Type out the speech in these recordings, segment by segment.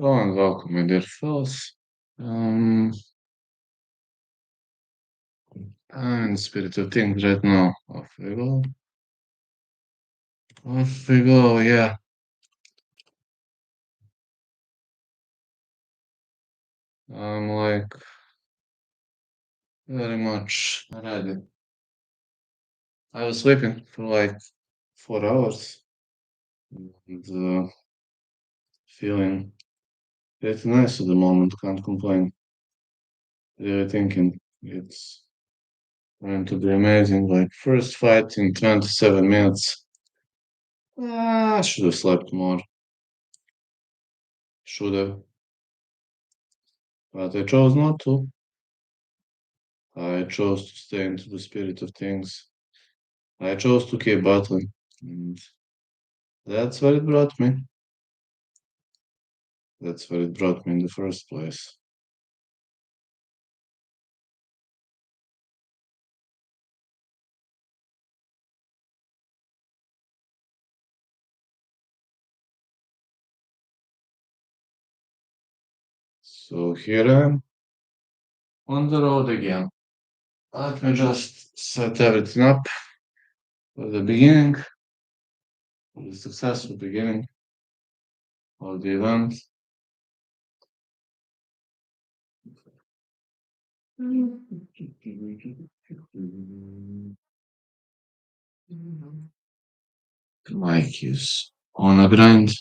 Hello and welcome, my dear fellows. Um, I'm in the spirit of things right now. Off we go. Off we go, yeah. I'm like very much ready. I was sleeping for like 4 hours and feeling pretty nice at the moment. Can't complain. Really thinking it's going to be amazing. Like, first fight in 27 minutes. I should have slept more. Should have. But I chose not to. I chose to stay into the spirit of things. I chose to keep battling. And that's where it brought me. That's where it brought me in the first place. So here I am on the road again. Let me just set everything up for the beginning, for the successful beginning of the event. The mic is on a grind.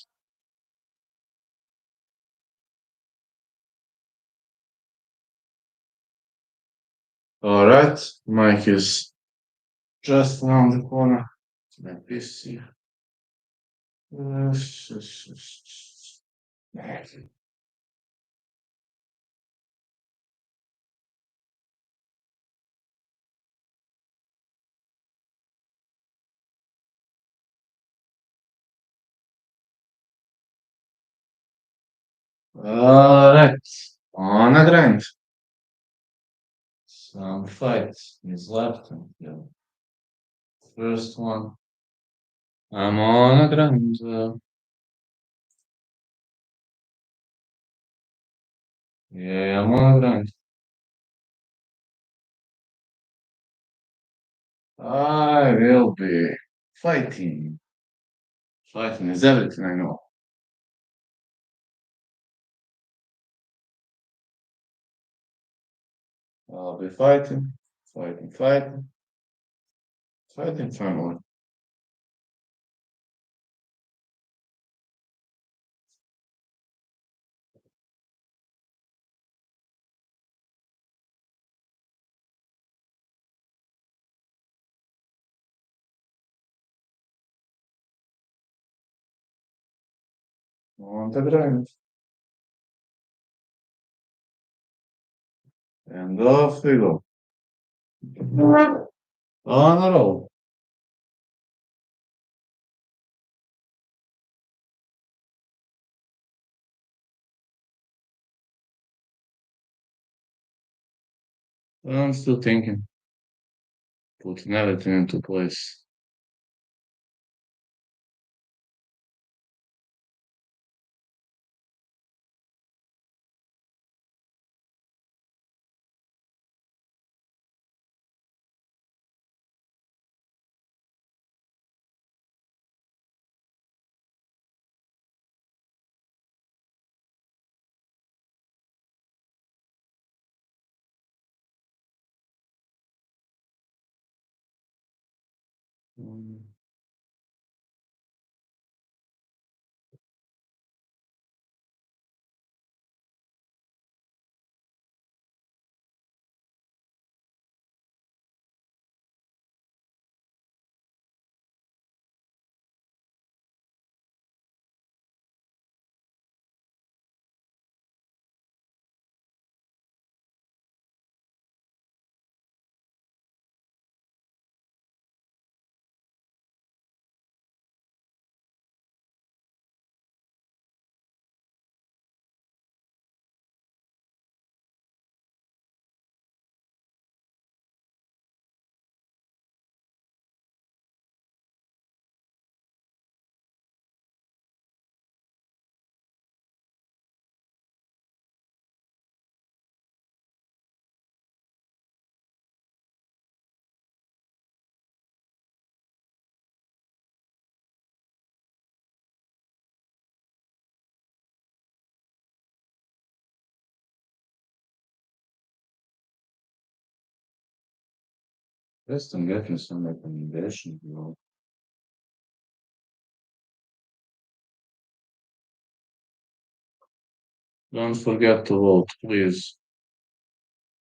All right, mic is just around the corner. Like this. Uh, All right, on a grind. Some fight is left. Yeah. First one. I'm on a grind. Yeah, I'm on a grind. I will be fighting. Fighting is everything I know. I'll be fighting, fighting, fighting, fighting family. On the grind. And off we go. On a roll. I'm still thinking, putting everything into place. Mm. Just I'm getting some recommendations, bro. Don't forget to vote, please.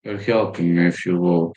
You're helping me if you vote.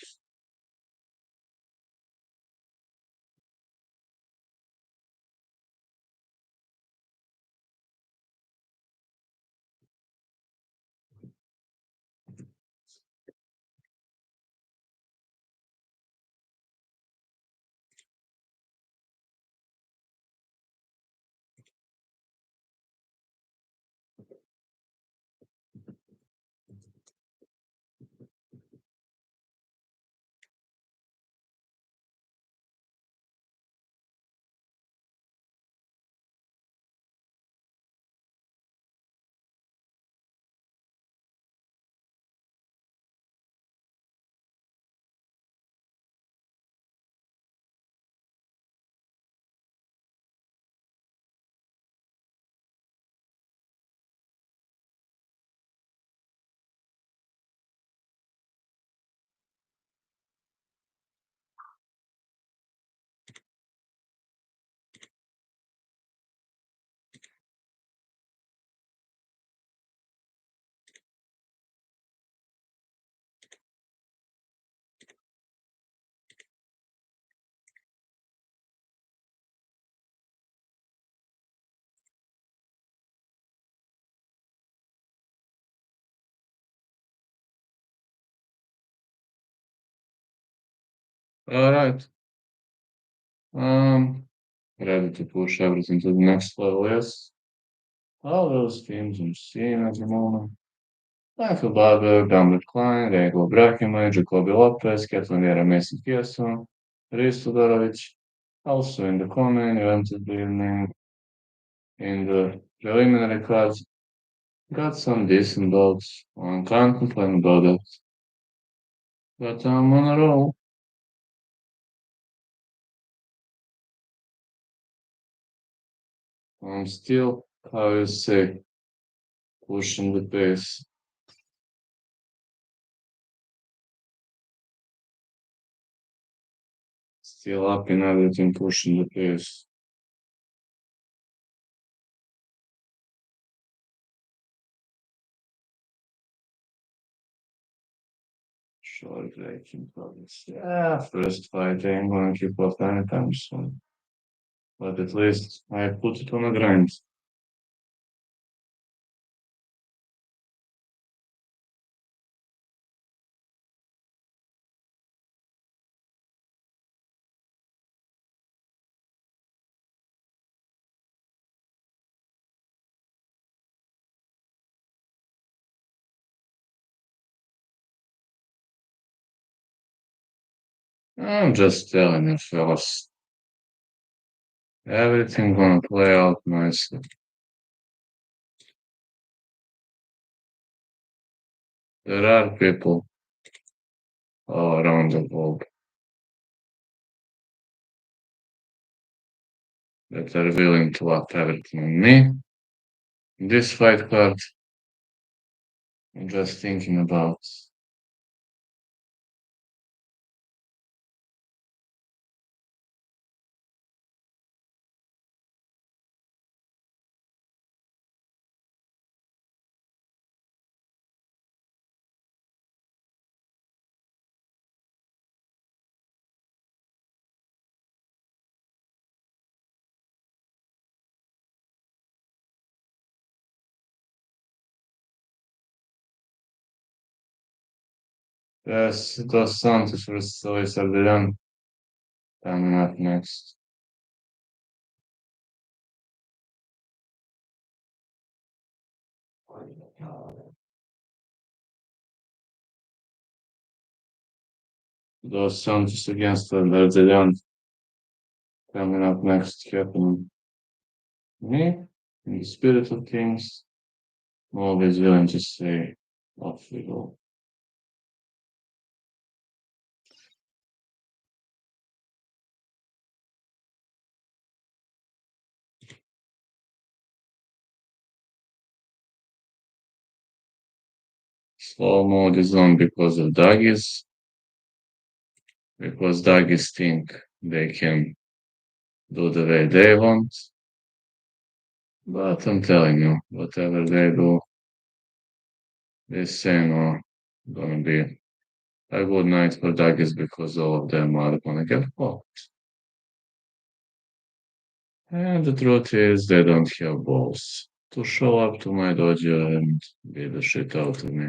All right. Um, ready to push everything to the next level, yes? All those teams I'm seeing at the moment. Blanchfield, Barber Gamrot, Klein, Barber Gamrot, Jacoby Lopez, Ketlin Mason Pearson, Reis Todorovic. Also in the comment, you entered the name in the preliminary cards. Got some decent bouts. I can't complain about it. But I'm on a roll. I'm still, how you say, pushing the pace. Still up in everything, pushing the pace. Short breaking progress. Yeah, first fight ain't gonna keep up anytime soon. But at least I put it on a grind. I'm just telling you, fellas. Everything gonna play out nicely. There are people all around the world that are willing to up everything on me. This fight card, I'm just thinking about. Yes, Dos Santos versus Ardan coming up next. Dos Santos against Ardan coming up next. Happening. Me, in the spirit of things, I'm always willing to say, off we go. Slow mode is on because of doggies. because doggies think they can do the way they want. But I'm telling you, whatever they do, this say no, gonna be a good night for doggies because all of them are gonna get caught. And the truth is, they don't have balls to show up to my dojo and beat the shit out of me.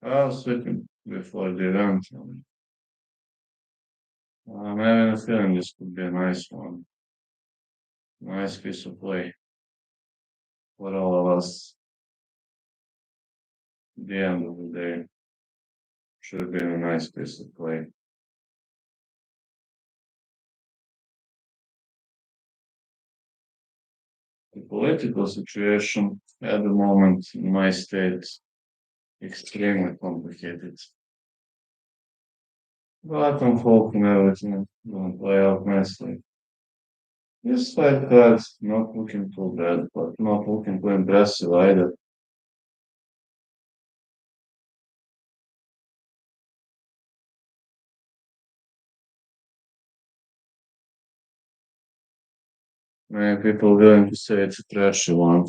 I was sleeping before the event. I'm having a feeling this could be a nice one. Nice piece of play for all of us. At the end of the day, should have been a nice piece of play. The political situation at the moment in my state extremely complicated. But I'm hoping everything will play out nicely. This fight card's not looking too bad, but not looking too impressive either. Many people willing to say it's a trashy one.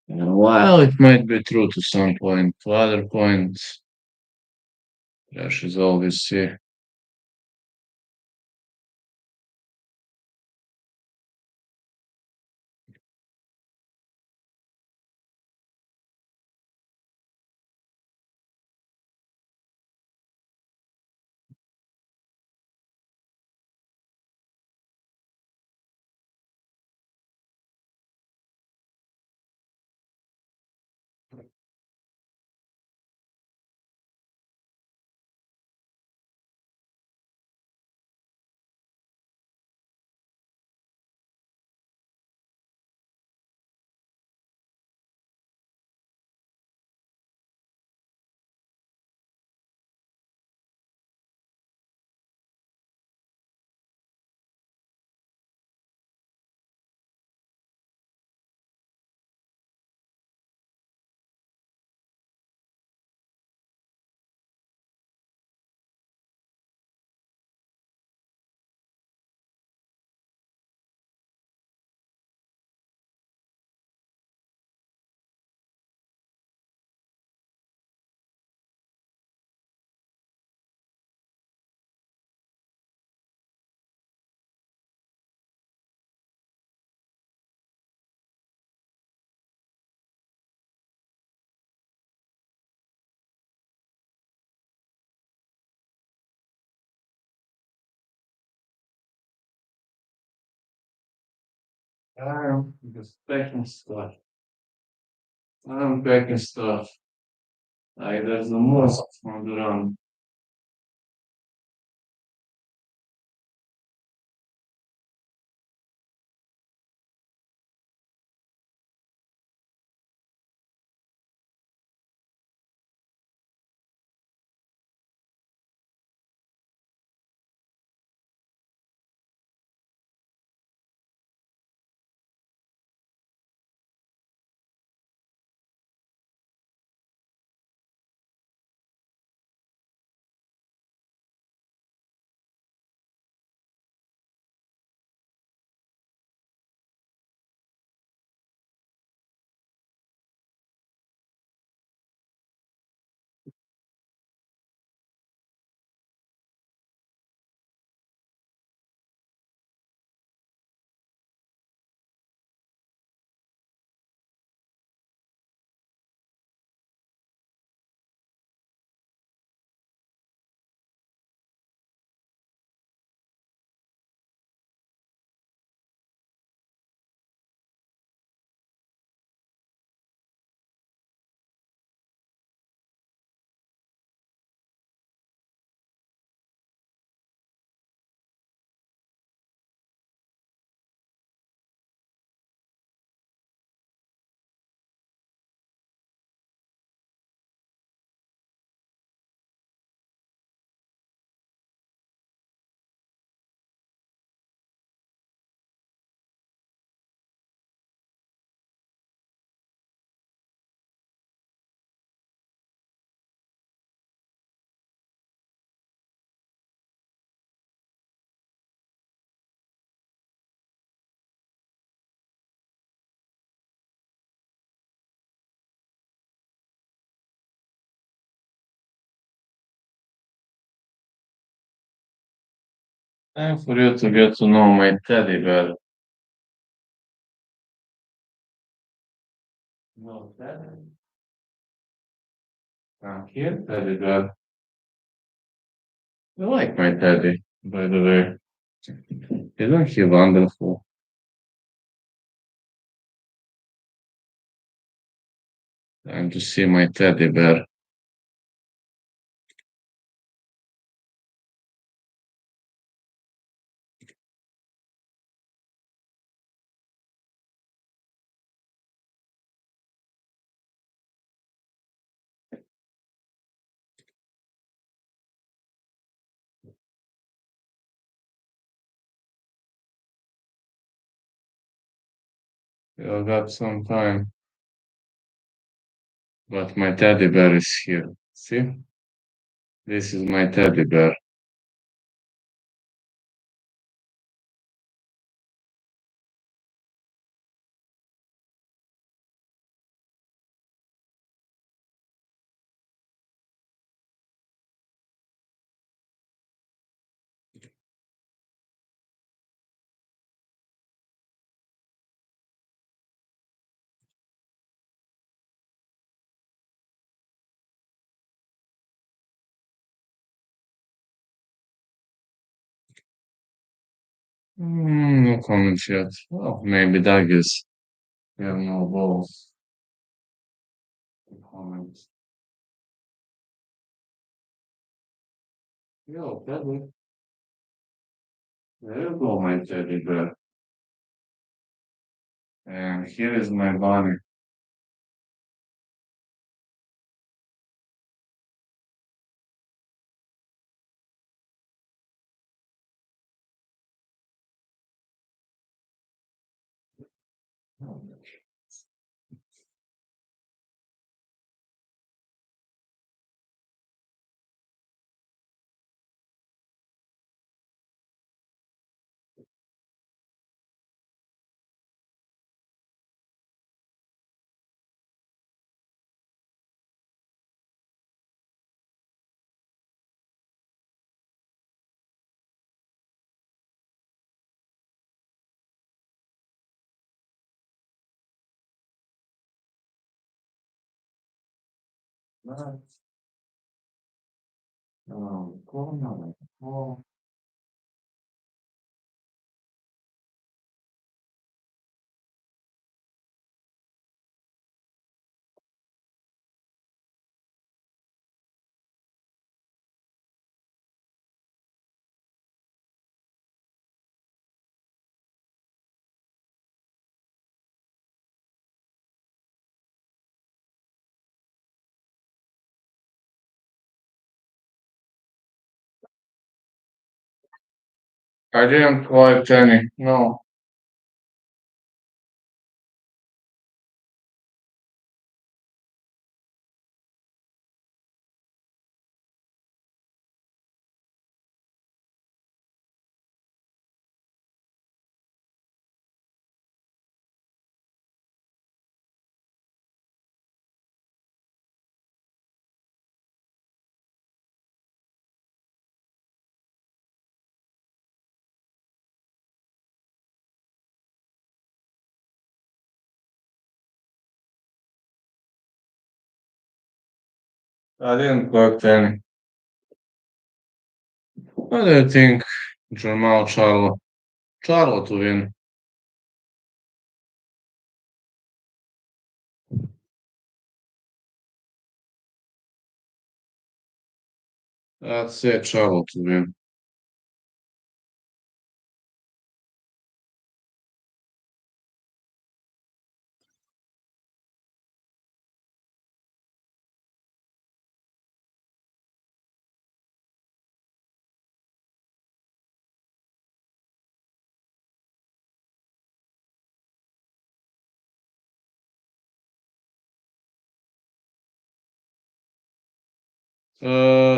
And while it might be true to some point, to other points, trash is always see. I'm just packing stuff. I'm packing stuff. There's no mosque on the run. And for you to get to know my teddy bear. No, teddy. Here, teddy bear. I like my teddy, by the way. Isn't he wonderful? And to see my teddy bear. You got some time, but my teddy bear is here. See? This is my teddy bear. No comments yet. Oh, maybe that is. We have no balls. Comments. Yo, teddy. There you go, my teddy bear. And here is my bunny. Oh, I didn't collect any. No, I didn't collect any. What do you think, Jamal Charlo? Charlo to win. That's it, Charlo to win.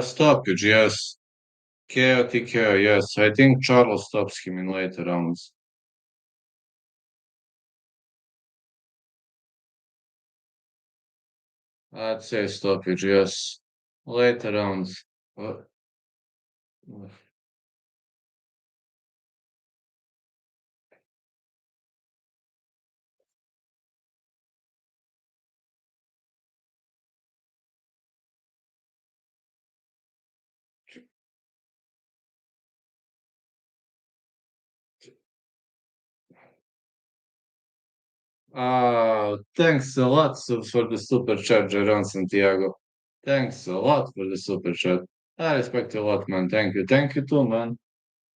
Stoppage, yes. KO TKO, yes. I think Charlo stops him in later rounds. I'd say stoppage, yes. Later rounds. Uh, Thanks a lot for the super chat, Jeron Santiago. Thanks a lot for the super chat. I respect you a lot, man. Thank you. Thank you too, man.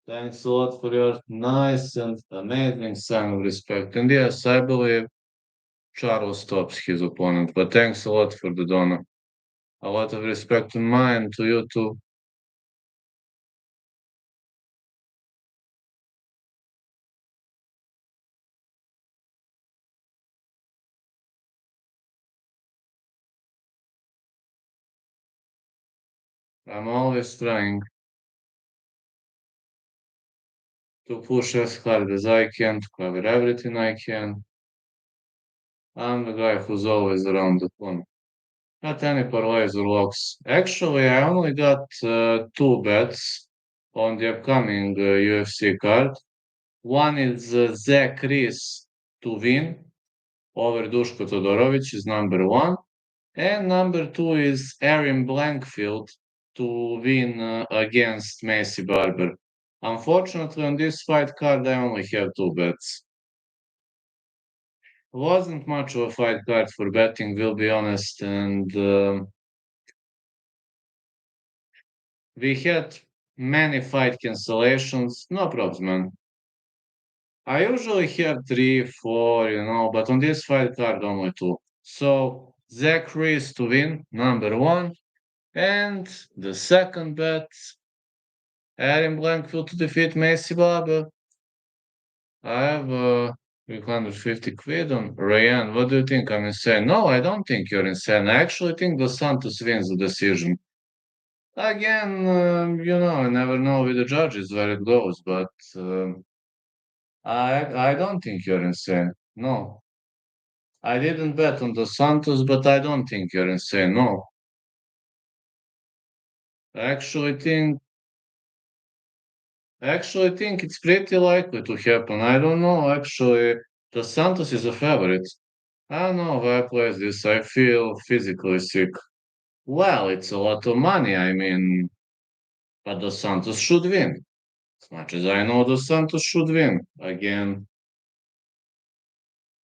Thanks a lot for your nice and amazing sign of respect. And yes, I believe Charles stops his opponent, but thanks a lot for the donor. A lot of respect to mine, to you too. I'm always trying to push as hard as I can, to cover everything I can. I'm the guy who's always around the corner. Not any parlays or locks. Actually, I only got two bets on the upcoming UFC card. One is Zachary to win over Duško Todorovic is number one. And number two is Aaron Blankfield to win against Macy Barber. Unfortunately, on this fight card, I only have two bets. Wasn't much of a fight card for betting, will be honest, and we had many fight cancellations. No problems, man. I usually have three, four, but on this fight card, only two. So Zachary is to win, number one. And the second bet, Aaron Blankfield to defeat Macy Barber. I have 350 quid on Ryan. What do you think? I'm insane. No, I don't think you're insane. I actually think the Santos wins the decision. Again, I never know with the judges where it goes, but I don't think you're insane. No, I didn't bet on the Santos, but I don't think you're insane. No, I actually think it's pretty likely to happen. I don't know. Actually, the Santos is a favorite. I don't know why I play this. I feel physically sick. Well, it's a lot of money. I mean, but the Santos should win. As much as I know, the Santos should win. Again,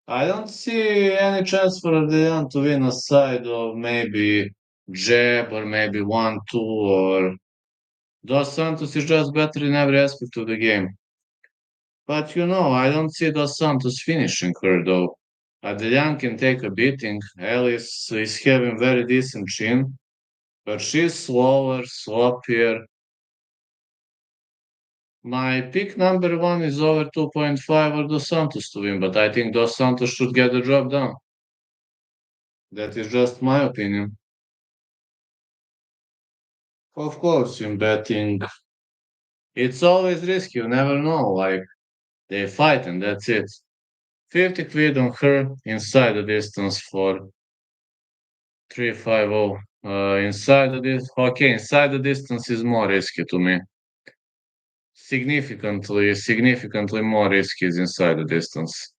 I don't see any chance for Ardan to win aside of maybe jab or maybe 1-2 or Dos Santos is just better in every aspect of the game. But I don't see Dos Santos finishing her though. Ardan can take a beating. Alice is having very decent chin, but she's slower, sloppier. My pick number one is over 2.5 or Dos Santos to win, but I think Dos Santos should get the job done. That is just my opinion. Of course, in betting, it's always risky. You never know. Like, they fight and that's it. 50 quid on her inside the distance for 350. Inside the distance is more risky to me. Significantly more risky is inside the distance.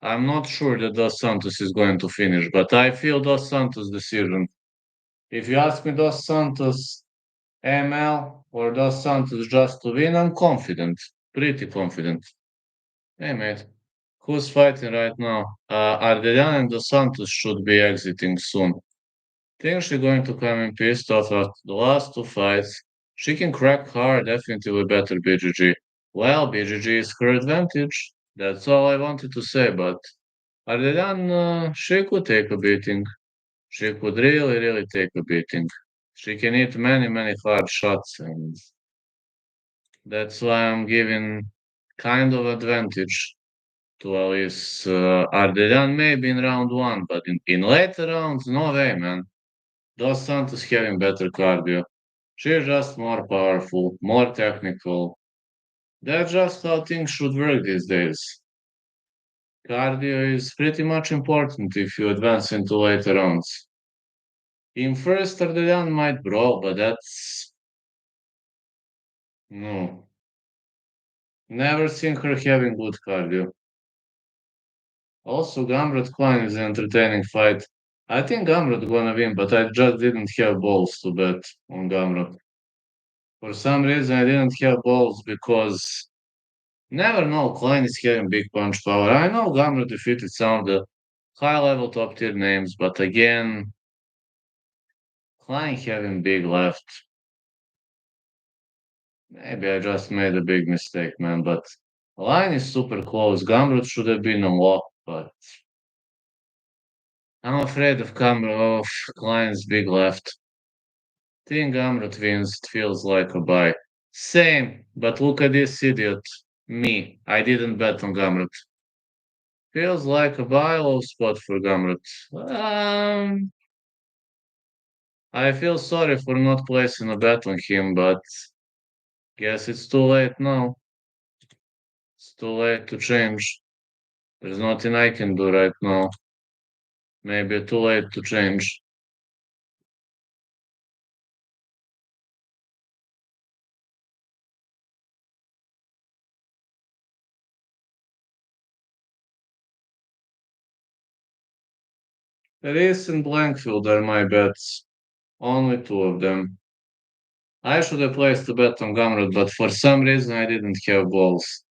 I'm not sure that Dos Santos is going to finish, but I feel Dos Santos decision. If you ask me Dos Santos ML or Dos Santos just to win, I'm confident, pretty confident. Hey mate, who's fighting right now? Ardan and Dos Santos should be exiting soon. Think she's going to come in pissed off after the last two fights. She can crack hard, definitely better BGG. Well, BGG is her advantage. That's all I wanted to say, but Ardan, she could take a beating. She could really, really take a beating. She can hit many, many hard shots, and that's why I'm giving kind of advantage to Alice. Ardan maybe in round one, but in later rounds, no way, man. Dos Santos having better cardio. She's just more powerful, more technical. That's just how things should work these days. Cardio is pretty much important if you advance into later rounds. In first, Ardan might brawl, but that's no. Never seen her having good cardio. Also, Gamrot Klein is an entertaining fight. I think Gamrot gonna win, but I just didn't have balls to bet on Gamrot. For some reason, I didn't have balls because Never know, Klein is having big punch power. I know Gamrot defeated some of the high-level top-tier names, but again, Klein having big left. Maybe I just made a big mistake, man, but line is super close. Gamrot should have been a lock, but I'm afraid of Klein's big left. Think Gamrot wins, it feels like a buy. Same, but look at this idiot. Me. I didn't bet on Gamrot. Feels like a buy low spot for Gamrot. I feel sorry for not placing a bet on him, but guess it's too late now. It's too late to change. There's nothing I can do right now. Maybe too late to change. Reese and Blanchfield are my bets. Only two of them. I should have placed a bet on Gamrot, but for some reason I didn't have balls.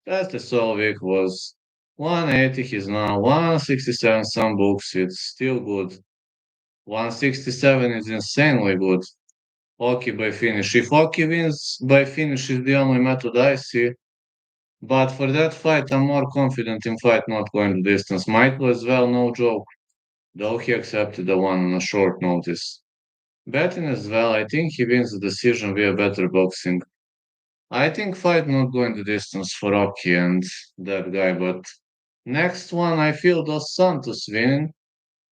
That's the whole week was 180, he's now 167 some books, it's still good. 167 is insanely good. Hockey by finish. If Hockey wins by finish is the only method I see, but for that fight I'm more confident in fight not going the distance. Michael as well, no joke, though he accepted the one on a short notice. Betting as well, I think he wins the decision via better boxing. I think fight not going the distance for Rocky and that guy, but next one I feel Dos Santos winning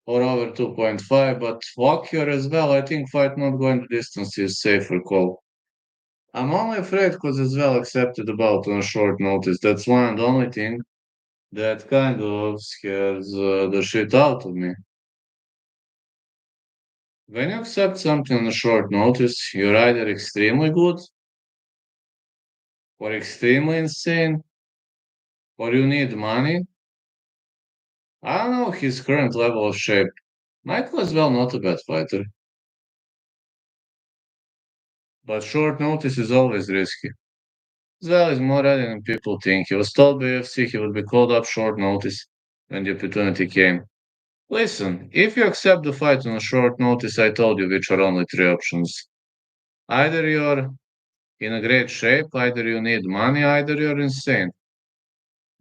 or over 2.5, but Walker as well, I think fight not going the distance is safer call. I'm only afraid because as well accepted about on short notice. That's one and only thing that kind of scares the shit out of me. When you accept something on a short notice, you're either extremely good or extremely insane or you need money. I don't know his current level of shape. Michael is well not a bad fighter, but short notice is always risky. Zell is more ready than people think. He was told by UFC he would be called up short notice when the opportunity came. Listen, if you accept the fight on a short notice, I told you which are only three options. Either you're in a great shape, either you need money, either you're insane.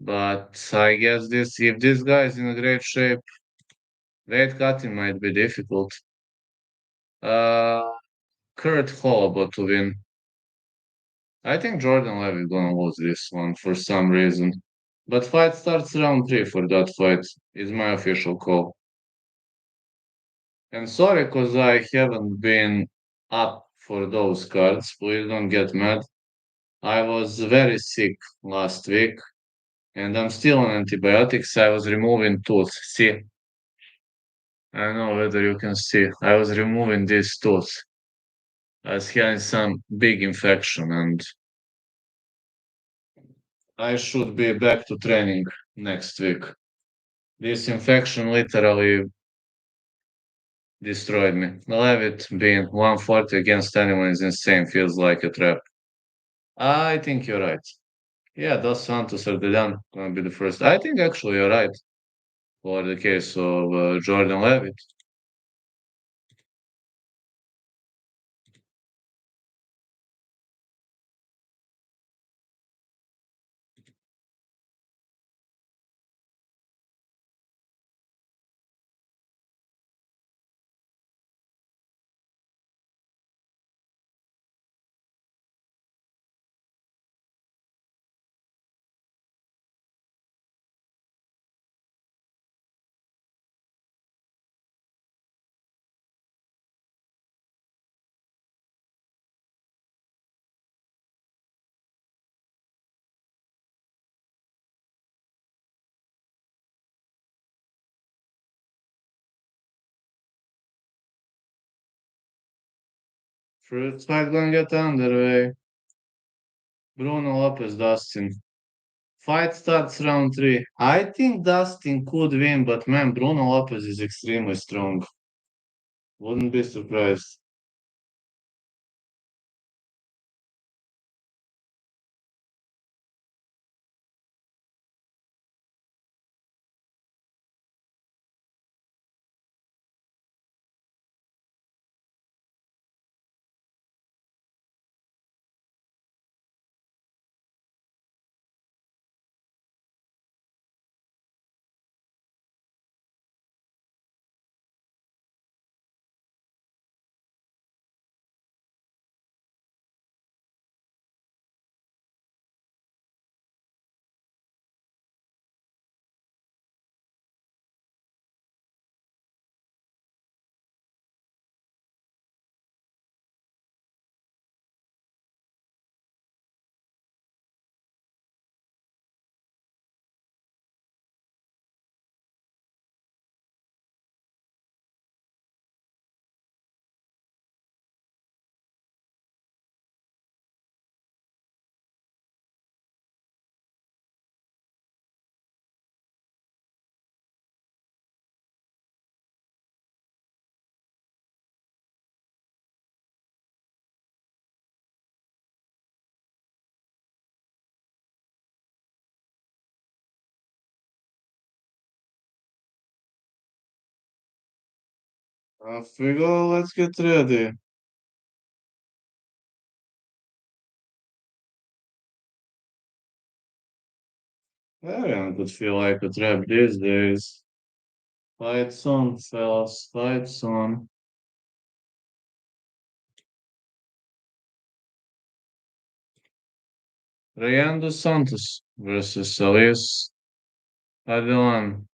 But I guess if this guy is in a great shape, weight cutting might be difficult. Uh, Kurt Hall about to win. I think Jordan Levit gonna lose this one for some reason. But fight starts round three for that fight, is my official call. And sorry, cause I haven't been up for those cards. Please don't get mad. I was very sick last week, and I'm still on antibiotics. I was removing tooth. See, I don't know whether you can see. I was removing this tooth. I was having some big infection, and I should be back to training next week. This infection literally destroyed me. Levit being 140 against anyone is insane, feels like a trap. I think you're right. Yeah, Dos Santos Ardan gonna be the first. I think actually you're right for the case of Jordan Levit. First fight gonna get underway. Bruno Lopez Dustin. Fight starts round three. I think Dustin could win, but man, Bruno Lopez is extremely strong. Wouldn't be surprised. Off we go. Let's get ready. Everyone could feel like a trap these days. Fights on, fellas. Fights on. Rayando Santos versus Elias Ardan.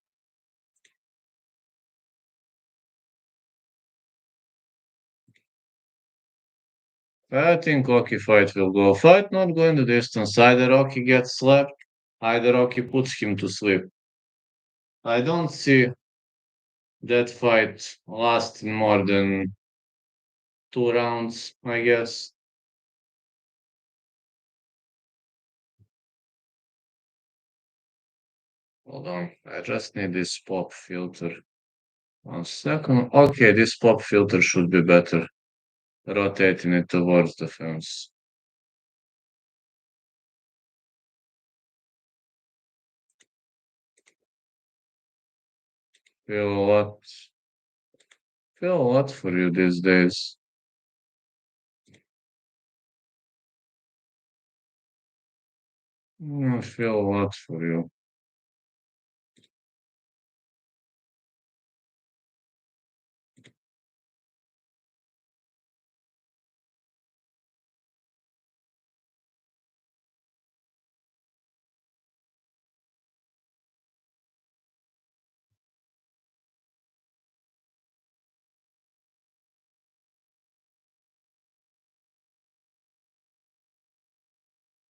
I think Rocky fight will go. Fight not going the distance. Either Rocky gets slapped, either Rocky puts him to sleep. I don't see that fight lasting more than 2 rounds, I guess. Hold on, I just need this pop filter. 1 second. Okay, this pop filter should be better. Rotating it towards the fence. Feel a lot. Feel a lot for you these days. I feel a lot for you.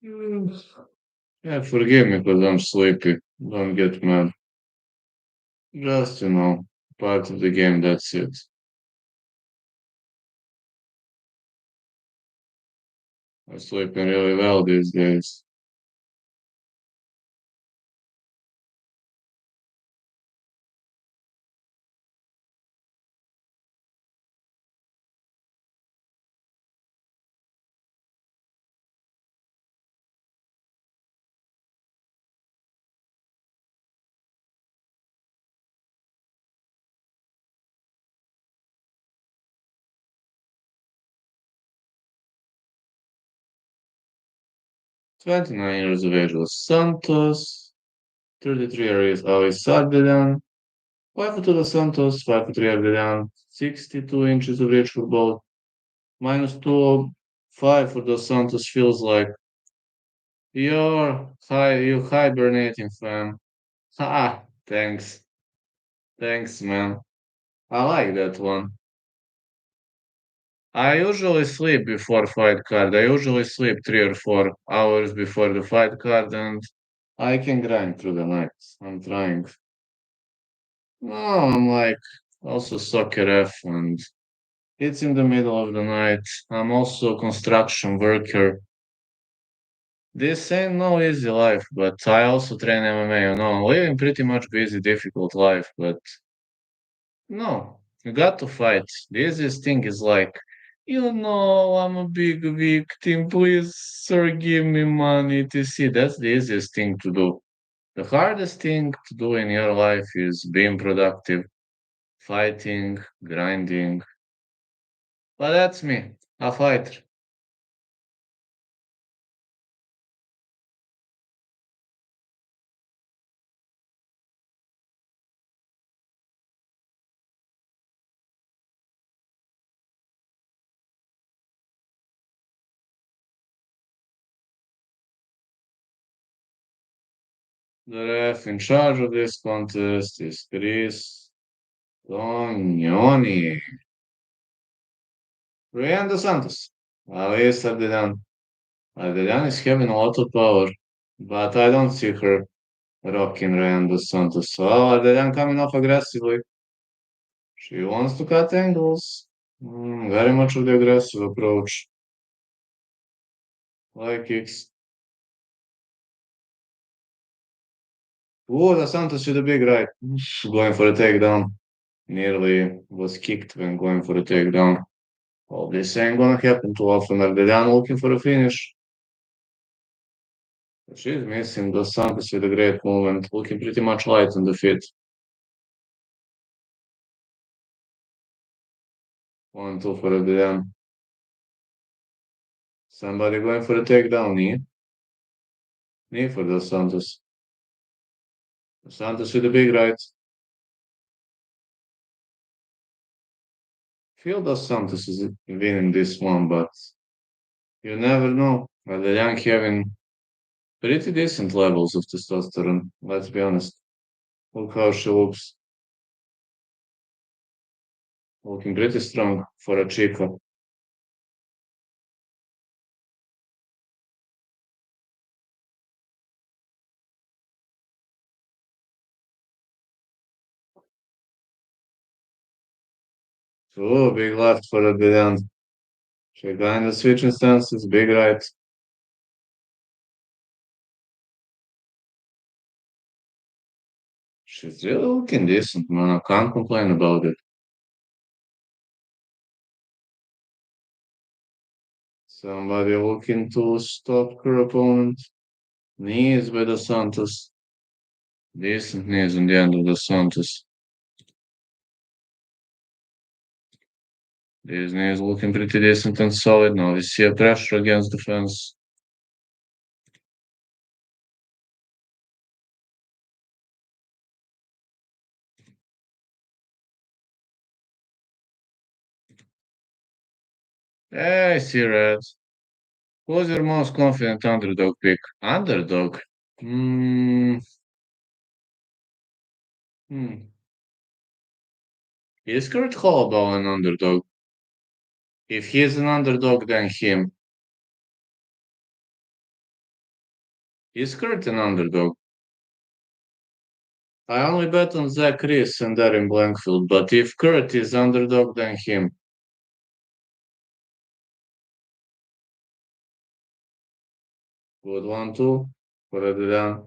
Mm. Yeah, forgive me because I'm sleepy. Don't get mad. Just, part of the game, that's it. I'm sleeping really well these days. 29 years of age was Santos. 33 years Alice Ardan. 5'2" dos Santos, 5'3" Ardan. 62 inches of reach for both. -205 for dos Santos feels like you hibernating, fam. Ah, thanks. Thanks, man. I like that one. I usually sleep before fight card. I usually sleep 3 or 4 hours before the fight card, and I can grind through the night. I'm trying. No, I'm like also soccer ref, and it's in the middle of the night. I'm also a construction worker. This ain't no easy life, but I also train MMA. I'm living pretty much busy, difficult life, but no, you got to fight. The easiest thing is like, I'm a big victim. Please, sir, give me money to see. That's the easiest thing to do. The hardest thing to do in your life is being productive, fighting, grinding. But that's me, a fighter. The ref in charge of this contest is Chris Tognoni. Ryan dos Santos. Alice Ardan. Ardan is having a lot of power, but I don't see her rocking Ryan dos Santos. So Ardan coming off aggressively. She wants to cut angles. Very much of the aggressive approach. Like kicks. Oh, the Santos with a big right. Going for a takedown. Nearly was kicked when going for a takedown. All this ain't gonna happen too often. Ardan looking for a finish. She's missing the Santos with a great movement, looking pretty much light on the feet. 1-2 for Ardan. Somebody going for a takedown, knee. Knee for Dos Santos. Santos with a big right. Feel Dos Santos is winning this one, but you never know. Ardan having pretty decent levels of testosterone, let's be honest. Look how she looks. Looking pretty strong for a Chico. So big left for Ardan. She kinda switching stances, big right. She's really looking decent, man. I can't complain about it. Somebody looking to stop her opponent. Knees by the Santos. Decent knees on the end of the Santos. These knees looking pretty decent and solid. Now we see a pressure against the fence. Hey, I see red. Who's your most confident underdog pick? Underdog? Hmm. Hmm. Is Kurt Holloway an underdog? If he is an underdog, then him. Is Kurt an underdog? I only bet on Zachary and Darren Blankfield, but if Kurt is underdog, then him. Good one, too. For Ardan.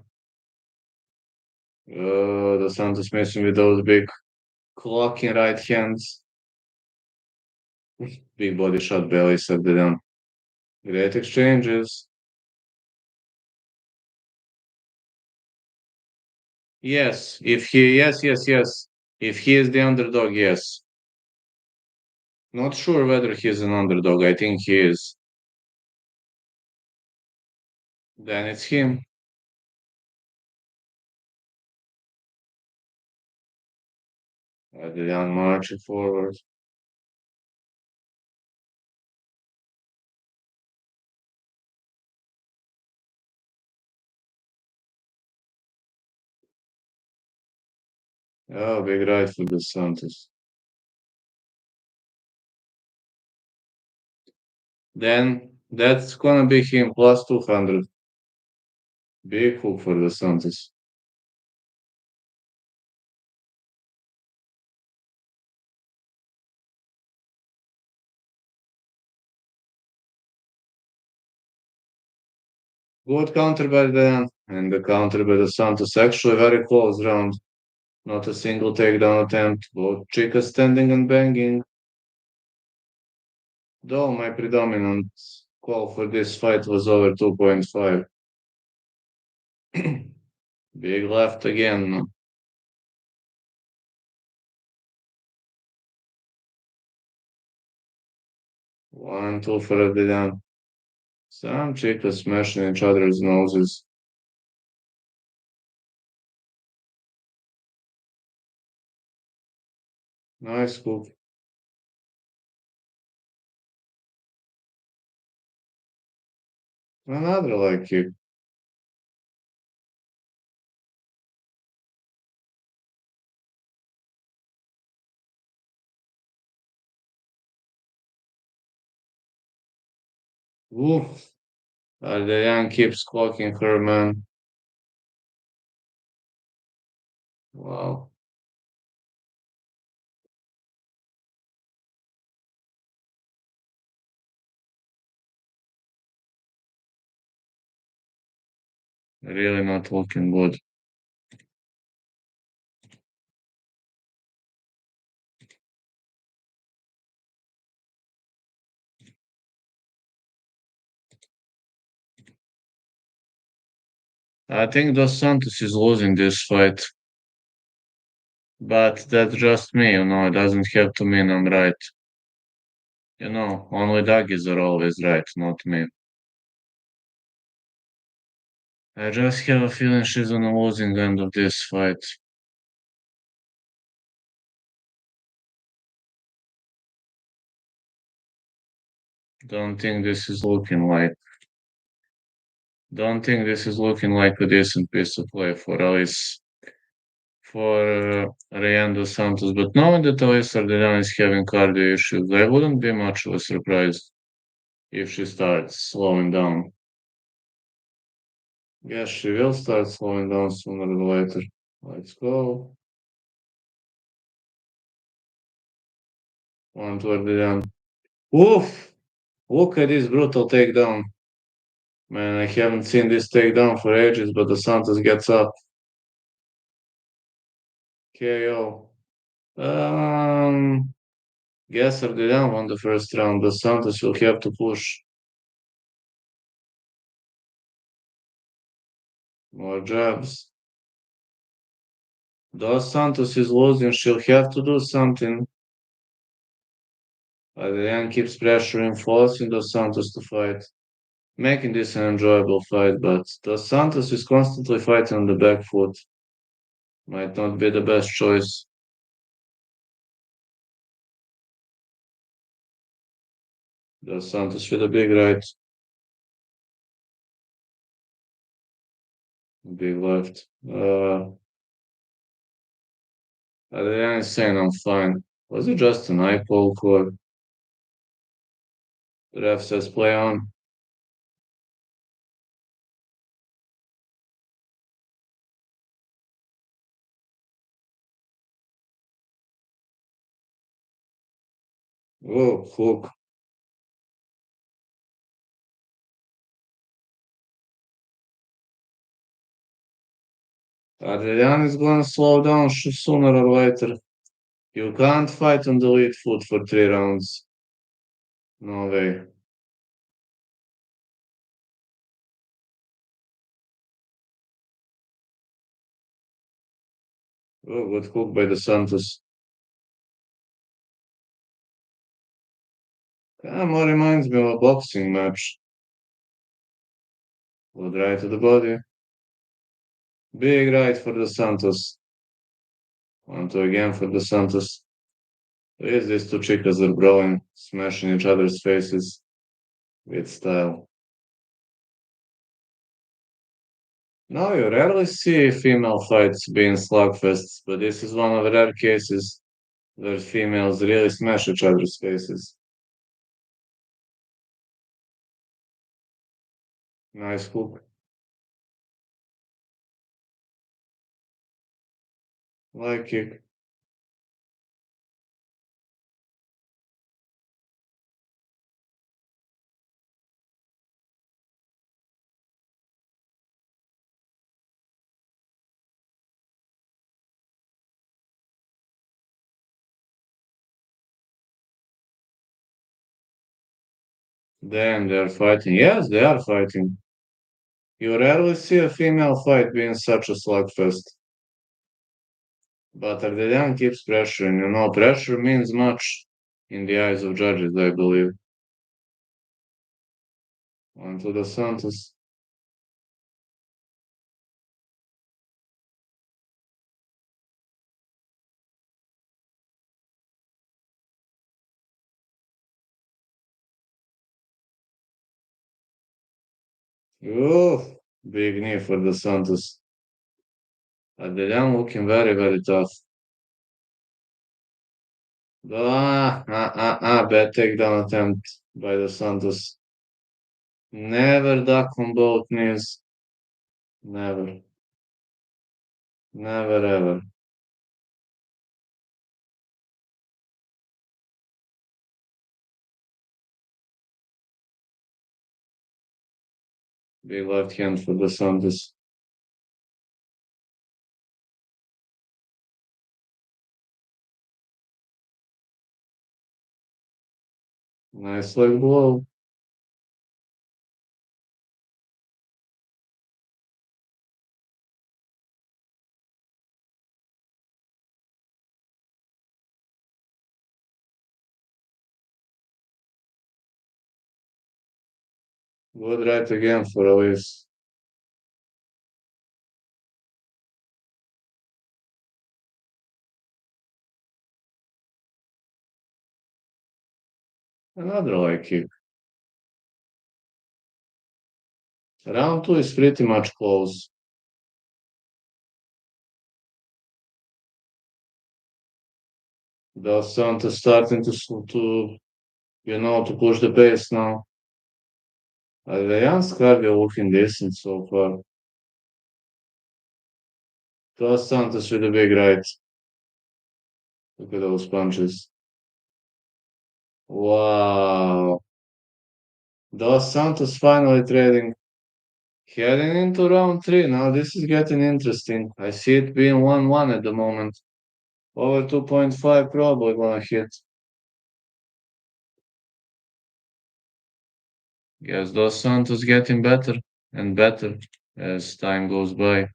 The Santos missing with those big clocking right hands. Big body shot belly at Ardan. Great exchanges. Yes. If he is the underdog, yes. Not sure whether he's an underdog. I think he is. Then it's him. Ardan marching forward. Oh, big right for the Santos. Then that's gonna be him plus 200. Big hook for the Santos. Good counter by Dan, and the counter by the Santos. Actually, very close round. Not a single takedown attempt. Both chicas standing and banging. Though my predominant call for this fight was over 2.5. Big left again. 1-2 for the Dan. Some chicas smashing each other's noses. Nice hook. Another leg kick. Ooh. The keeps clocking her, man. Wow. Really not looking good. I think Dos Santos is losing this fight, but that's just me, It doesn't have to mean I'm right. Only doggies are always right, not me. I just have a feeling she's on the losing end of this fight. Don't think this is looking like. Don't think this is looking like a decent piece of play for Alice, for Rayando Santos. But knowing that Alice Ardan is having cardio issues, I wouldn't be much of a surprise if she starts slowing down. Guess she will start slowing down sooner or later. Let's go. One toward the end. Woof! Look at this brutal takedown. Man, I haven't seen this takedown for ages, but the Santos gets up. KO. Guess Ardan won the first round. The Santos will have to push. More jabs. Dos Santos is losing. She'll have to do something. Ardan keeps pressuring, forcing Dos Santos to fight, making this an enjoyable fight. But Dos Santos is constantly fighting on the back foot. Might not be the best choice. Dos Santos with a big right, big left. Ardan is saying I'm fine. Was it just an eye poke or the ref says play on? Oh, hook. Ardan is gonna slow down sooner or later. You can't fight on the lead foot for 3 rounds. No way. Oh, good hook by the Santos. Kind of reminds me of a boxing match. Good right to the body. Big right for the Santos. One, two again for the Santos. These two chicas are brawling, smashing each other's faces with style. No, you rarely see female fights being slugfests, but this is one of the rare cases where females really smash each other's faces. Nice hook. Like kick. Damn, they're fighting. Yes, they are fighting. You rarely see a female fight being such a slugfest. But Ardan keeps pressuring. Pressure means much in the eyes of judges, I believe. On to the Santos. Oh, big knee for the Santos. Ardan looking very, very tough. Bad takedown attempt by the Santos. Never duck on both knees. Never. Never ever. Big left hand for the Santos. Nice leg blow. Good right again for Elise. Another leg kick. Round two is pretty much close. Dos Santos starting to push the pace now. Adrian's cardio looking decent so far. Dos Santos with a big right. Look at those punches. Wow. Dos Santos finally trading. Heading into round three. Now this is getting interesting. I see it being 1-1 at the moment. Over 2.5 probably gonna hit. Yes, Dos Santos getting better and better as time goes by.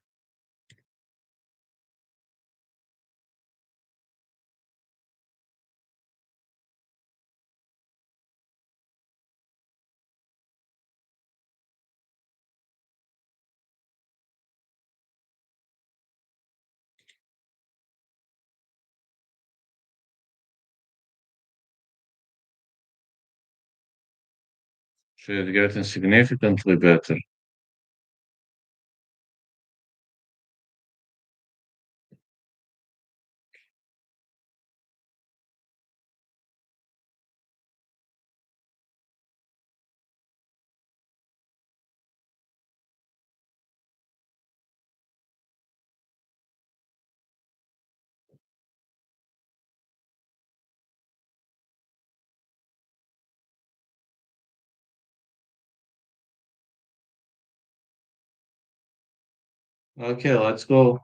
She's getting significantly better. Okay, let's go.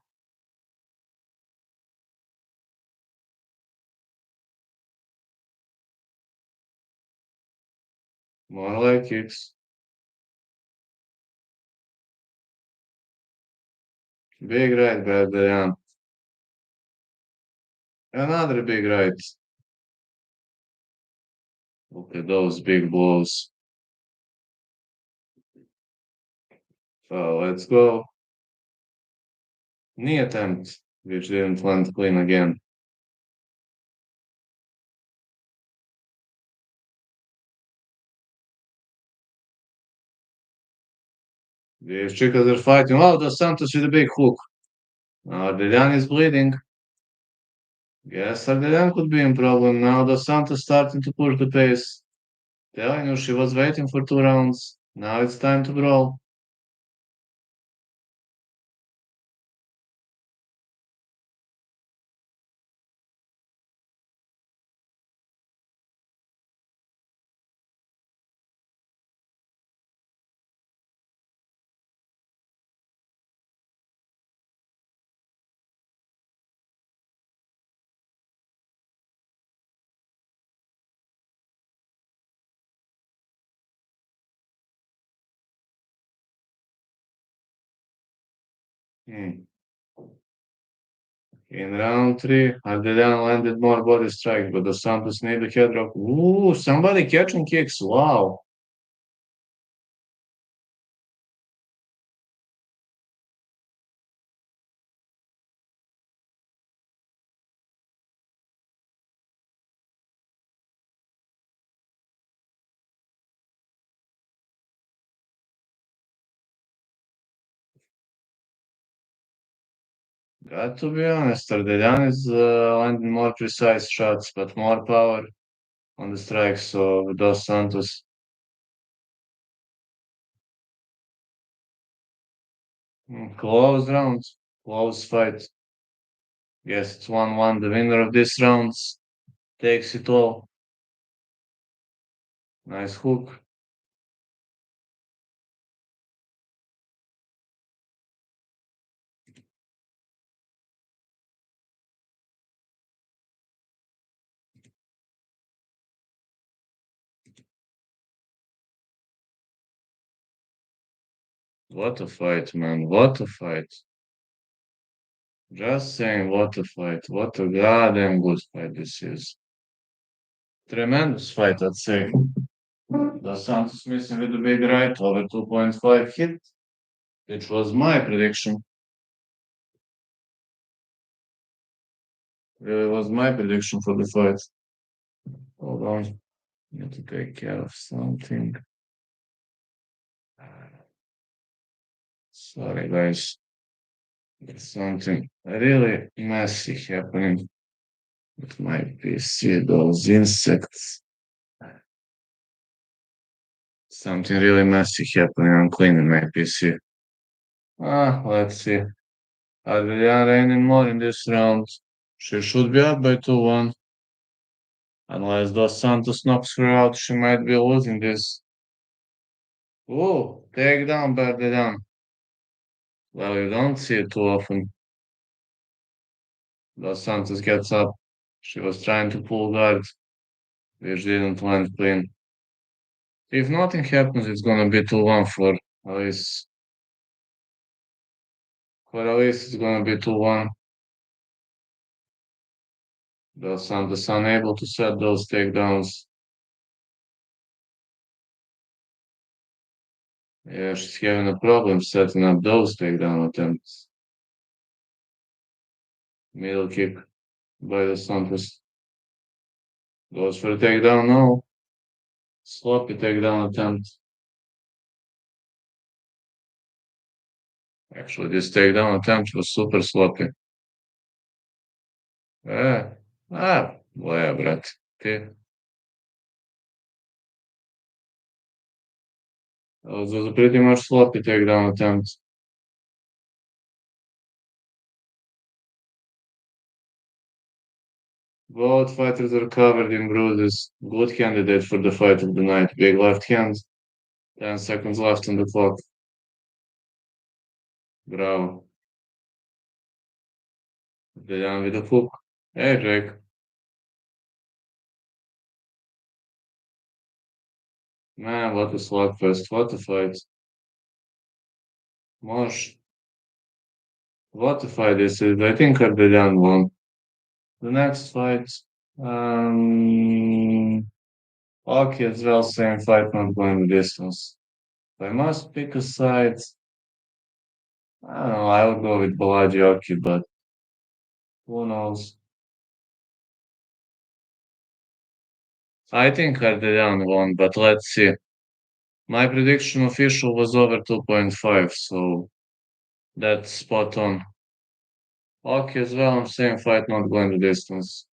More leg kicks. Big right, Barbarian. Another big right. Look at those big blows. So let's go. Knee attempt, which didn't land clean again. These chicas are fighting. Oh, Dos Santos with a big hook. Ardan is bleeding. Yes, Ardan could be in problem now. Dos Santos starting to push the pace. Telling you she was waiting for 2 rounds. Now it's time to brawl. Hmm. In round three, Ardan landed more body strikes, but Dos Santos needed head drop. Ooh, somebody catching kicks. Wow. Got to be honest, Ardan is landing more precise shots, but more power on the strikes of Dos Santos. Close rounds, close fight. Yes, it's 1-1. The winner of this rounds takes it all. Nice hook. What a fight, man. What a fight. Just saying, what a fight. What a goddamn good fight this is. Tremendous fight, I'd say. The Santos missing with the big right over 2.5 hit, which was my prediction. Really was my prediction for the fight. Hold on. Need to take care of something. Sorry, guys. There's something really messy happening with my PC. Those insects. Something really messy happening. I'm cleaning my PC. Let's see. Ardan raining more in this round. She should be up by 2-1. Unless Dos Santos knocks her out, she might be losing this. Oh, takedown, Barber. Well, you don't see it too often. Dos Santos gets up. She was trying to pull guard, which didn't land clean. If nothing happens, it's gonna be 2-1 for Alice. For Alice, it's gonna be 2-1. Dos Santos unable to set those takedowns. Yeah, she's having a problem setting up those takedown attempts. Middle kick by Dos Santos. Goes for a takedown, no. Sloppy takedown attempt. Actually, this takedown attempt was super sloppy. Boja, brate. Ti. That was a pretty much sloppy takedown attempt. Both fighters are covered in bruises. Good candidate for the fight of the night. Big left hand. 10 seconds left on the clock. Bravo. Dejan with the hook. Hey, Jake. Man, what a slugfest. What a fight. Mosh. What a fight this is. I think Ardan won. The next fight. Um, okay, as well, same fight, not going the distance. If I must pick a side, I don't know, I would go with Balaji, but who knows? I think Ardan won, but let's see. My prediction official was over 2.5, so that's spot on. Okay, as well, I'm saying fight not going the distance.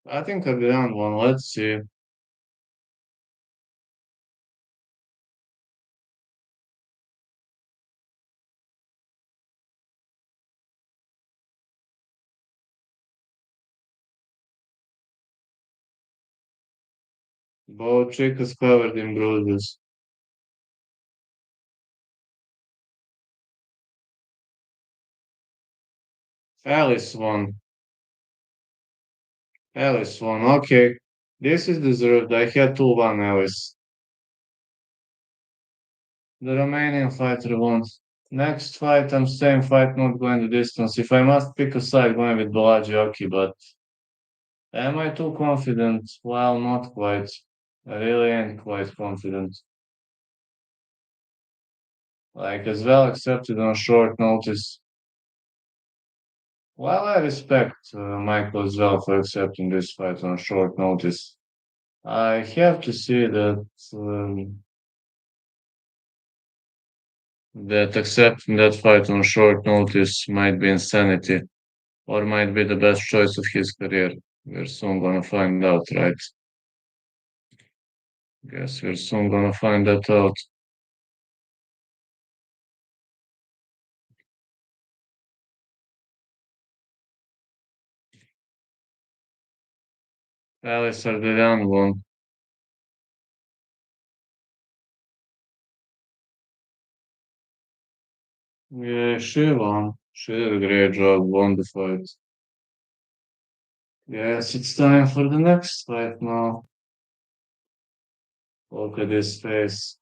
I think Ardan won. Let's see. Both chicks covered in bruises. Alice won. Alice won. Okay. This is deserved. I had 2-1 Alice. The Romanian fighter won. Next fight, I'm saying fight not going the distance. If I must pick a side, going with Balaji, but am I too confident? Well, not quite. I really ain't quite confident. Like, as well accepted on short notice. While I respect Michael as well for accepting this fight on short notice, I have to say that accepting that fight on short notice might be insanity or might be the best choice of his career. We're soon gonna find out, right? Guess we're soon gonna find that out. Alice Ardan won. Yeah, she won. She did a great job, won the fight. Yes, it's time for the next fight now. Look at this face.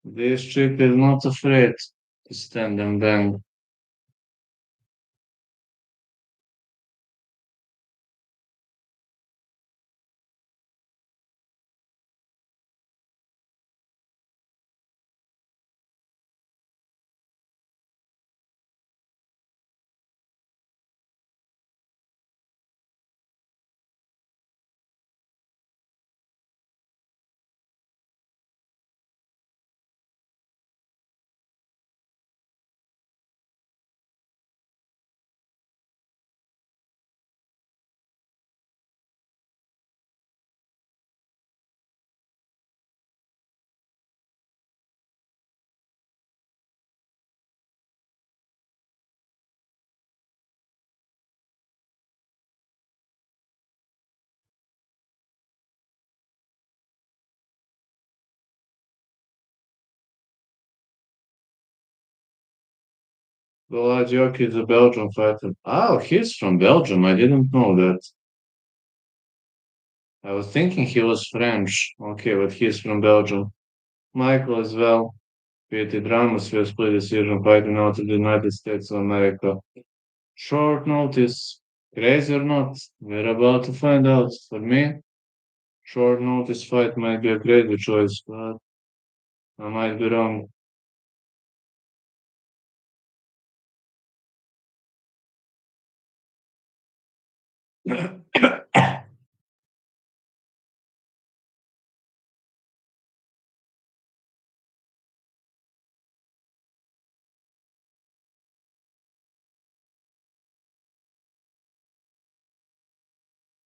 This chick is not afraid to stand and bang. Gladioki is a Belgian fighter. Oh, he's from Belgium. I didn't know that. I was thinking he was French. Okay, but he's from Belgium. Michael as well. Created Ramos for a split decision fighting out of the United States of America. Short notice. Crazy or not? We're about to find out. For me, short notice fight might be a crazy choice, but I might be wrong.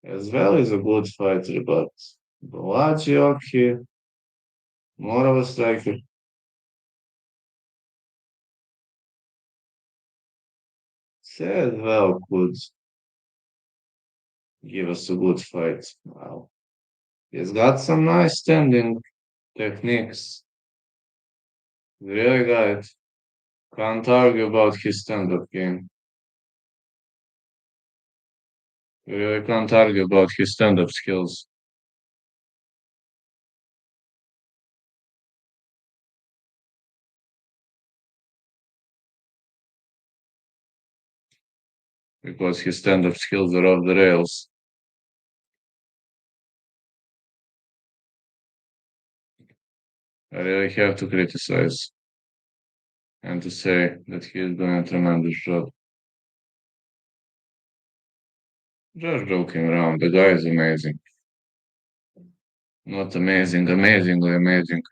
As well is a good fighter, but Blanchfield, more of a striker. Said well could give us a good fight. Wow. He's got some nice standing techniques. Really got it. Can't argue about his stand-up game. You really can't argue about his stand-up skills. Because his stand-up skills are off the rails. I really have to criticize and to say that he is doing a tremendous job. Just joking around. The guy is amazing. Not amazing, amazingly amazing.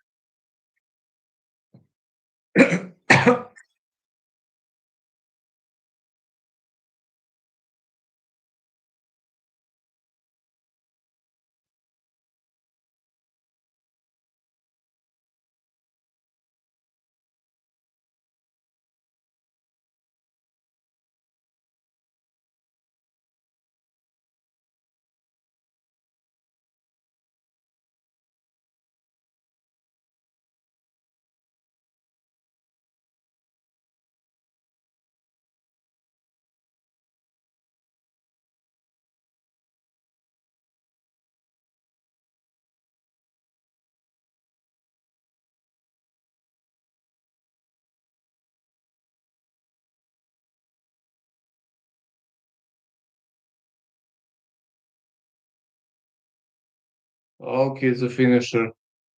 Okay, he's a finisher,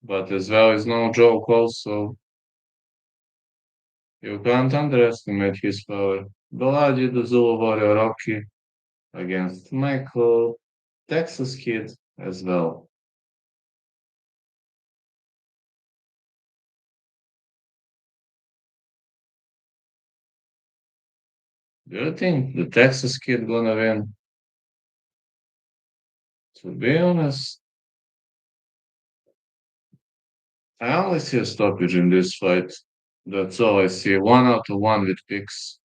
but as well is no joke also. You can't underestimate his power. Bellagio, the Zulu Warrior Rocky against Michael, Texas Kid as well. Do you think the Texas Kid gonna win? To be honest, I only see a stoppage in this fight. That's all I see. 1 out of 1 with picks.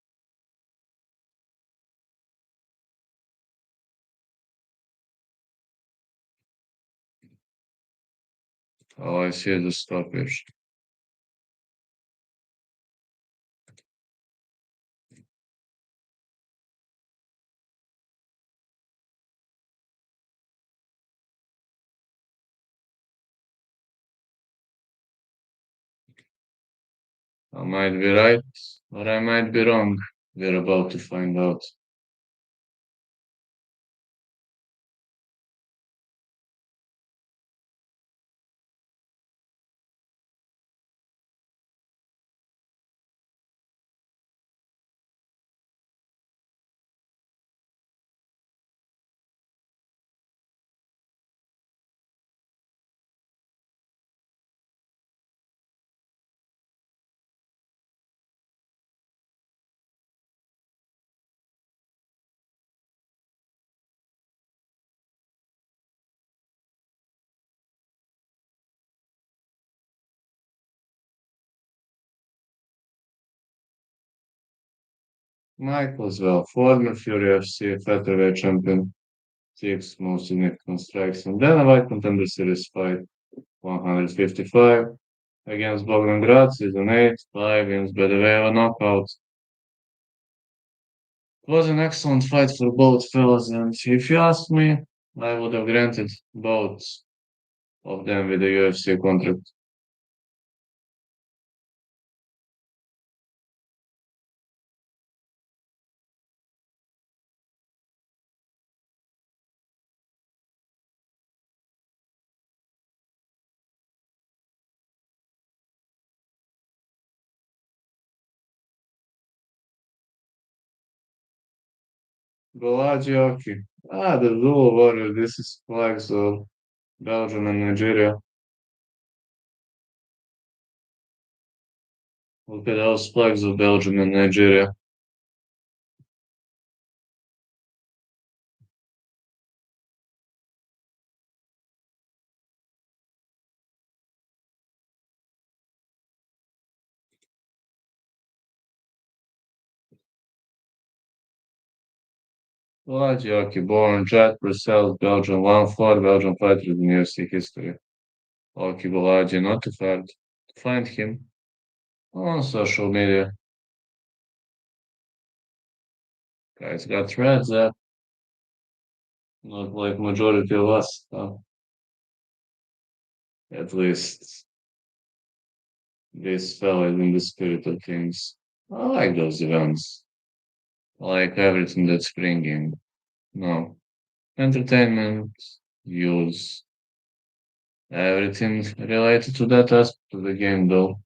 All I see is a stoppage. I might be right, or I might be wrong. We're about to find out. Michael's well, former Fury UFC featherweight champion, 6 most significant strikes, and then a white contender series fight, 155 against Bogdan Graz, season 8, 5 wins by the way of a knockout. It was an excellent fight for both fellas, and if you ask me, I would have granted both of them with a UFC contract. Bellagio, okay. The Zulu Warrior, this is flags of Belgium and Nigeria. Look at those flags of Belgium and Nigeria. Bellagio, okay, born Jet, Brussels, Belgium, 1-4 Belgian fighter in UFC history. Okay, Bellagio, not too hard to find him on social media. Guys got threads that not like majority of us, at least this fell in the spirit of things. I like those events. I like everything that's bringing, no, entertainment, use, everything related to that aspect of the game, though.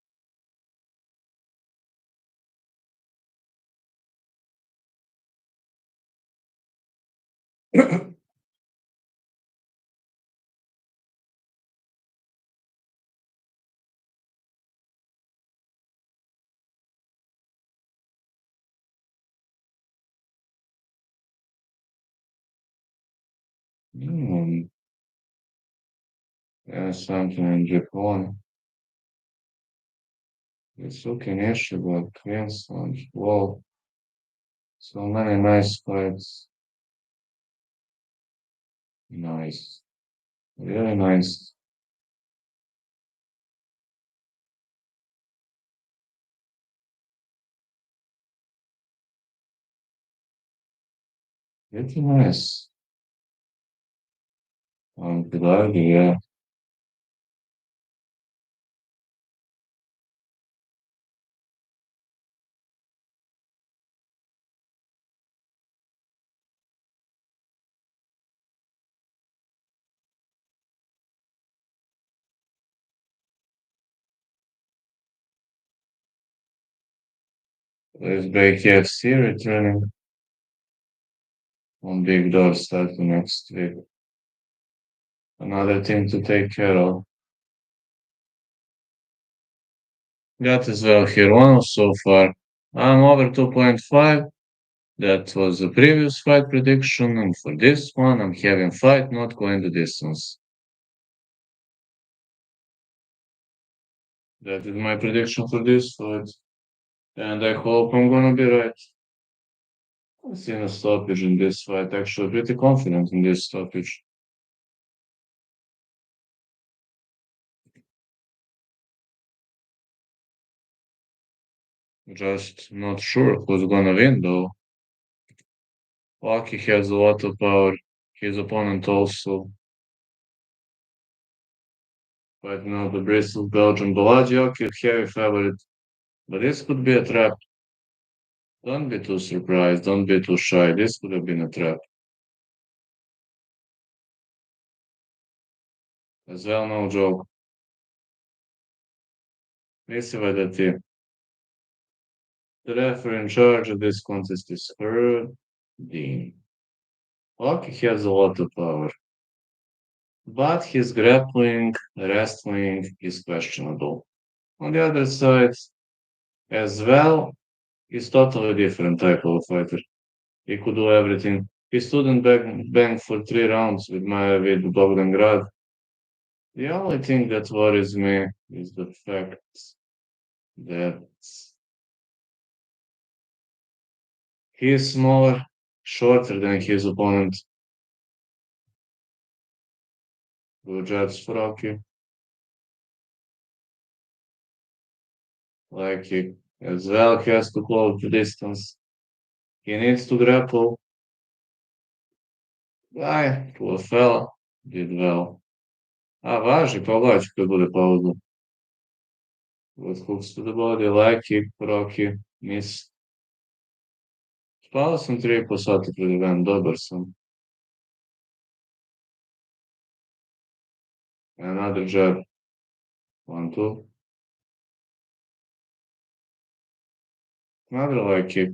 Hmm, yeah, something in Japan. It's looking issue about Queensland. Whoa, so many nice fights. Nice, really nice. Pretty nice. Good idea. With big UFC returning on big doors starting next week. Another thing to take care of. Got as well here one so far. I'm over 2.5. That was the previous fight prediction, and for this one, I'm having fight, not going the distance. That is my prediction for this fight, and I hope I'm gonna be right. I've seen a stoppage in this fight, actually pretty confident in this stoppage. Just not sure who's gonna win though. Lucky has a lot of power, his opponent also. But now the Bristol Belgian Balaji heavy favorite. But this could be a trap. Don't be too surprised, don't be too shy. This could have been a trap. As well, no joke. Mislimo da ti the referee in charge of this contest is Ardan. Lucky has a lot of power, but his grappling, wrestling is questionable. On the other side, as well, he's totally different type of fighter. He could do everything. He stood and bang for 3 rounds with Bogdan Grad. The only thing that worries me is the fact that he is smaller, shorter than his opponent. Good judge for Rocky. Like he as well has to close the distance. He needs to grapple. Aj, to fella did well. A važi, pogledaj kad bude pauza. With hooks to the body, like kick, Rocky, miss. Spao sam 3,5 sata pred event, dobar sam. Another jab. 1, 2. Another leg kick.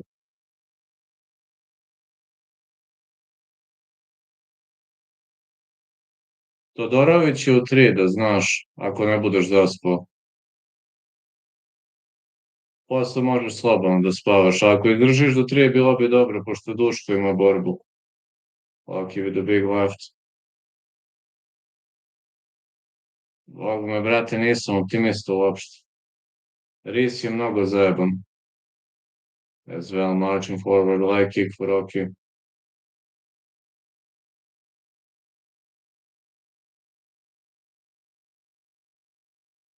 Todorović je u 3, da znaš, ako ne budeš zaspao. Posle možeš slobodno da spavaš. Ako ih držiš do 3, bilo bi dobro, pošto Duško ima borbu. Lucky with the big left. Bog me, brate, nisam optimista uopšte. Ris je mnogo zajeban. As well, marching forward, leg kick for Rocky.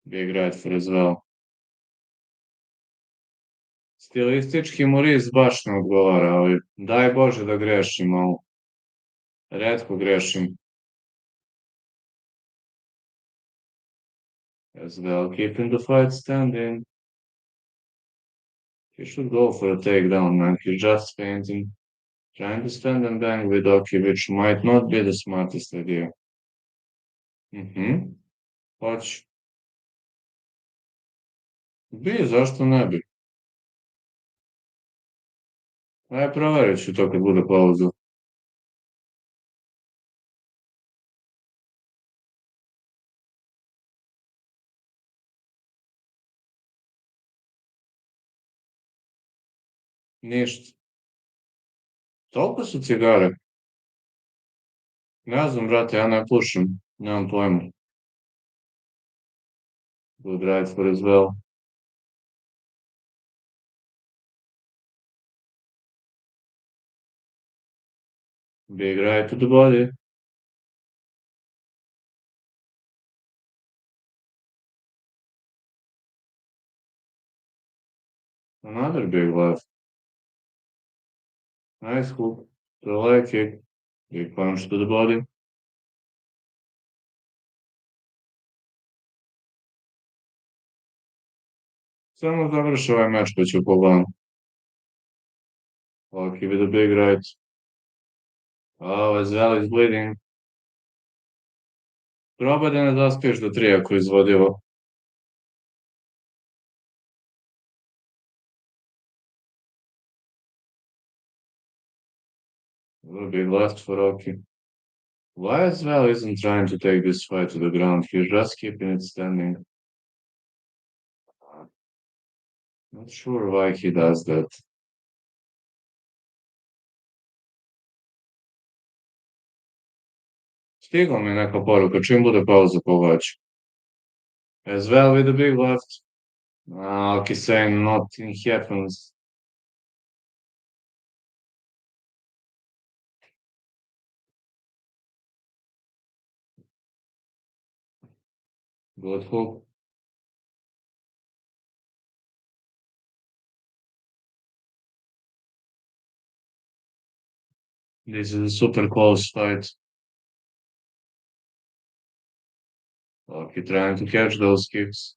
Big right for as well. Stilistički mu Ris baš ne odgovara, ali daj Bože da grešim, ali retko grešim. As well, keeping the fight standing. He should go for a takedown, man. He's just fainting. Trying to stand and bang with Rocky, which might not be the smartest idea. Hoće. Bi, zašto ne bi? Aj, proverit ću to kad bude pauza. Ništa. Toliko su cigare. Ne znam, brate, ja ne pušim. Nemam pojma. Good right for as well. Big right to the body. Another big left. Nice hook. To the leg kick. Big punch to the body. Samo završi ovaj meč pa ću pogledam. Lucky with a big right. Oh, as well is bleeding. Probaj da ne zaspiješ do 3 ako je izvodivo. Big left for Rocky. Why as well isn't trying to take this fight to the ground? He's just keeping it standing. Not sure why he does that. Stigla mi je neka poruka, čim bude pauza povlači. As well with the big left. Okay, saying nothing happens. Good hook. This is a super close fight. Okay, trying to catch those kicks.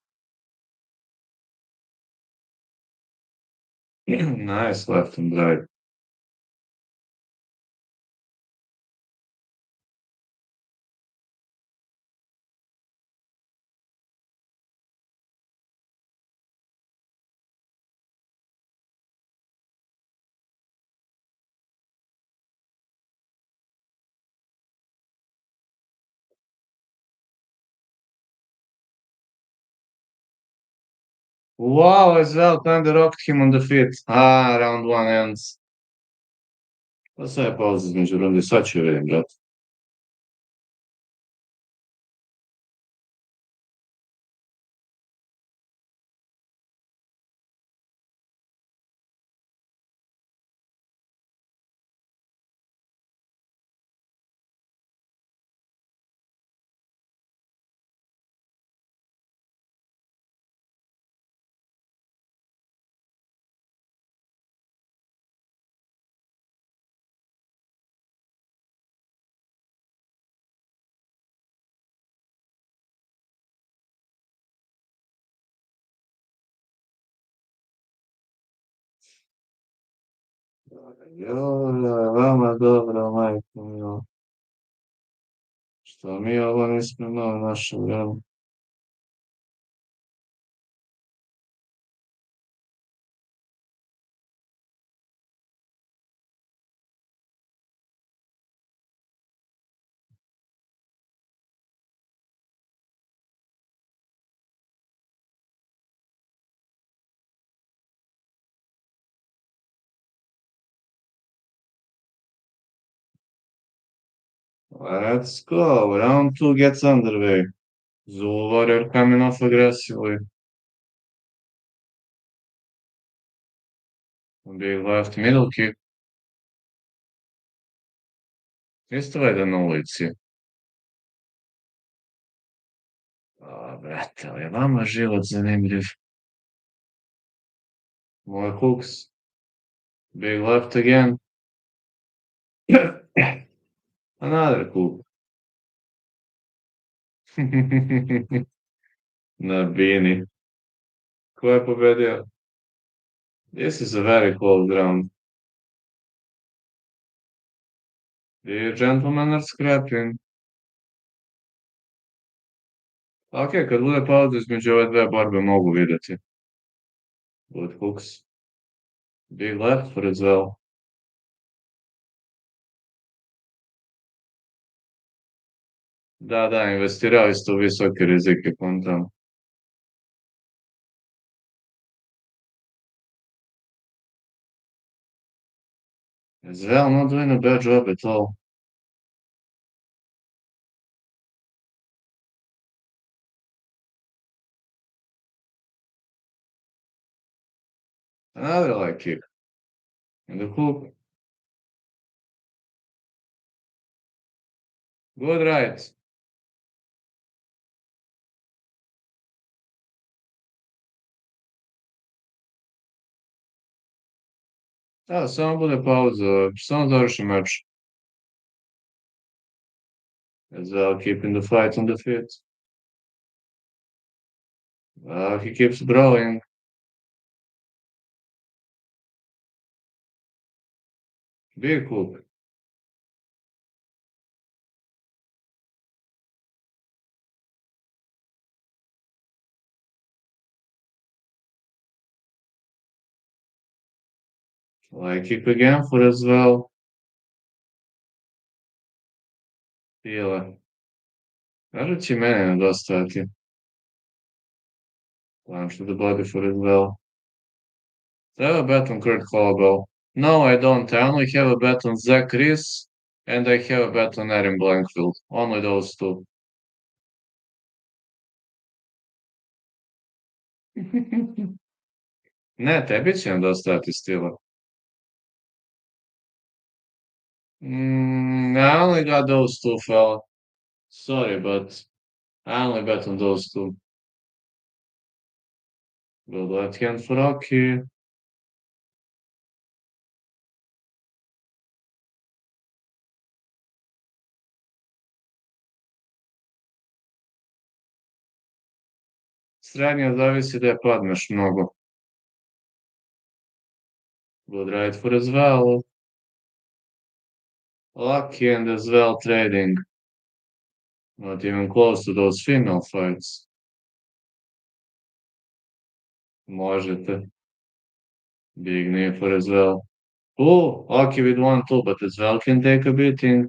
Nice left and right. Wow, as well, kinda rocked him on the feet. Round one ends. Pa sad je pauza između rundi, sad ću vidim, brate. Joj, vama dobro, majko milo. Što mi ovo nismo imali naše vreme. Let's go. Round two gets underway. Zulu Warrior coming off aggressively. Big left middle kick. Isto vede na ulici. Brate, ali je vama život zanimljiv. More hooks. Big left again. Another hook. Na bini. Ko je pobedio? This is a very close round. The gentlemen are scrapping. Ok, kad bude pauza između ove dve borbe mogu vidjeti. Good hooks. Big left for as well. Da, investirali ste u visoke rizike, kontam. As well, not doing a bad job at all. Another leg kick. And the hook. Good right. Da, samo bude pauza, samo završi meč. As well, keeping the fight on the feet. He keeps brawling. Big hook. Leg kick again for as well. Stile. Možda će mene nedostajati. Climb to the body for as well. Do I have a bet on Kurt Holloway? No, I don't. I only have a bet on Zachary and I have a bet on Ardan Blanchfield. Only those two. Ne, tebi će nedostajati stila. I only got those two, fella. Sorry, but I only bet on those two. Good left hand for Rocky. Srednja zavisi da je padneš mnogo. Good right for as well. Lucky and as well trading. Not even close to those female fights. Možete. Big knee for as well. Oh, Lucky with 1-2, but as well can take a beating.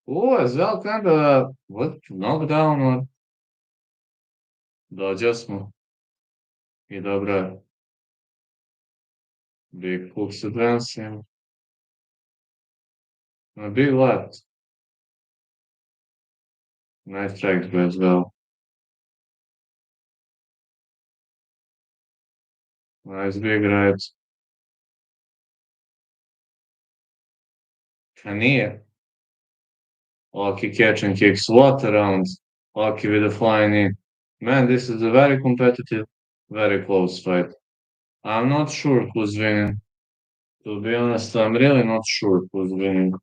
Oh, as well kind of what knockdown or dođe smo. I dobro je. Big hooks advancing. A big left. Nice strikes as well. Nice big right. A nije. Lucky catch and kicks. What a round. Lucky with a flying knee. Man, this is a very competitive, very close fight. I'm not sure who's winning. To be honest, I'm really not sure who's winning.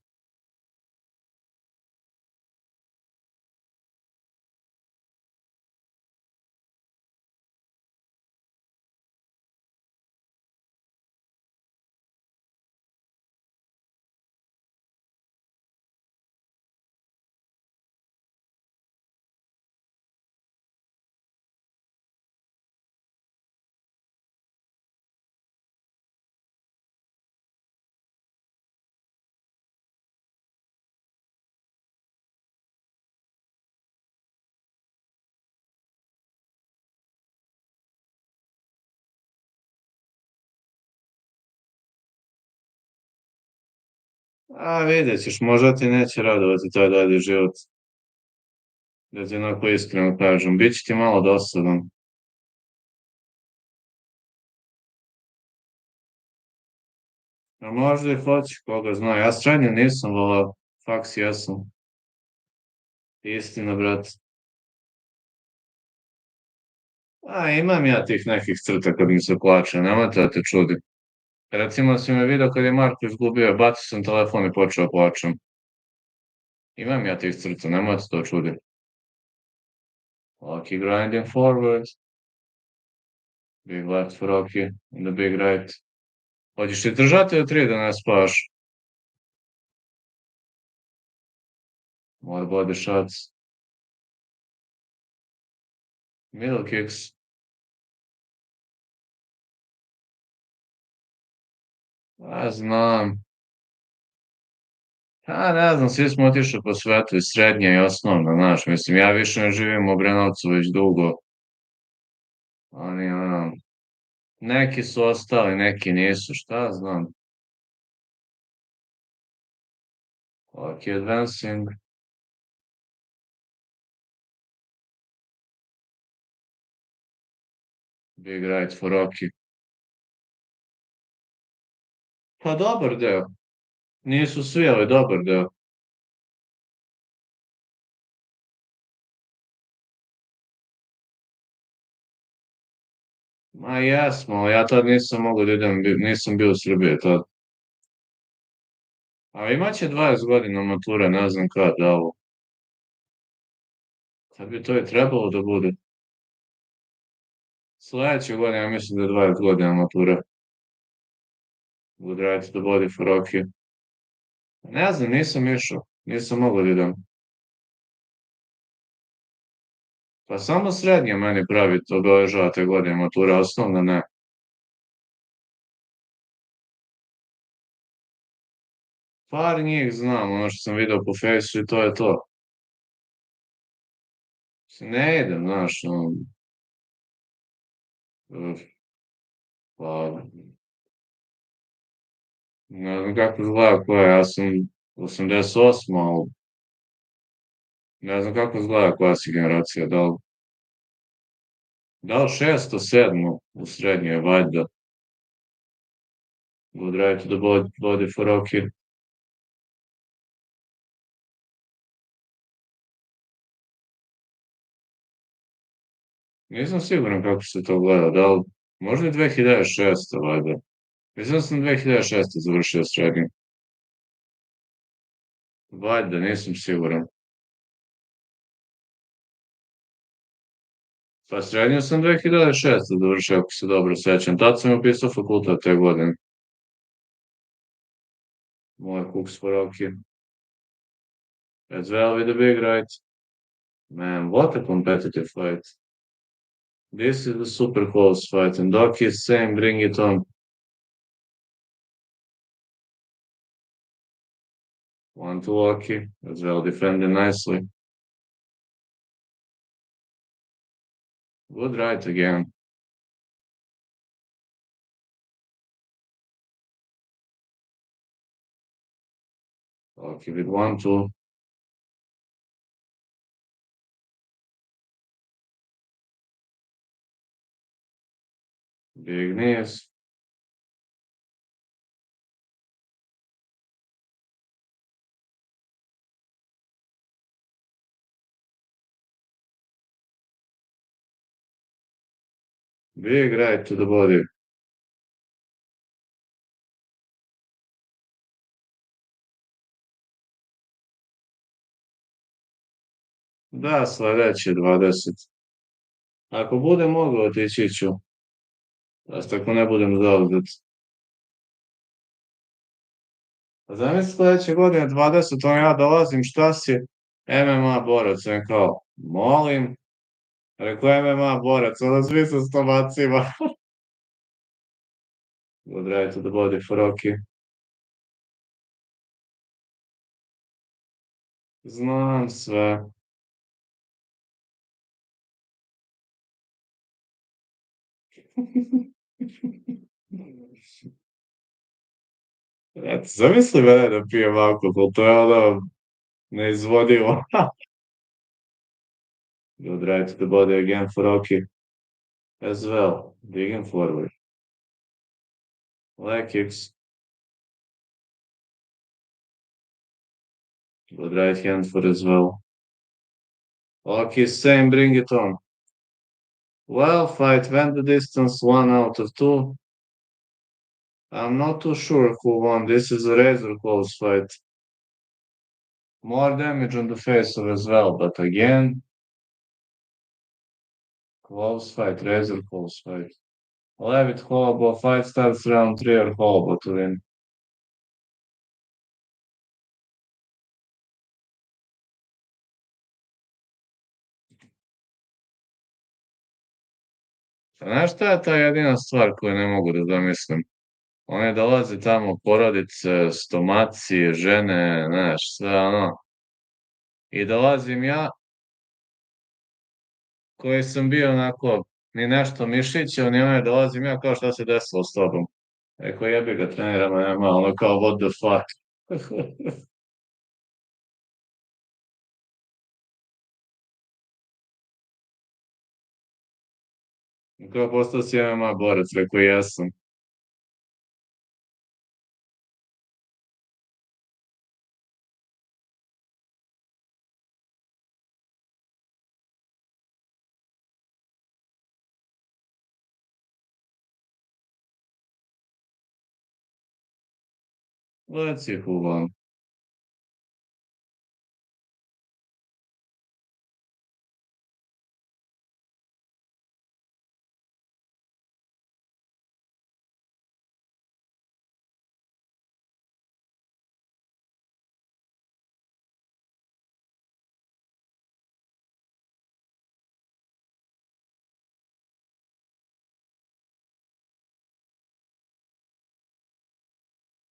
A vidjet ćeš, možda ti neće radovati taj dalji život. Da ti onako iskreno kažem, bit će ti malo dosadan. A možda i hoće, koga zna. Ja srednje nisam volao, faks jesam. Istina, brate. A imam ja tih nekih crta kad mi se plače, nemojte da te čudi. Recimo si me vidio kad je Marko izgubio, bacio sam telefon i počeo plačem. Imam ja tih crta, nemojte to čudi. Lucky grinding forward. Big left for Rocky, and the big right. Hoćeš ti držati do 3 da ne spaš? More body shots. Middle kicks. Ja znam. Ne znam, svi smo otišli po svetu i srednje i osnovno, znaš, mislim, ja više ne živim u Obrenovcu već dugo. Oni, neki su ostali, neki nisu, šta znam. Lucky advancing. Big right for Rocky. Pa dobar deo. Nisu svi, ali dobar deo. Ma jesmo, ali ja tad nisam mogao da idem, nisam bio u Srbiji tad. A imaće 20 godina mature, ne znam kad, da ovo. Kad bi to i trebalo da bude. Sljedeće godine, ja mislim da je 20 godina mature. Would right the body for Rocky. Ne znam, nisam išao. Nisam mogao da idem. Pa samo srednje meni pravi to obeležava te godine mature, osnovna ne. Par njih znam, ono što sam vidio po fejsu i to je to. Ne idem, znaš, pa, ne znam kako izgleda koja, ja sam 88, ali ne znam kako izgleda koja si generacija, da li 600, 700 u srednje, valjda, would right the body for Rocky. Nisam siguran kako se to gleda, da li, možda je 2006. valjda. Mislim da sam 2006. završio srednju. Valjda, nisam siguran. Pa srednju sam 2006. završio, ako se dobro sećam. Tad sam upisao fakultet te godine. Moj Cooks for Rocky. As well with a big right. Man, what a competitive fight. This is a super close fight. And Doc is saying, bring it on. 1-2 Rocky. As well defending nicely. Good right again. Rocky with 1-2. Big knees. Big right to the body. Da, sledeće 20. Ako budem mogao otići ću. Ako ne budem zauzet. Zamisli sledeće godine 20, on ja dolazim, šta si? MMA borac, on kao, molim. Rekao MMA borac, onda svi sa stomacima. Good right to the body for Rocky. Znam sve. Eto, zamisli mene da pijem alkohol, to je ono neizvodivo. Good right to the body again for Rocky. As well, digging forward. Leg kicks. Good right hand for as well. Rocky same, bring it on. Well, fight went the distance, 1 out of 2. I'm not too sure who won. This is a razor close fight. More damage on the face as well, but again, close fight, razor close fight. Levit horrible, fight starts round 3 or horrible to win. Znaš šta je ta jedina stvar koju ne mogu da zamislim? Oni dolaze tamo, porodice, stomaci, žene, znaš, sve ono. I dolazim ja, koji sam bio onako, ni nešto mišića, ni onaj dolazim ja kao šta se desilo s tobom. Rekao, jebi ga, treniramo, nema, ono kao, what the fuck. Kao postao si MMA borac, rekao, jesam. Let's see who won.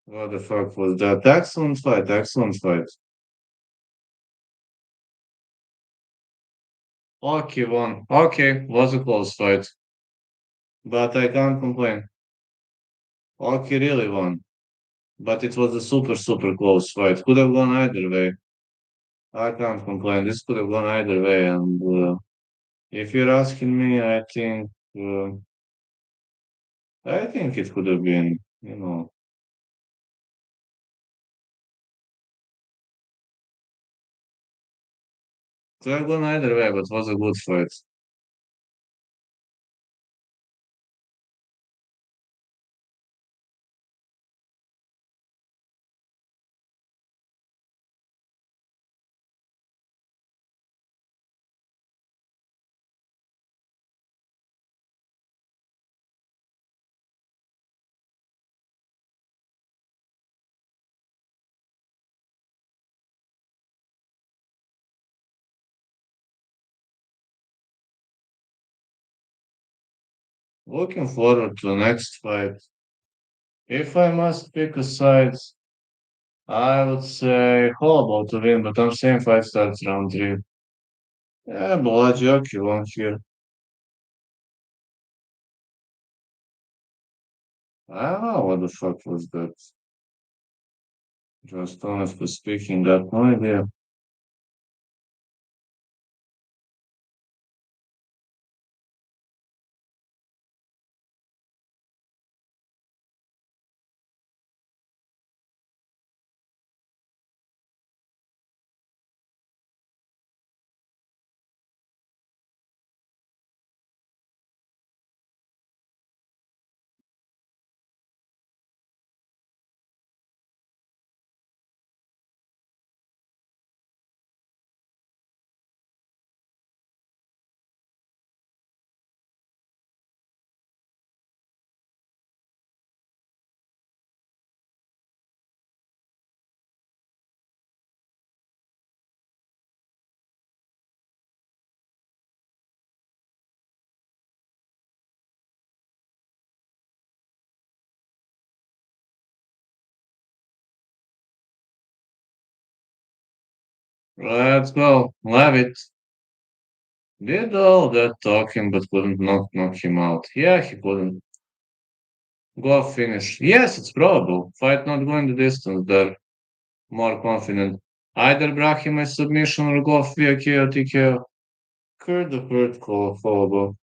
What the fuck was that? Excellent fight, excellent fight. Lucky won. Okay, was a close fight, but I can't complain. Lucky really won, but it was a super, super close fight. Could have gone either way. I can't complain. This could have gone either way, and if you're asking me, I think it could have been, could have gone either way, but was a good fight. Looking forward to the next fight. If I must pick a side, I would say Holloway to win, but I'm saying fight starts round three. Yeah, Blanchfield won here. I don't know what the fuck was that. Just honestly speaking, got no idea. Let's go. Levit did all that talking but couldn't knock him out. Yeah, he couldn't. Go finish. Yes, it's probable. Fight not going the distance there. More confident. Either Brahim a submission or go via KO TKO. Kurt the hurt call followable.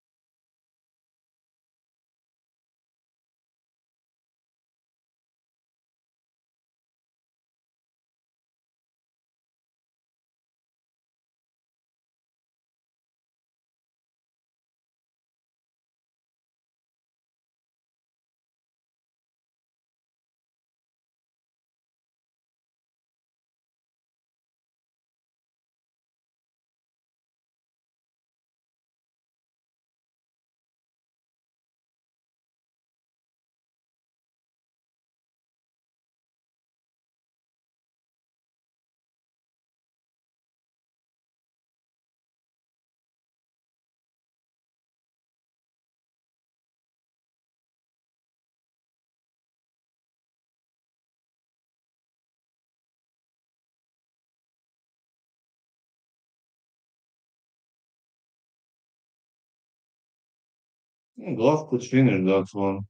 Goff could finish that one.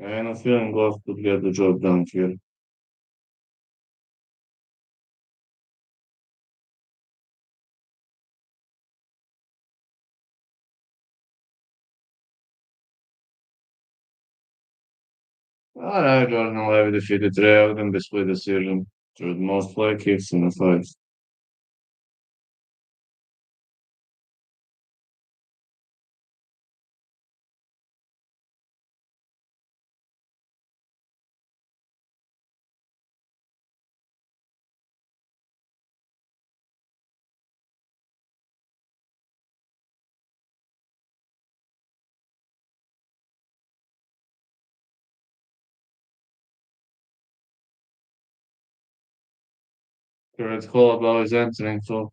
I have a feeling Goff could get the job done here. Alright, Jordan Levy defeated Ray Ogden by split decision through the most play kicks in the fight. Great collarbone is entering, so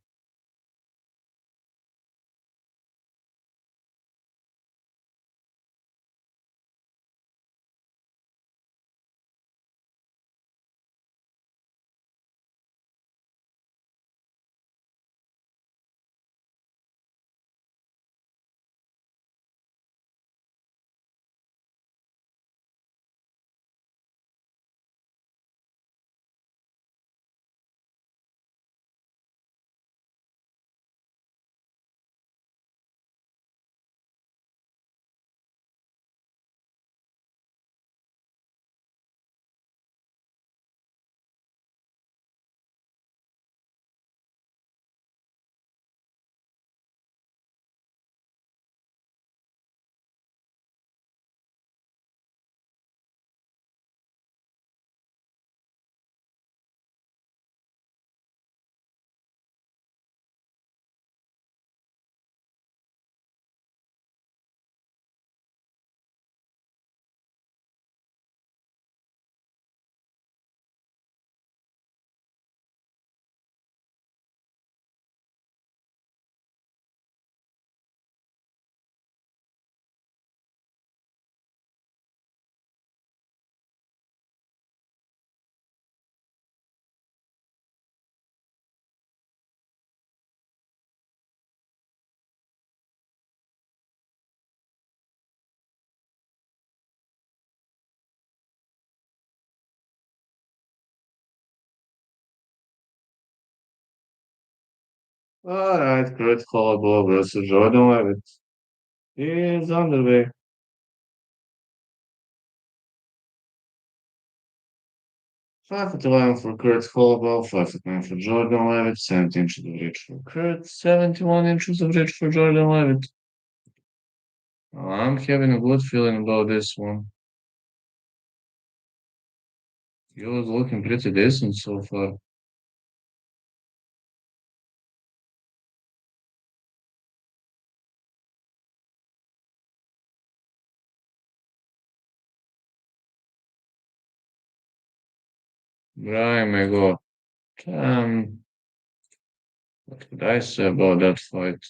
alright, great collarbone versus Jordan Levitt. He is underway. 5'11" for Kurt Hollowell, 5'9" for Jordan Levitt, 70 inches of reach for Kurt, 71 inches of reach for Jordan Levitt. I'm having a good feeling about this one. He was looking pretty decent so far. Brian may go. What could I say about that fight?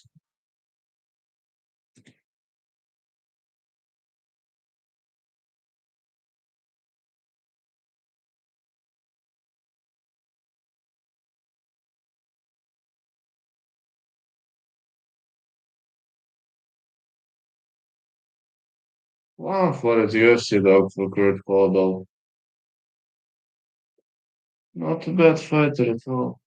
One for the UFC dog for Kurt Hollowell. Not a bad fighter at all.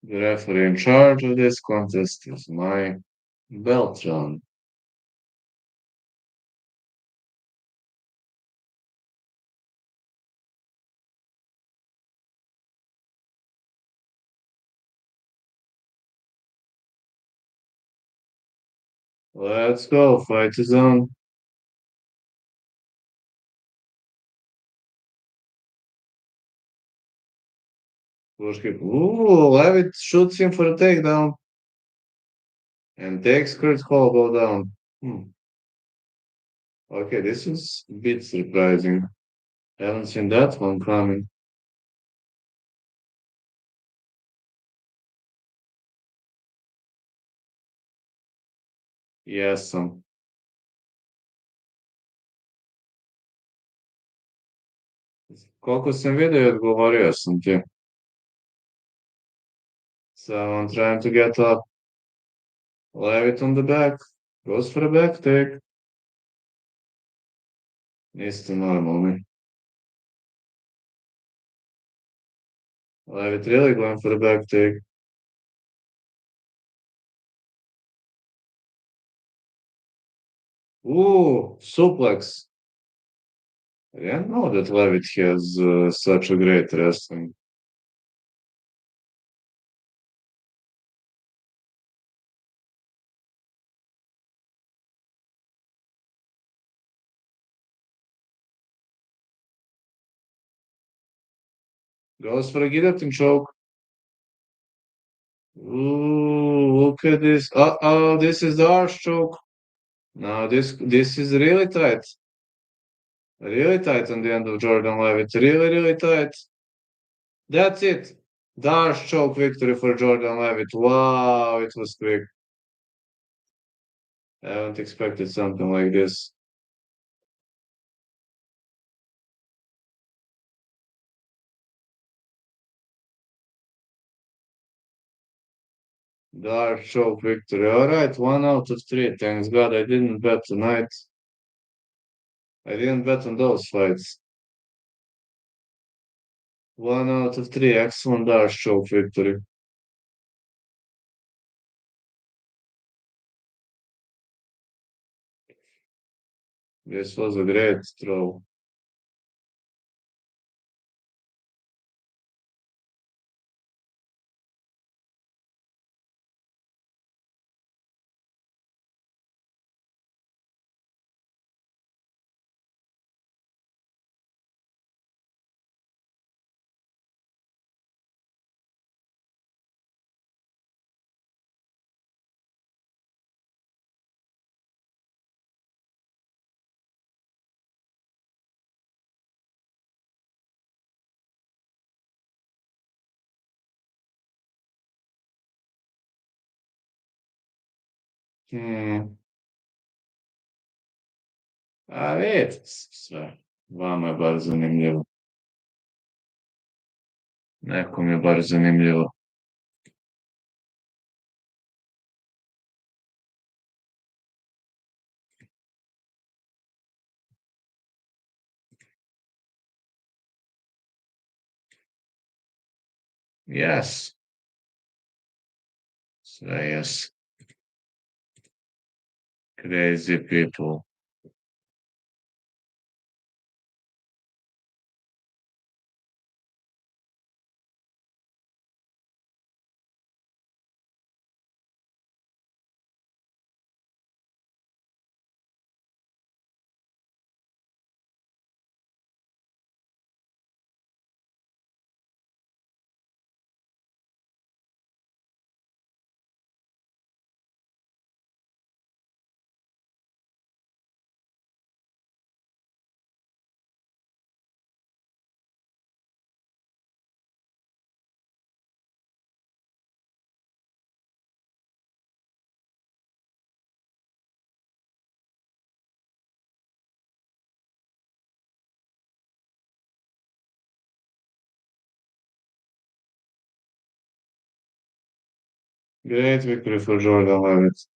The referee in charge of this contest is my Beltran. Let's go, fight is on. Ooh, Levit shoots him for a takedown and takes Kurt Hollowell down. Okay, this is a bit surprising. Haven't seen that one coming. Jesam. Koliko sam vidio, odgovorio sam ti. So I'm trying to get up. Levit on the back. Goes for a back take. Niste normalni. Levit really going for a back take. Ooh, suplex. I didn't know that Levit has such a great wrestling. Goes for a guillotine choke. Ooh, look at this. Uh-oh, this is the arse choke. No, this is really tight. Really tight on the end of Jordan Levitt. Really, really tight. That's it. The arse choke victory for Jordan Levitt. Wow, it was quick. I haven't expected something like this. The arse choke victory. All right, 1 out of 3. Thanks God I didn't bet tonight. I didn't bet on those fights. 1 out of 3. Excellent arse choke victory. This was a great throw. Hmm. A vidite sve. Vama je bar zanimljivo. Nekom je bar zanimljivo. Yes. Sve yes. Crazy people. Great victory for Jordan Levitt.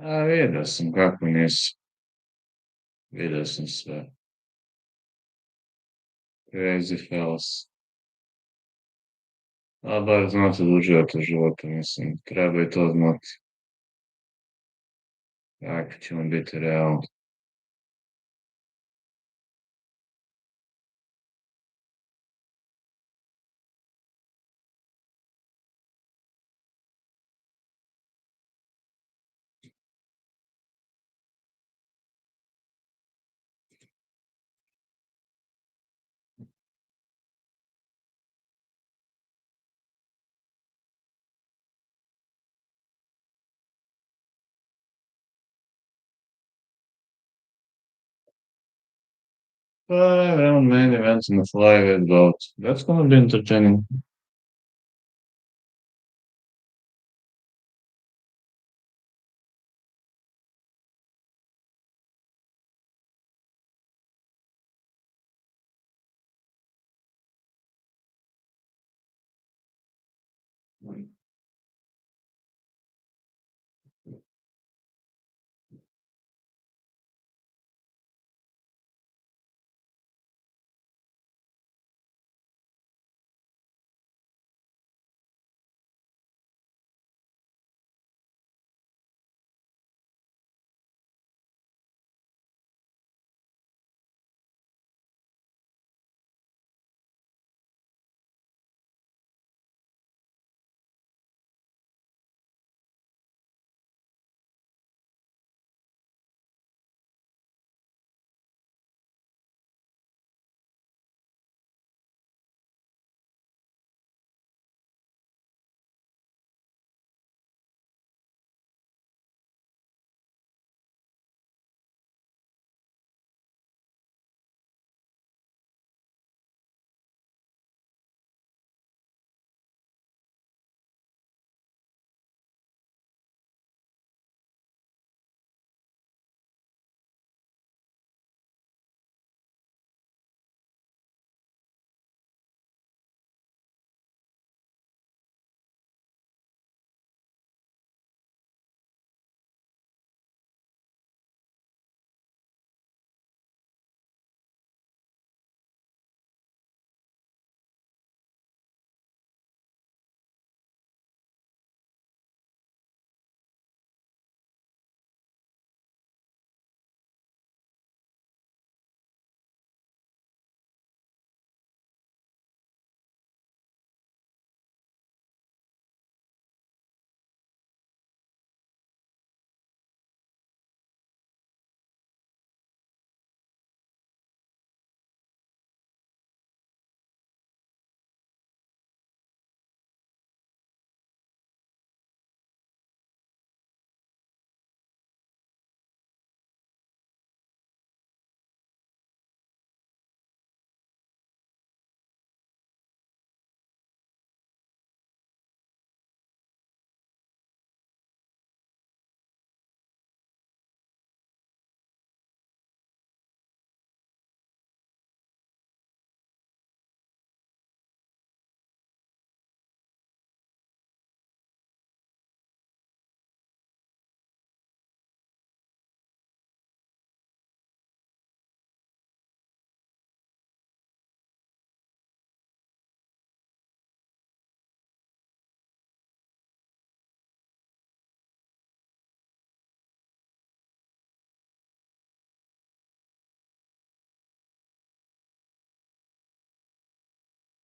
A vidio sam kako nisu. Vidio sam sve. Crazy fellas. A bar znate da uživate u životu, mislim, treba i to znati. Tako ćemo biti realni. Pa, around main events in the flyweight belt. That's gonna be entertaining.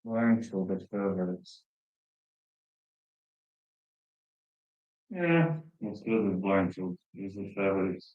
Blanchfield at favorites. Yeah, let's go with Blanchfield. He's the favorites.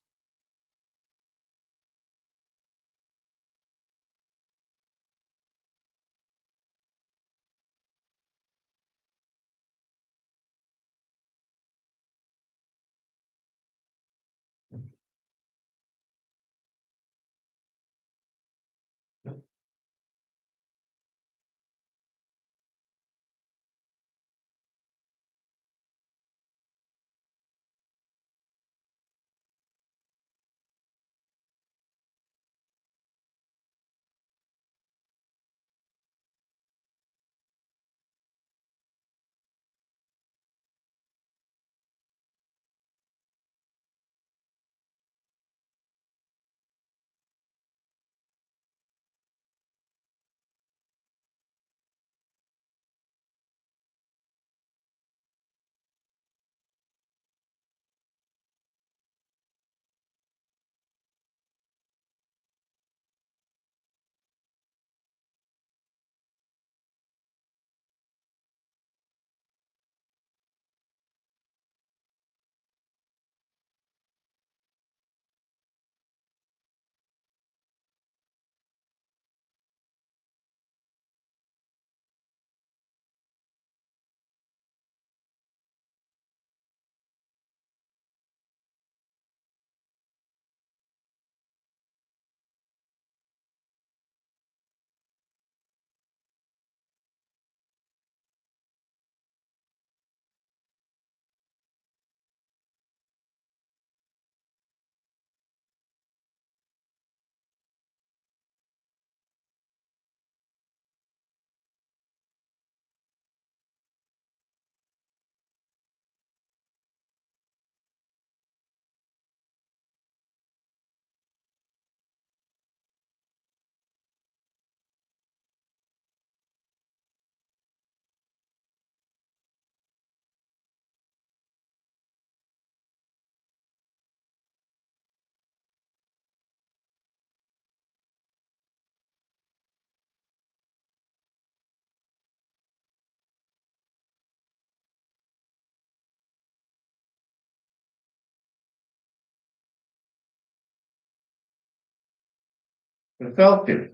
help you.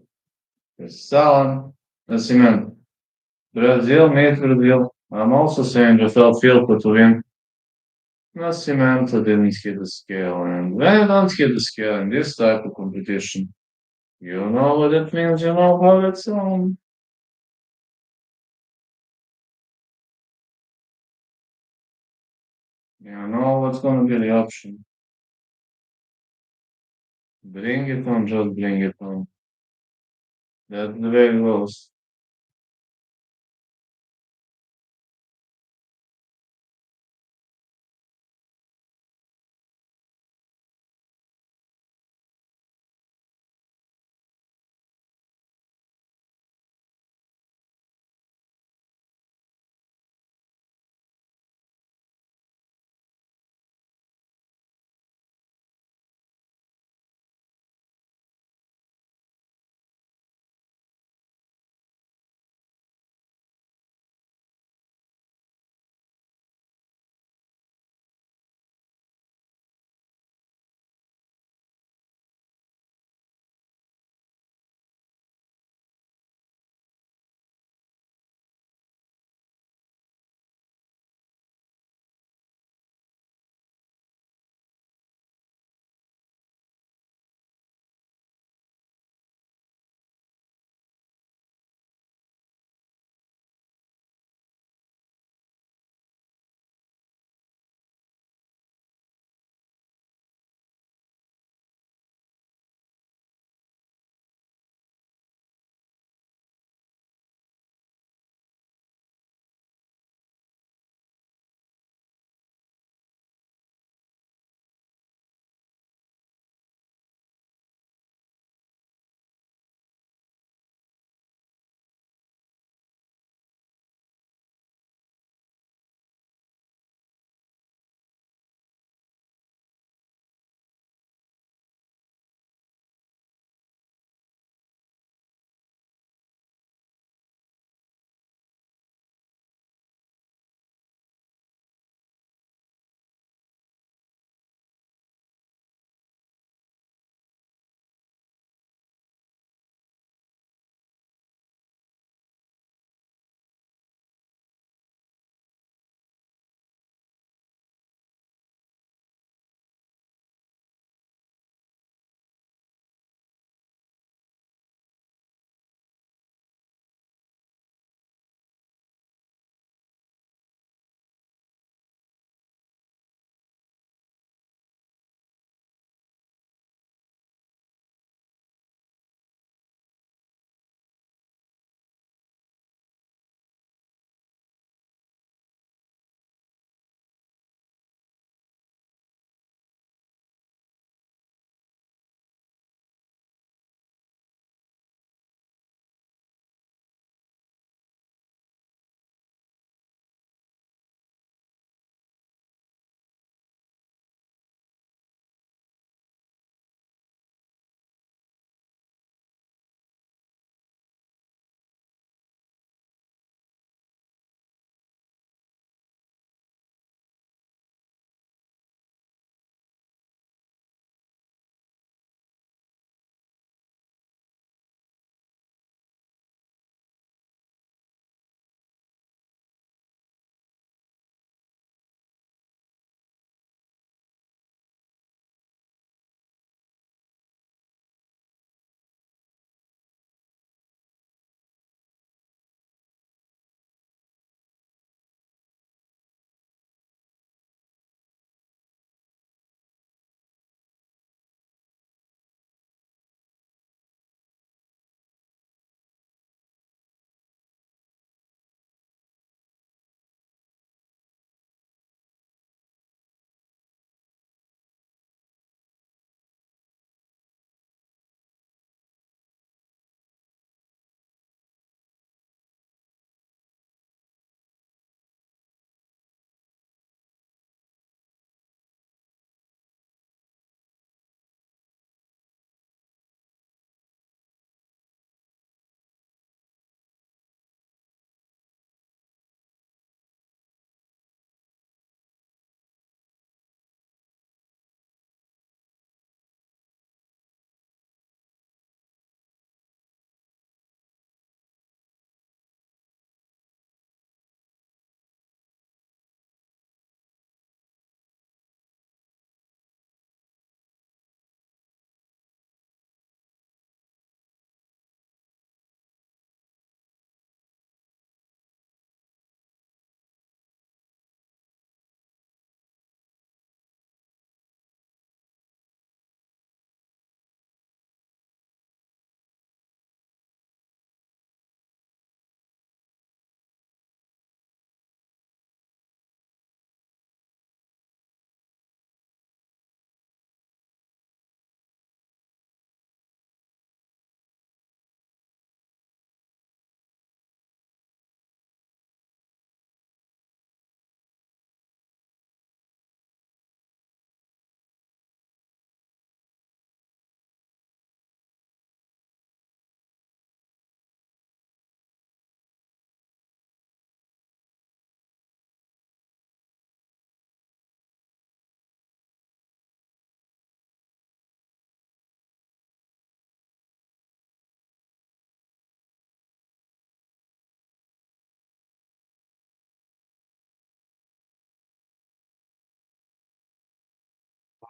Just selling. Nascimento. Brasil, meio Brazil. I'm also saying just help feel put to win. Nascimento didn't skip the scale, and when you don't skip the scale in this type of competition, you know what it means, you know how it's you know what's gonna be the option. Bring it on, just bring it on. That's the way it goes.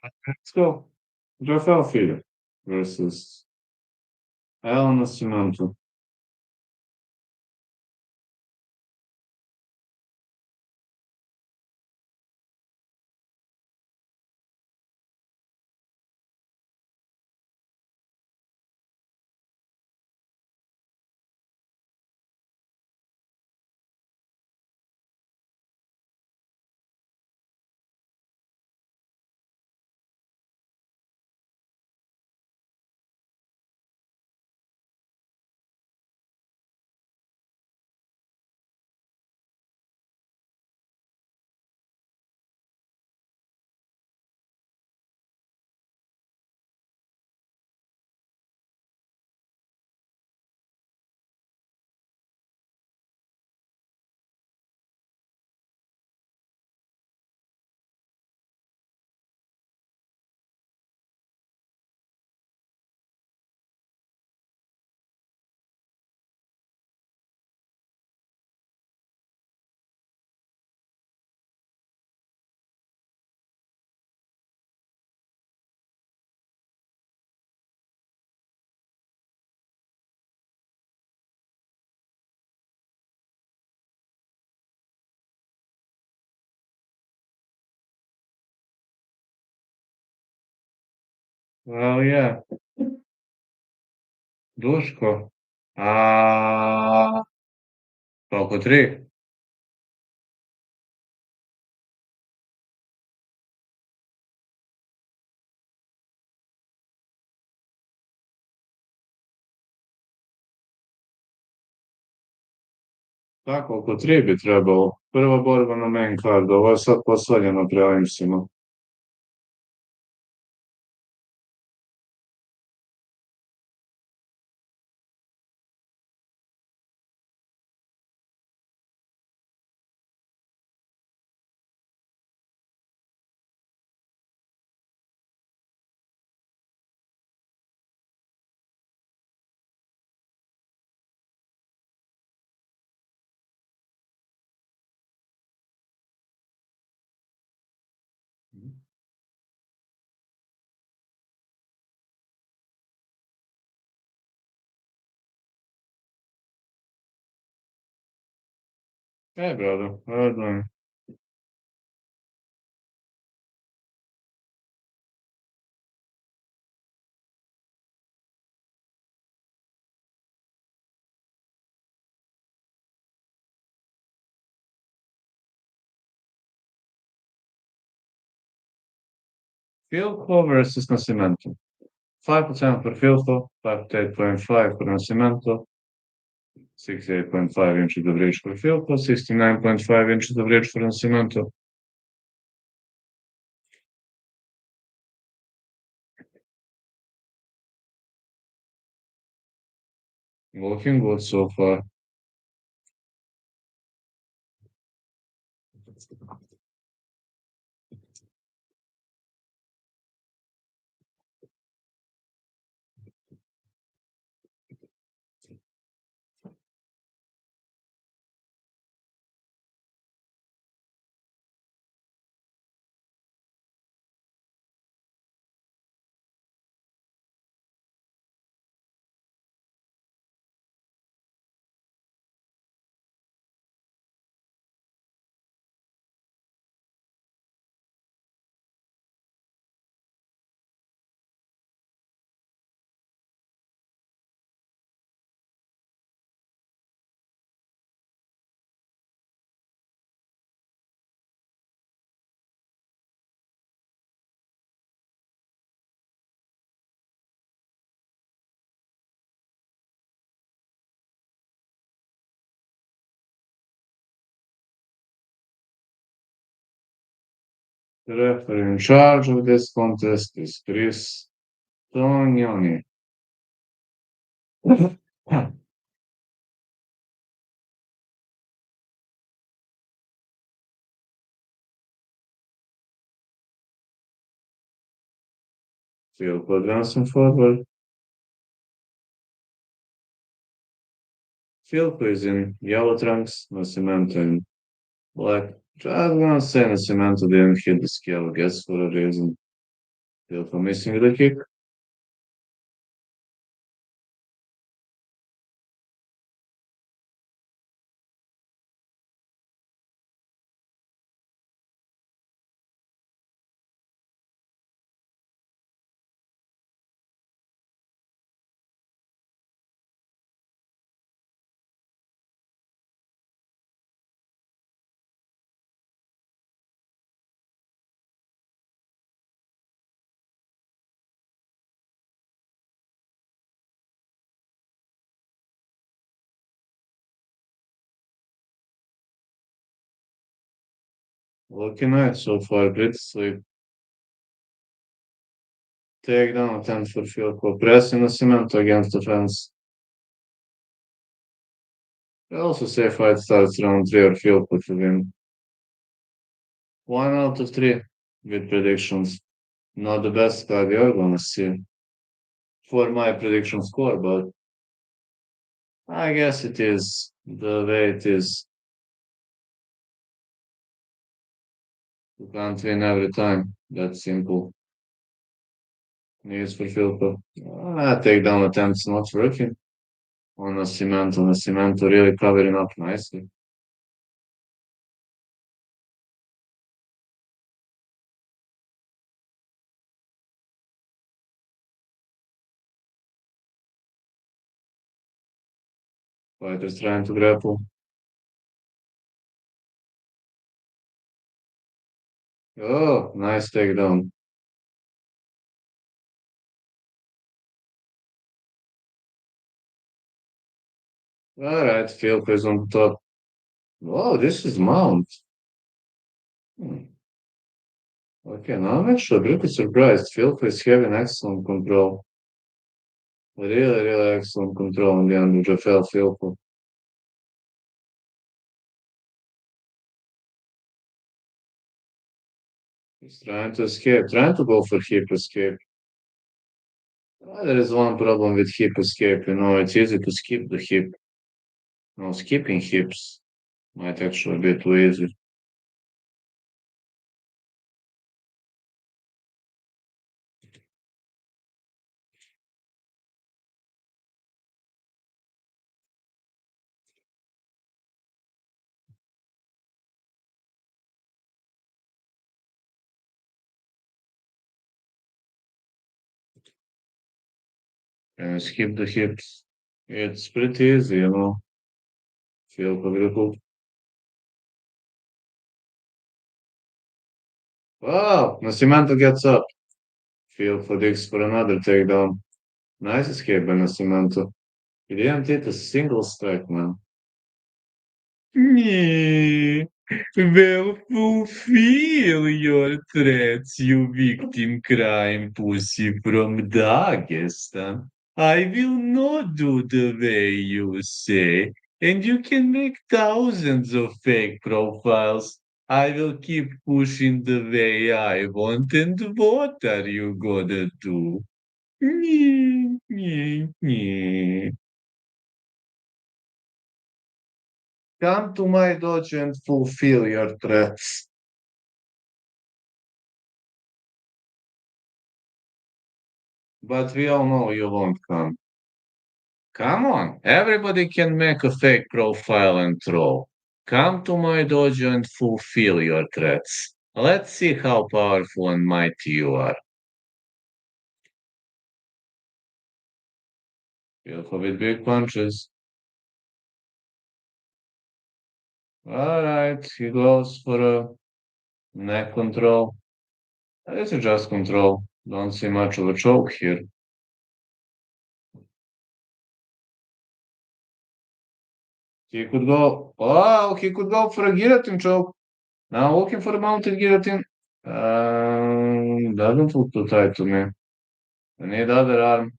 Let's go. Rafael Filho versus El Nascimento. Well, yeah. Duško. A koliko? Tri? Tako, oko tri bi trebalo. Prva borba na main cardu, ovo je sad posvaljeno prelimisima. Brother, Ardan. Filho versus Nascimento. 5% for Filho, 58.5 for Nascimento, 68.5 inches of reach for Filho, 69.5 inches of reach for Nascimento. Looking good so far. The referee in charge of this contest is Chris Tognoni. Filho advancing forward. Filho is in yellow trunks, Nascimento in black. I was gonna say Nascimento didn't hit the scale, I guess, for a reason. Filpo missing with a kick. Looking at so far, good sleep. Takedown attempt for Filpo. Pressing the cement against the fence. I also say fight starts round 3 or Filpo to win. 1 out of 3 with predictions. Not the best card you're gonna see for my prediction score, but I guess it is the way it is. You can't win every time. That's simple. News for Filpo. Takedown attempts not working. On a cement, really covering up nicely. Fighters trying to grapple. Oh, nice takedown. All right, Filpo is on top. Oh, this is mount. Hmm. Okay, now I'm actually pretty surprised. Filpo is having excellent control. Really, really excellent control on the end of Rafael Filpo. He's trying to escape, trying to go for hip escape. There is one problem with hip escape. It's easy to skip the hip. No, skipping hips might actually be too easy. And skip the hips. It's pretty easy. Filpo grappled. Wow, Nascimento gets up. Filpo digs for another takedown. Nice escape by Nascimento. He didn't hit a single strike, man. Me will fulfill your threats, you victim crime pussy from Dagestan. I will not do the way you say, and you can make thousands of fake profiles. I will keep pushing the way I want, and what are you gonna do? Me, me, me. Come to my dojo and fulfill your threats. But we all know you won't come. Come on, everybody can make a fake profile and troll. Come to my dojo and fulfill your threats. Let's see how powerful and mighty you are. Beautiful with big punches. Alright, he goes for a neck control. This is just control. Don't see much of a choke here. He could go. Oh, he could go for a guillotine choke. Now looking for a mounted guillotine. Doesn't look too tight to me. I need other arm.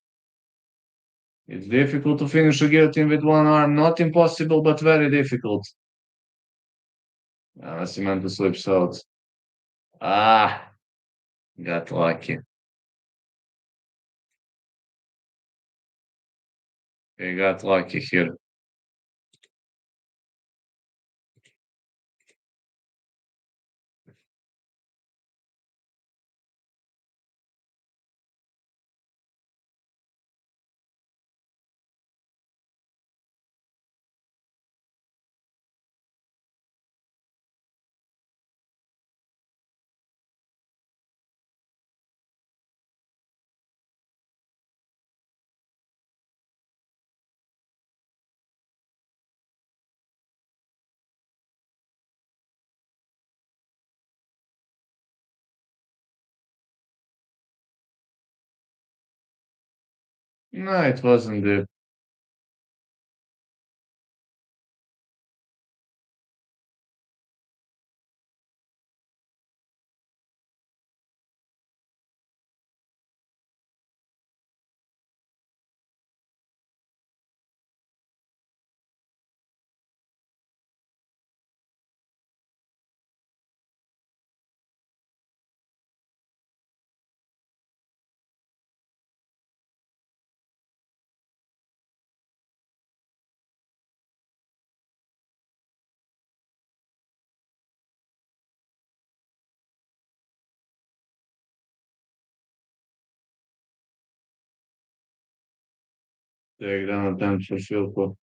It's difficult to finish a guillotine with one arm. Not impossible, but very difficult. Cimento slips out. Ah, got lucky. He got lucky here. No, it wasn't deep. Takedown attempt for field goal.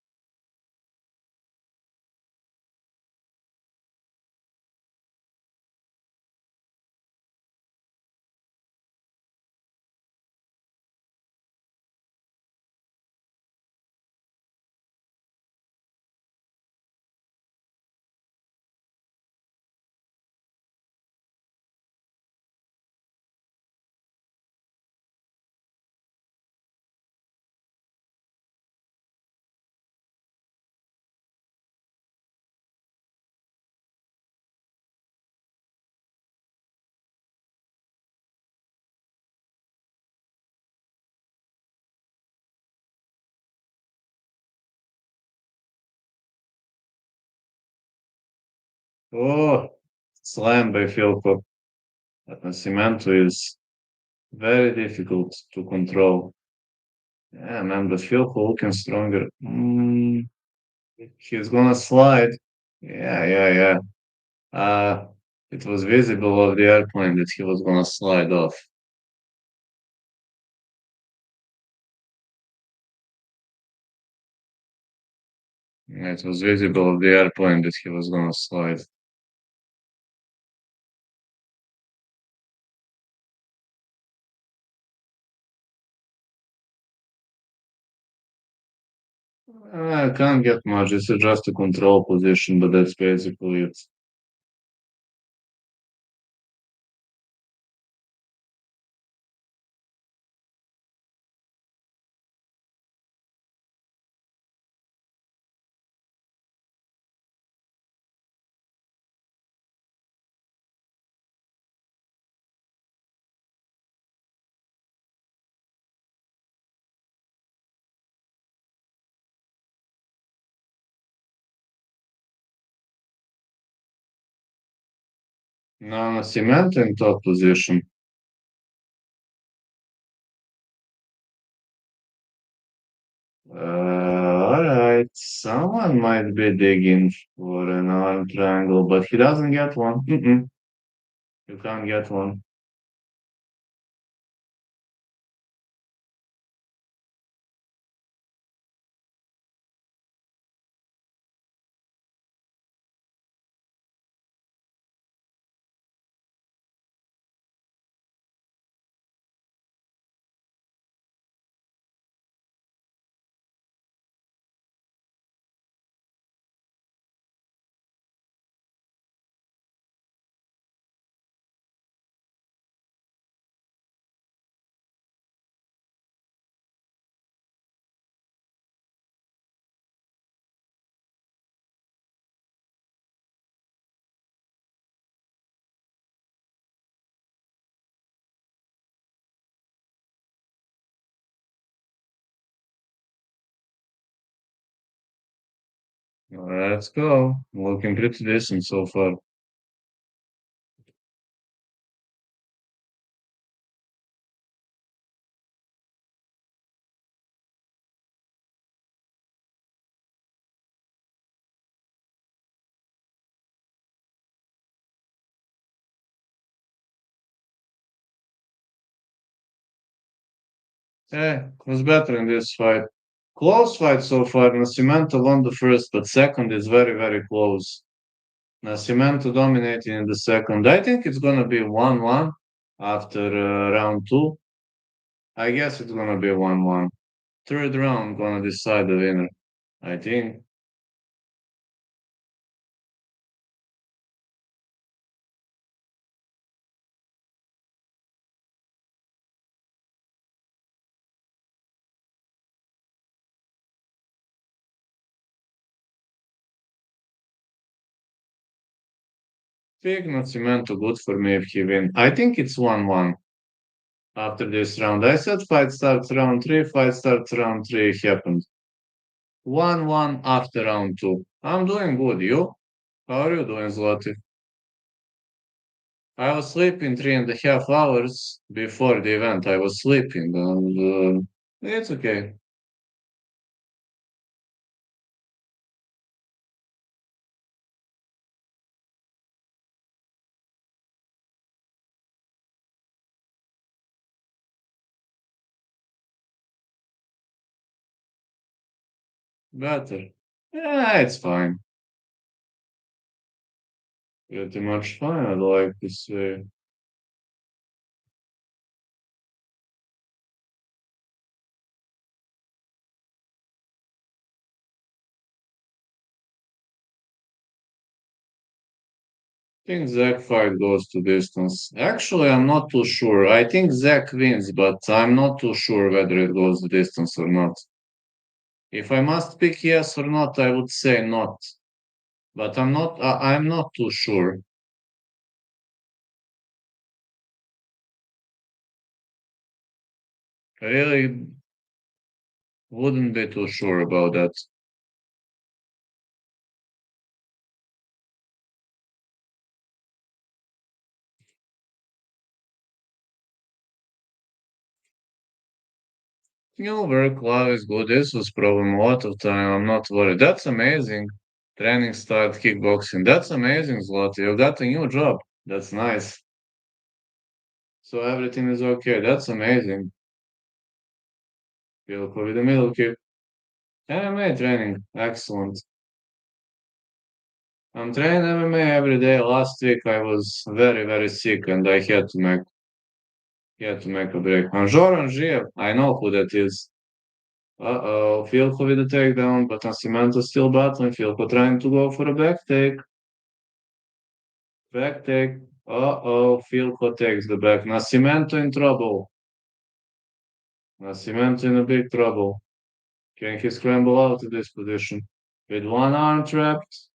Oh, slam by field goal. Nascimento is very difficult to control. Yeah, man, the field goal looking stronger. He's gonna slide. Yeah, yeah, yeah. It was visible of the airplane that he was gonna slide off. Yeah, it was visible of the airplane that he was gonna slide. I can't get much. It's just a control position, but that's basically it. No, cement in top position. All right. Someone might be digging for an arm triangle, but he doesn't get one. You can't get one. Let's go. Looking pretty decent so far. Yeah, was better in this fight. Close fight so far. Nascimento won the first, but second is very, very close. Nascimento dominating in the second. I think it's gonna be 1-1 after round two. I guess it's gonna be 1-1. Third round gonna decide the winner. I think. Big Nascimento good for me if he win. I think it's 1-1 after this round. I said fight starts round 3, fight starts round 3 happened. 1-1 after round 2. I'm doing good. You? How are you doing, Zloty? I was sleeping 3.5 hours before the event. I was sleeping, and it's okay. Better. Yeah, it's fine. Pretty much fine, I'd like to say. I think Zach fight goes to distance. Actually, I'm not too sure. I think Zach wins, but I'm not too sure whether it goes to distance or not. If I must pick yes or not, I would say not. But I'm not too sure. I really wouldn't be too sure about that. Work life is good. This was probably a lot of time. I'm not worried. That's amazing. Training start kickboxing. That's amazing, Zloty. You got a new job. That's nice. So everything is okay. That's amazing. Beautiful with the middle kick. MMA training. Excellent. I'm training MMA every day. Last week I was very, very sick and I had to make a break. And Zoran Zhiev, I know who that is. Uh-oh, Filko with the takedown, but Nascimento still battling. Filko trying to go for a back take. Back take. Uh-oh, Filko takes the back. Nascimento in trouble. Nascimento in a big trouble. Can he scramble out of this position? With one arm trapped,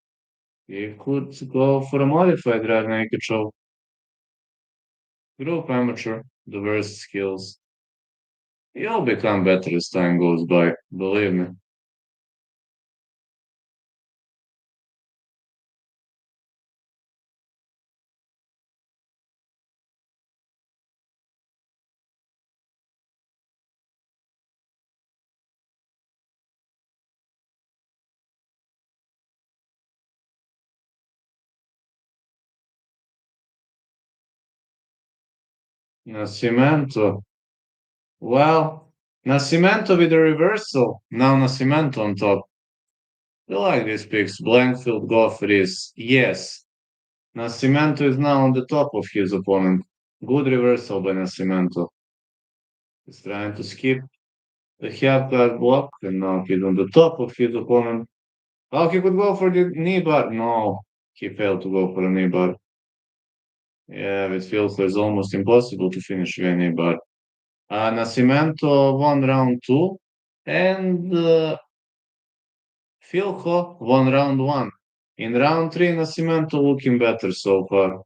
he could go for a modified rear naked choke. Group amateur, the worst skills. He'll become better as time goes by, believe me. Nascimento. Well, Nascimento with a reversal. Now Nascimento on top. I like these picks. Blanchfield Goffrey's. Yes. Nascimento is now on the top of his opponent. Good reversal by Nascimento. He's trying to skip the half guard block, and now he's on the top of his opponent. Oh, he could go for the knee bar. No, he failed to go for a knee bar. Yeah, with Filko it's almost impossible to finish with a knee bar. Nascimento won round two, and Filko won round one. In round three, Nascimento looking better so far.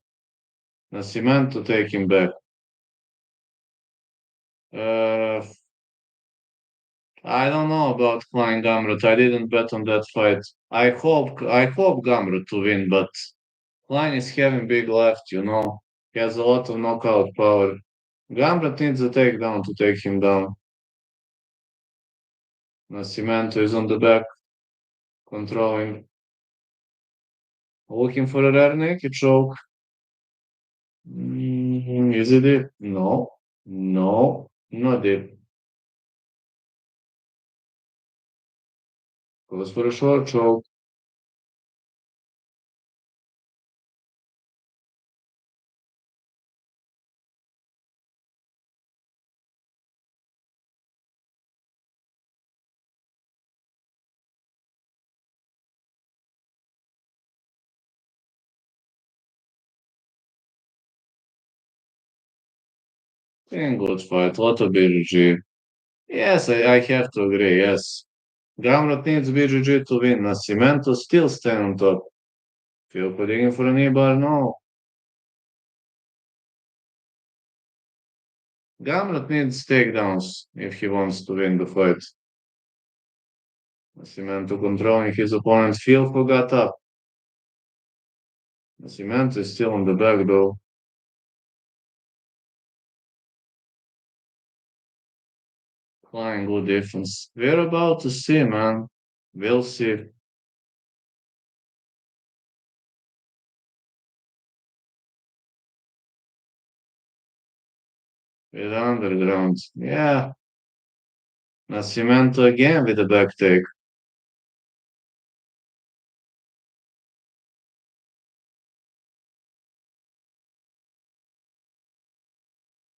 Nascimento taking back. Uh, I don't know about Klein Gamrot. I didn't bet on that fight. I hope Gamrot to win, but Klein is having big left, you know. He has a lot of knockout power. Gamrot needs a takedown to take him down. Nascimento is on the back, controlling, looking for a rear naked choke. Is it it? No, no, not it. Goes for a short choke. And good fight. Lot of BGG. Yes, I have to agree. Yes. Gamrot needs BGG to win. Nascimento still stand on top. Feel digging for a knee bar? No. Gamrot needs takedowns if he wants to win the fight. Nascimento controlling his opponent's field who got up. Nascimento is still on the back though. Klein, good defense. We're about to see, man. We'll see. With underground. Yeah. Nascimento again with a back take.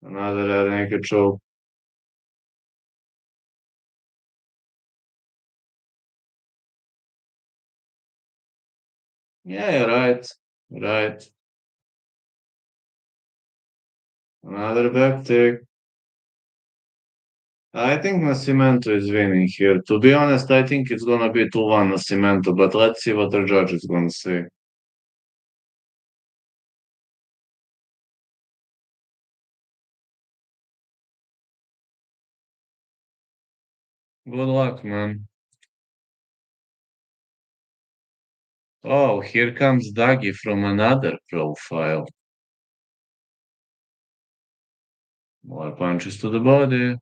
Another rear naked choke. Yeah, you're right. Right. Another back take. I think Nascimento is winning here. To be honest, I think it's gonna be 2-1 Nascimento, but let's see what the judge is gonna say. Good luck, man. Oh, here comes Dagi from another profile. More punches to the body.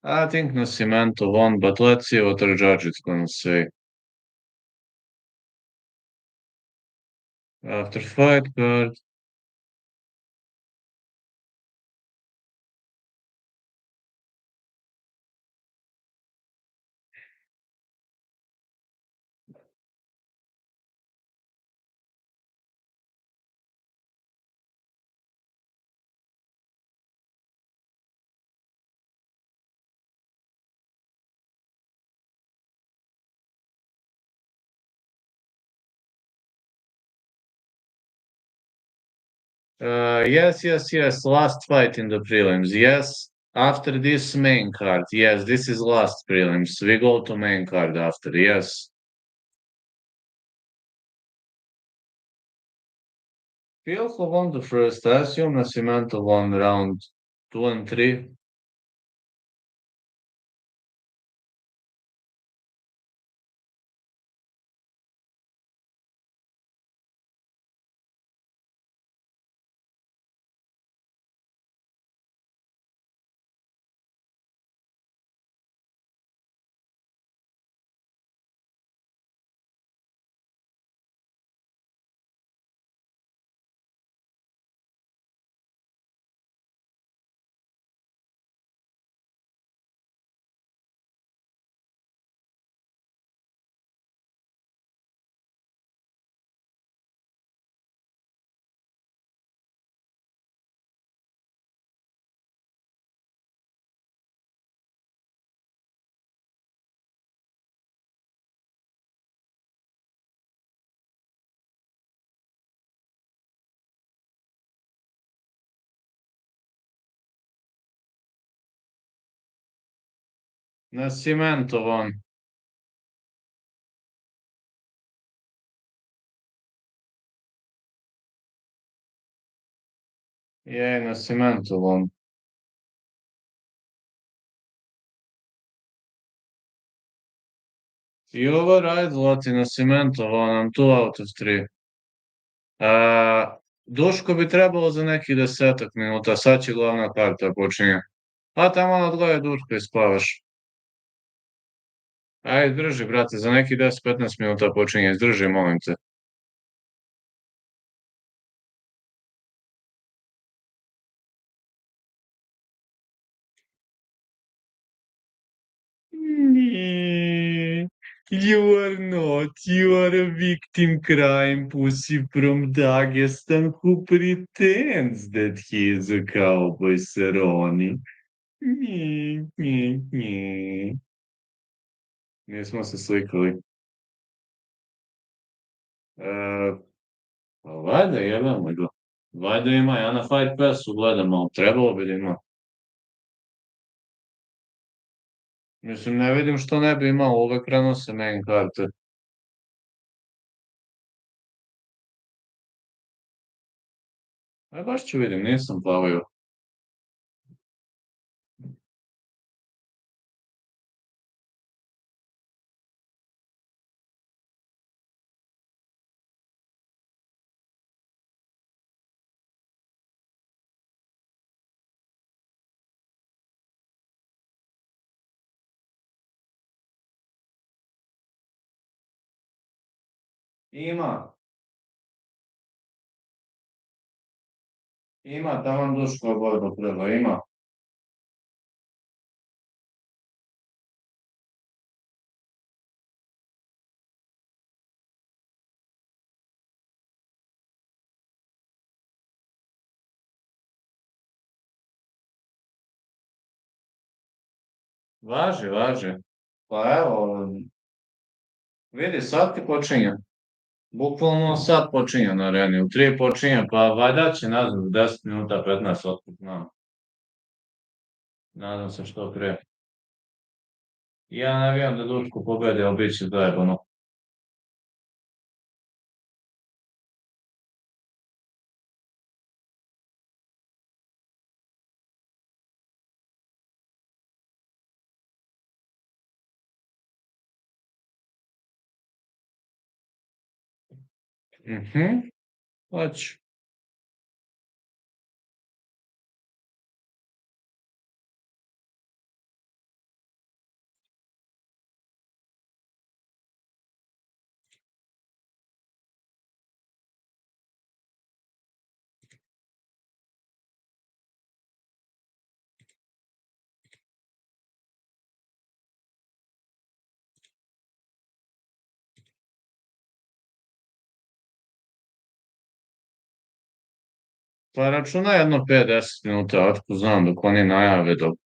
I think Nascimento won, but let's see what the judge is gonna say. After fight card. Yes. Last fight in the prelims. Yes. After this main card. Yes, this is last prelims. We go to main card after. Yes. Fielho won the first. I assume Nascimento won round 2 and 3. Nascimento won. Yeah, Nascimento won. You were right, Zlati. Nascimento won. I'm 2 out of 3. Duško bi trebalo za nekih 10 minuta. Sad će glavna karta počinje. A tamo odgledaj Duško i spavaš. Ajde, drži, brate, za nekih 10-15 minuta počinje. Izdrži, molim te. Nee, you are not. You are a victim crime pussy from Dagestan who pretends that he is a cowboy Cerrone. Nee. Nismo se slikali. E, pa valjda jebamo ga. Valjda ima, ja na Fight Passu gledam, ali trebalo bi da ima. Mislim, ne vidim što ne bi imao, uvek prenose main karte. Baš ću vidim, nisam plavio. Ima, ima, taman duško borba treba, ima. Važi, važi. Pa evo, vidi, sad ti počinje. Bukvalno sad počinje na areni, u 3 počinje, pa valjda će nazad u 10 minuta, 15 otkud znam. Nadam se što prije. Ja navijam da Duško pobedi, ali bit će zajebano. Mhm, hoću. Pa računa jedno 5-10 minuta, otkud znam dok oni najave dok.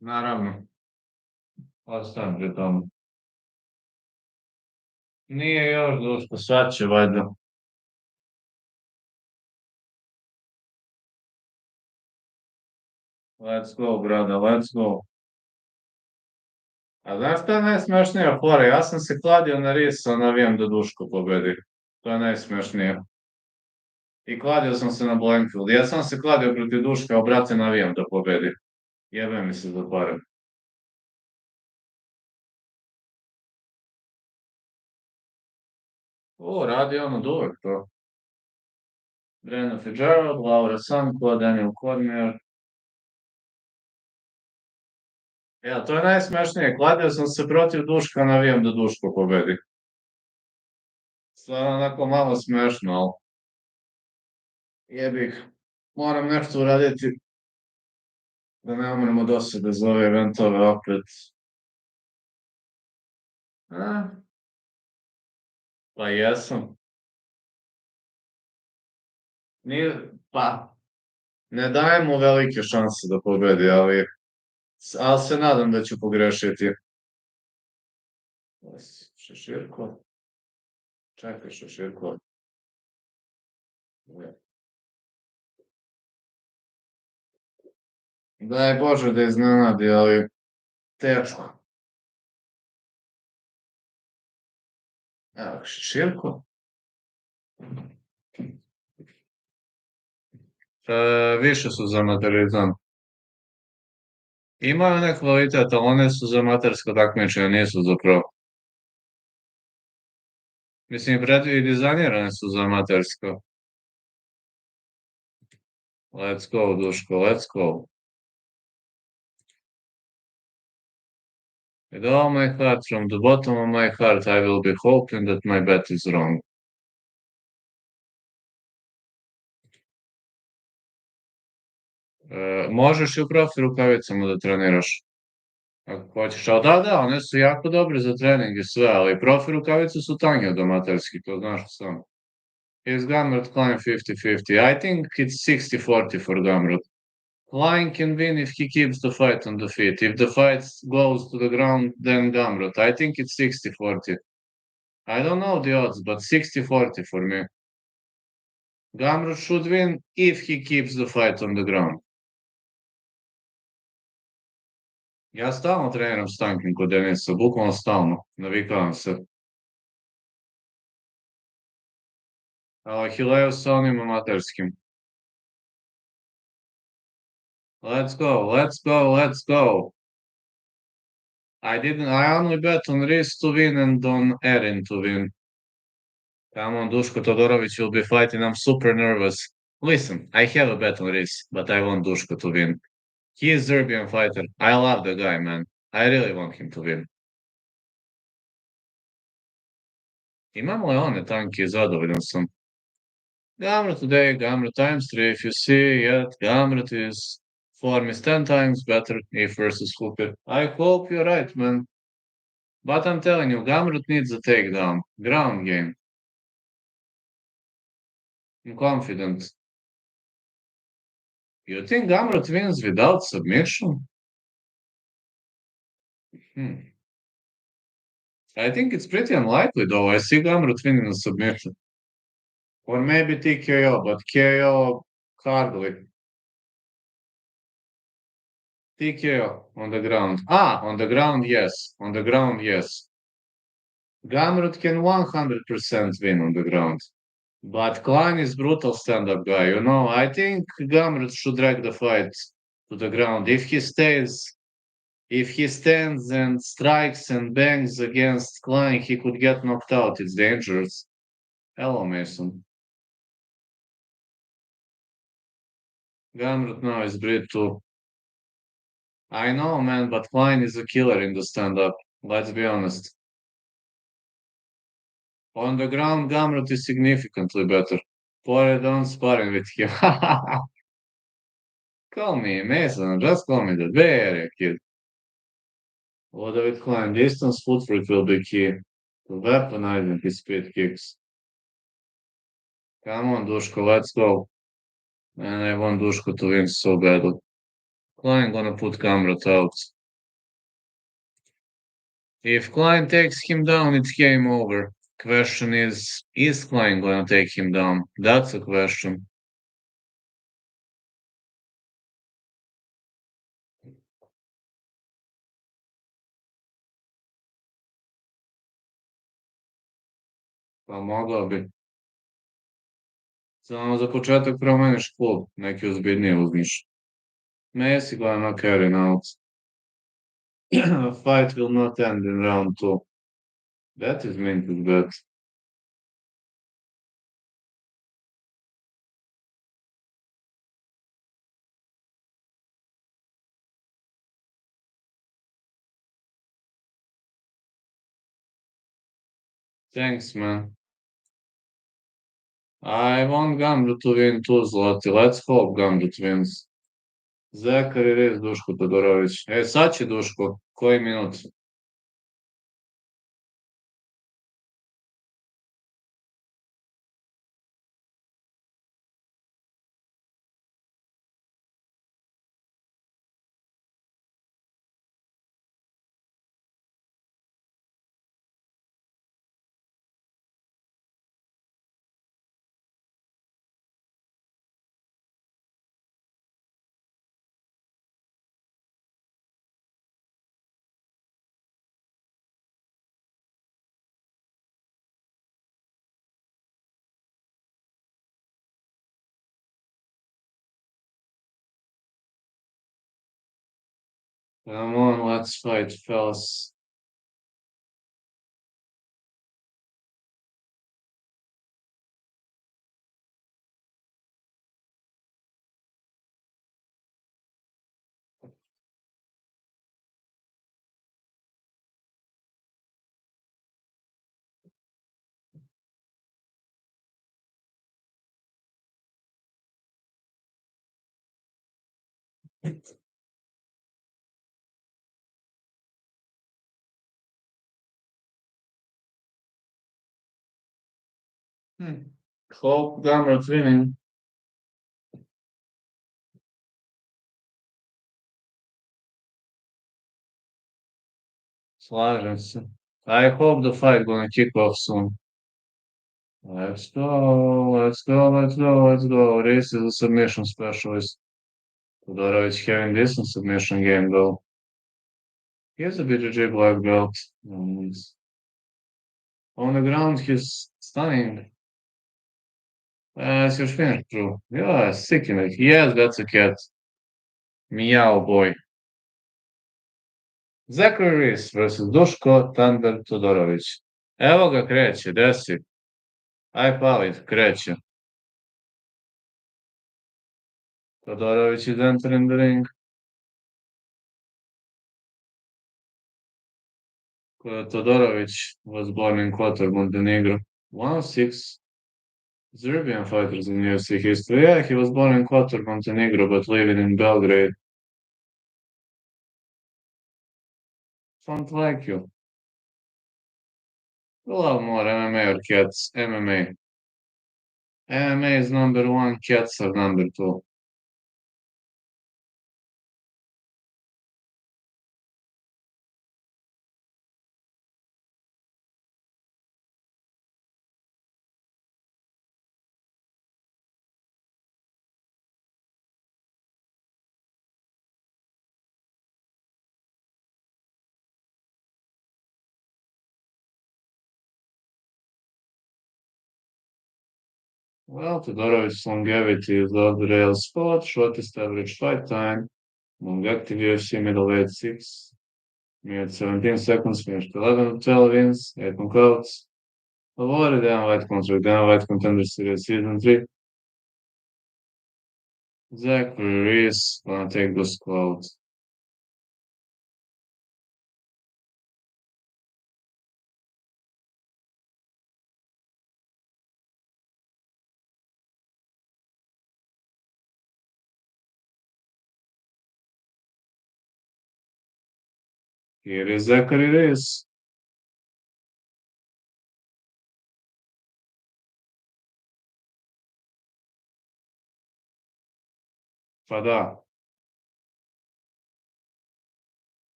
Naravno, ostavim pri tomu. Nije još Duško, sad će valjda. Let's go, brada, let's go. A znaš šta je najsmešnija fora? Ja sam se kladio na ris, a navijam da Duško pobedi. To je najsmešnije. I kladio sam se na Blanchfield. Ja sam se kladio protiv Duška, a brate navijam da pobedi. Jebe mi se za pare. O, radi on od uvek to. Brandon Fitzgerald, Laura Sanko, Daniel Cormier. Ja, to je najsmešnije. Kladio sam se protiv Duška, navijam da Duško pobedi. Stvarno onako malo smešno, ali jebih. Moram nešto uraditi da ne umremo dosade za ove eventove opet. A, pa jesam. Nije, pa, ne dajem mu velike šanse da pobedi, ali se nadam da ću pogrešiti. Šeširko. Čekaj, Šeširko. Daj Bože da iznenadi, ali teško. Evo, Šeširko. Više su za amaterizam. Imaju nek kvalitet, ali one su za amatersko takmičenje, nisu za pro. Mislim, i dizajnirane su za amatersko. Let's go, Duško, let's go. With all my heart, from the bottom of my heart, I will be hoping that my bet is wrong. Možeš i u profi rukavicama da treniraš. Ako hoćeš, ali da, one su jako dobre za trening i sve, ali profi rukavice su tange od amaterskih, to znaš sam. Is Gamrot Klein 50-50? I think it's 60-40 for Gamrot. Klein can win if he keeps the fight on the feet. If the fight goes to the ground, then Gamrot. I think it's 60-40. I don't know the odds, but 60-40 for me. Gamrot should win if he keeps the fight on the ground. Ja stalno treniram s tankim kod Denisa, bukvalno stalno, navikavam se. Hileo sa onim amaterskim. Let's go, let's go, let's go. I only bet on Riz to win and on Erin to win. Come on, Duško Todorović will be fighting. I'm super nervous. Listen, I have a bet on Riz, but I want Duško to win. He is Serbian fighter. I love the guy, man. I really want him to win. Imamo li one tanki, zadovoljan sam. Gamrot today, Gamrot times 3. If you see yet, Gamrot is form is 10 times better if versus Hooker. I hope you're right, man. But I'm telling you, Gamrot needs a takedown. Ground game. I'm confident. You think Gamrot wins without submission? I think it's pretty unlikely, though. I see Gamrot winning a submission. Or maybe TKO, but KO hardly. TKO on the ground. On the ground, yes. On the ground, yes. Gamrot can 100% win on the ground. But Klein is brutal stand-up guy, you know. I think Gamrot should drag the fight to the ground. If he stands and strikes and bangs against Klein, he could get knocked out. It's dangerous. Hello, Mason. Gamrot now is breed too. I know, man, but Klein is a killer in the stand-up. Let's be honest. On the ground, Gamrot is significantly better. Ardan sparring with him. Call me Mason, just call me the bear, kid. Levit Klein, distance footwork will be key to weaponizing his speed kicks. Come on, Duško, let's go. Man, I want Duško to win so badly. Klein gonna put Gamrot out. If Klein takes him down, it's game over. Question is Klein gonna take him down? That's a question. Pa mogao bi. Samo za početak promeniš klub, neki ozbiljnije uzmiš. Messi gonna knock Erin out. Fight will not end in round 2. That is Minkus bet. Thanks, man. I want Gamrot to win too, Zlati. Let's hope Gamrot wins. Zachary Riz, Duško Todorović. Sad će Duško. Koji minut? Come on, let's fight, fellas. Hmm. Hope Gamrot winning. Slažem se. I hope the fight gonna kick off soon. Let's go, let's go, let's go, let's go. Race is a submission specialist. Todorovic having decent submission game though. He has a BJJ black belt. On the ground, he's stunning. It's your finish, true. Yeah, sticking it. Yes, that's a cat. Meow boy. Zachary versus Duško Thunder Todorović. Evo ga kreće, desi. Aj palit, kreće. Todorović is entering the ring. Todorović was born in Kotor, Montenegro. One of six Serbian fighters in UFC history. Yeah, he was born in Kotor, Montenegro, but living in Belgrade. Don't like you. We love more MMA or cats. MMA. MMA is number one, cats are number two. Well, Todorovich's longevity is off the rails spot, shortest average fight time, long active UFC middleweight 6, minutes 17 seconds, finished 11 of 12 wins, 8 knockouts. Awarded Dan White contract, Dan White Contender Series Season 3. Zachary is gonna take those quotes. Here is Zachary Reis. Pa da,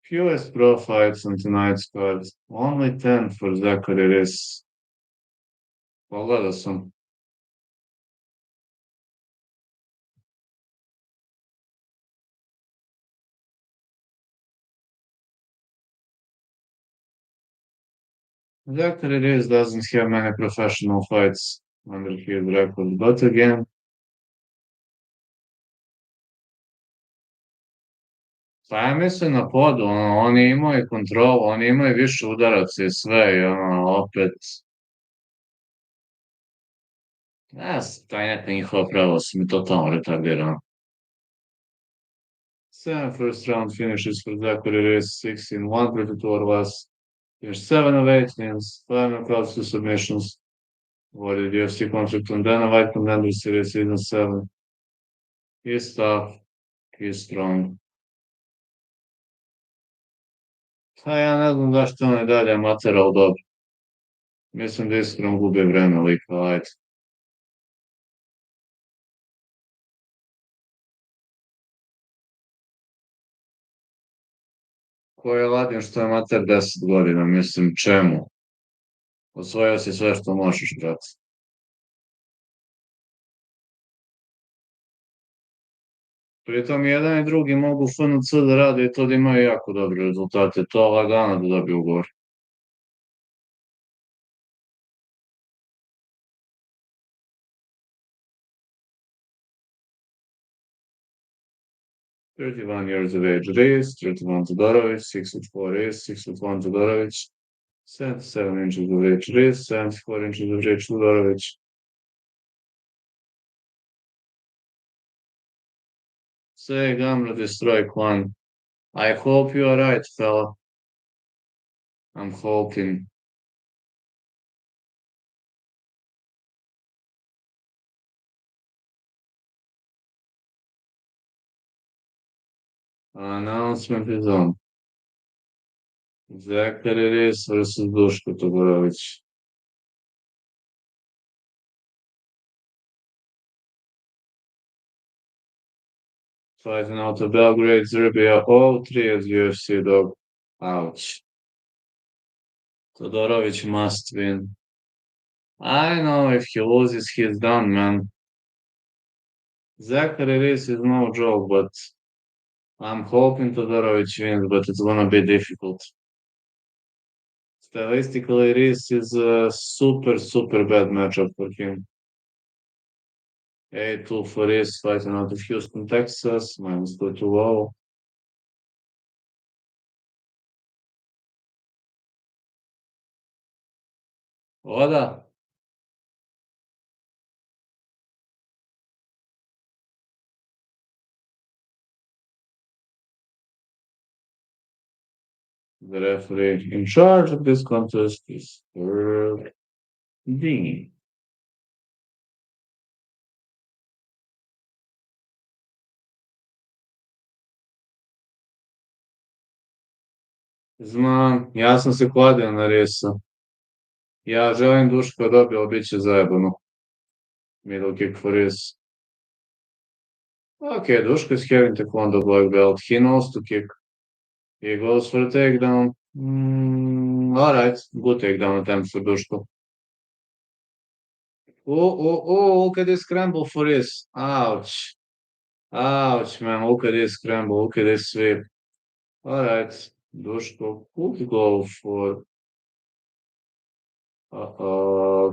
fewest pro fights on tonight's card. Only 10 for Zachary Reis. Pogledao sam. Zachary Reis doesn't have many professional fights under his record, but again, pa ja mislim na podu, oni imaju kontrolu, oni imaju više udaraca i sve, i opet, taj neka njihova prava su mi totalno retardirana. 7 first round finishes for Zachary Reis, 16-1 protiv two or less. Finished 7 of 8 wins, 5 knockouts to submissions. Awarded UFC contract on Dana White Contender Series Season 7. He's tough, he's strong. Pa ja ne znam zašto on je dalje amaterao dobro. Mislim da iskreno gubi vreme lika, ajde. Ko je Ladin što je amater 10 godina, mislim čemu? Osvojio si sve što možeš, brate. Pritom jedan i drugi mogu FNC da rade i to da imaju jako dobre rezultate. To lagano da dobiju ugovor. 31 years of age, Reis, 31 Todorovic, 6'4" Reis, 6'1" Todorovic, 77 inches of age, Reis, 74 inches of age, Todorovic. Say Gamrot destroy Klein. I hope you are right, fella. I'm hoping. Announcement is on. Zachary Reis versus Duško Todorovic. Fighting out of Belgrade, Serbia, all three as UFC dog. Ouch. Todorovic must win. I know if he loses, he's done, man. Zachary Reis is no joke, but I'm hoping Todorovic wins, but it's gonna be difficult. Stylistically, Reis is a super, super bad matchup for him. 8-2 for Reis fighting out of Houston, Texas, minus 2-2. Oda. The referee in charge of this contest is Dean. Znam, ja sam se kladio na Reisa. Ja želim Duško dobio, bit će zajebano. Middle kick for Reis. Okay, Duško is carrying taekwondo black belt. He knows to kick. He goes for a takedown. Alright, good takedown attempt for Duško. Oh, look at this scramble for Reis. Ouch. Ouch, man, look at this scramble, look at this sweep. Alright, Duško could go for...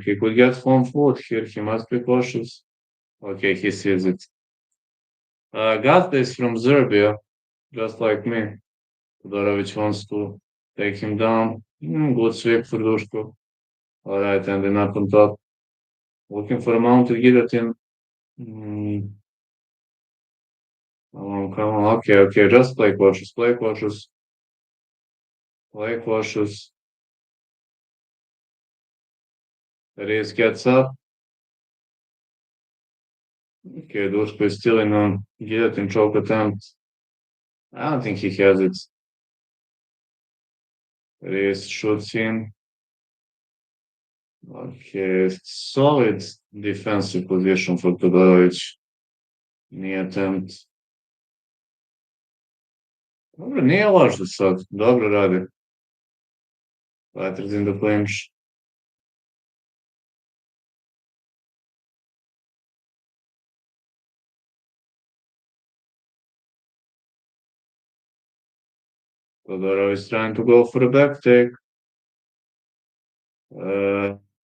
he could get home foot here, he must be cautious. Okay, he sees it. Got this from Serbia, just like me. Todorovic wants to take him down. Good sweep for Duško. Alright, ending up on top. Looking for a mounted guillotine. Come on. Okay, just play cautious, play cautious. Play cautious. Reis gets up. Okay, Duško is still in on guillotine choke attempt. I don't think he has it. Reis shoots in. Okay, solid defensive position for Todorovic. Knee attempt. Dobro, nije loše sad. Dobro radi. Fighters in the clinch. Todorovic trying to go for a back take.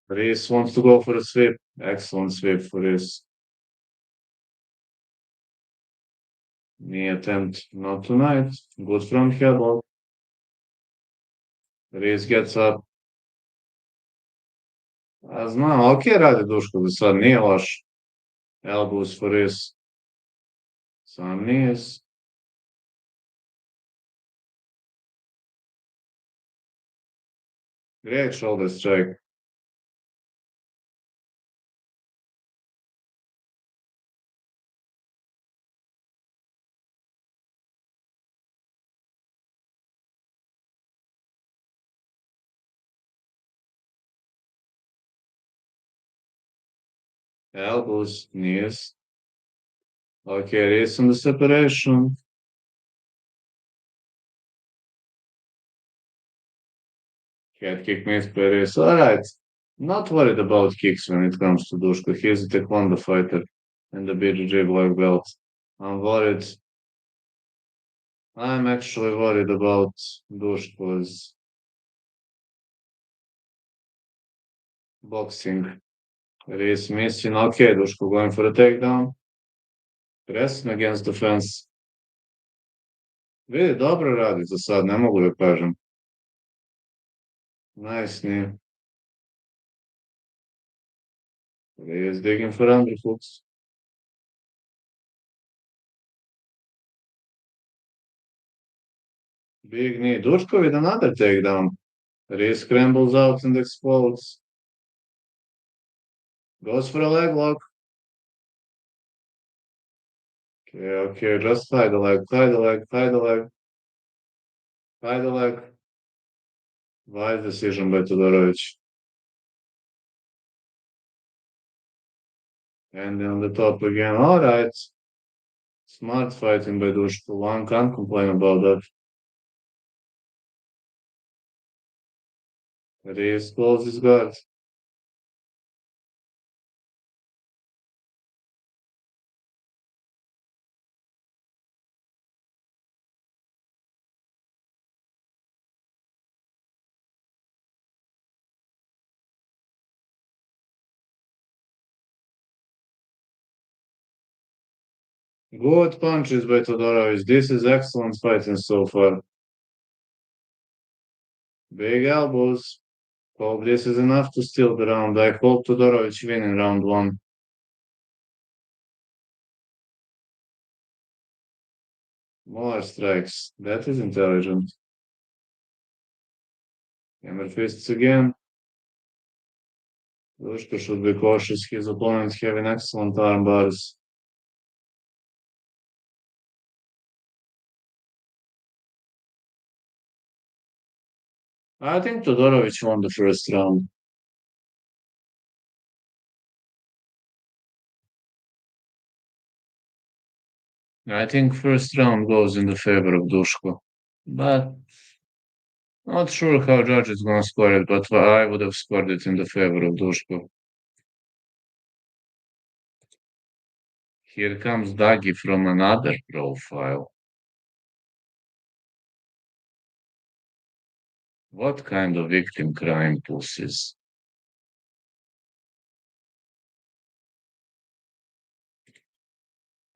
Reis wants to go for a sweep. Excellent sweep for Reis. Knee attempt, not tonight. Good front headlock. Reis gets up. A znam, ok radi Duško za sad, nije loš. Elbows for Reis. Some knees. Great shoulder strike. Elbows, knees. Okay, Reis on the separation. Head kick missed by Reis. Alright. Not worried about kicks when it comes to Duško. He's a taekwondo fighter and the BJJ black belt. I'm worried. I'm actually worried about Duško's boxing. Reis missing. Okay, Duško going for a takedown. Pressing against the fence. Vidi, dobro radi za sad, ne mogu da kažem. Najsnije. He is digging for underhooks. Big knee. Duško with another takedown. He scrambles out and explodes. Goes for a leg lock. Okay, just tie the leg, tie the leg, tie the leg, tie the leg. Wise decision by Todorovic. And on the top again. All right. Smart fighting by Dushko. One can't complain about that. Reyes closes his guard. Good punches by Todorovic. This is excellent fighting so far. Big elbows. Hope this is enough to steal the round. I hope Todorovic win in round one. More strikes. That is intelligent. Hammer fists again. Dushko should be cautious. His opponent having excellent arm bars. I think Todorovic won the first round. I think first round goes in the favor of Dushko. But not sure how judge is gonna score it, but I would have scored it in the favor of Dushko. Here comes Dagi from another profile. What kind of victim crime pussies?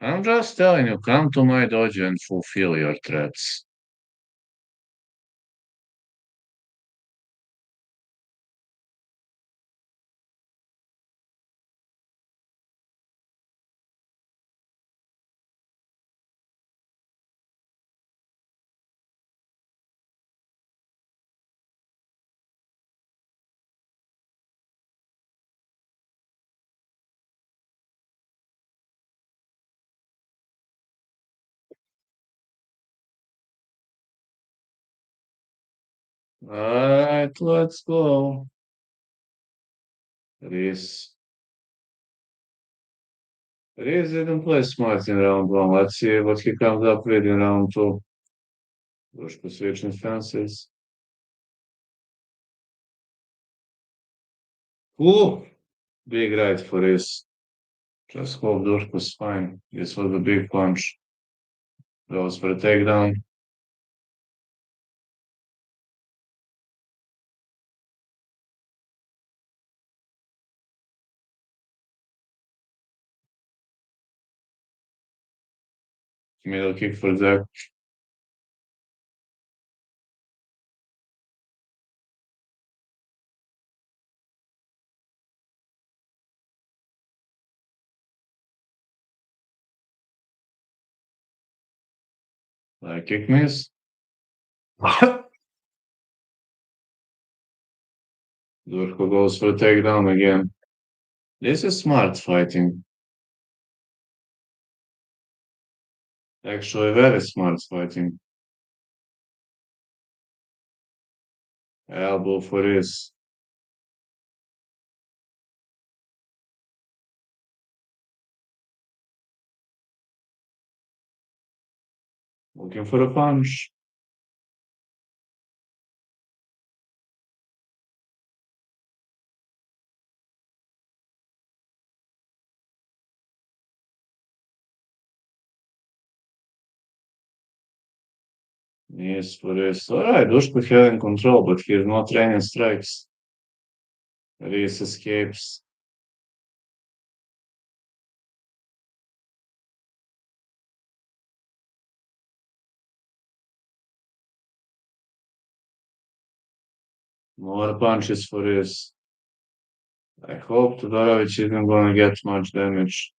I'm just telling you, come to my dojo and fulfill your threats. Alright, let's go. Reese. Reese didn't play smart in round one. Let's see what he comes up with in round two. Dushko switching fences. Ooh, big right for Reese. Just hope Dushko's fine. This was a big punch. Goes for a takedown. Middle kick for Zach. Kick miss. Durko goes for a takedown again. This is smart fighting. Actually, very smart fighting. Elbow for his. Looking for a punch. Yes, for his. Alright, Dushko having control, but he's not training strikes. Reese escapes. More punches for his. I hope Todorovic isn't gonna get much damage.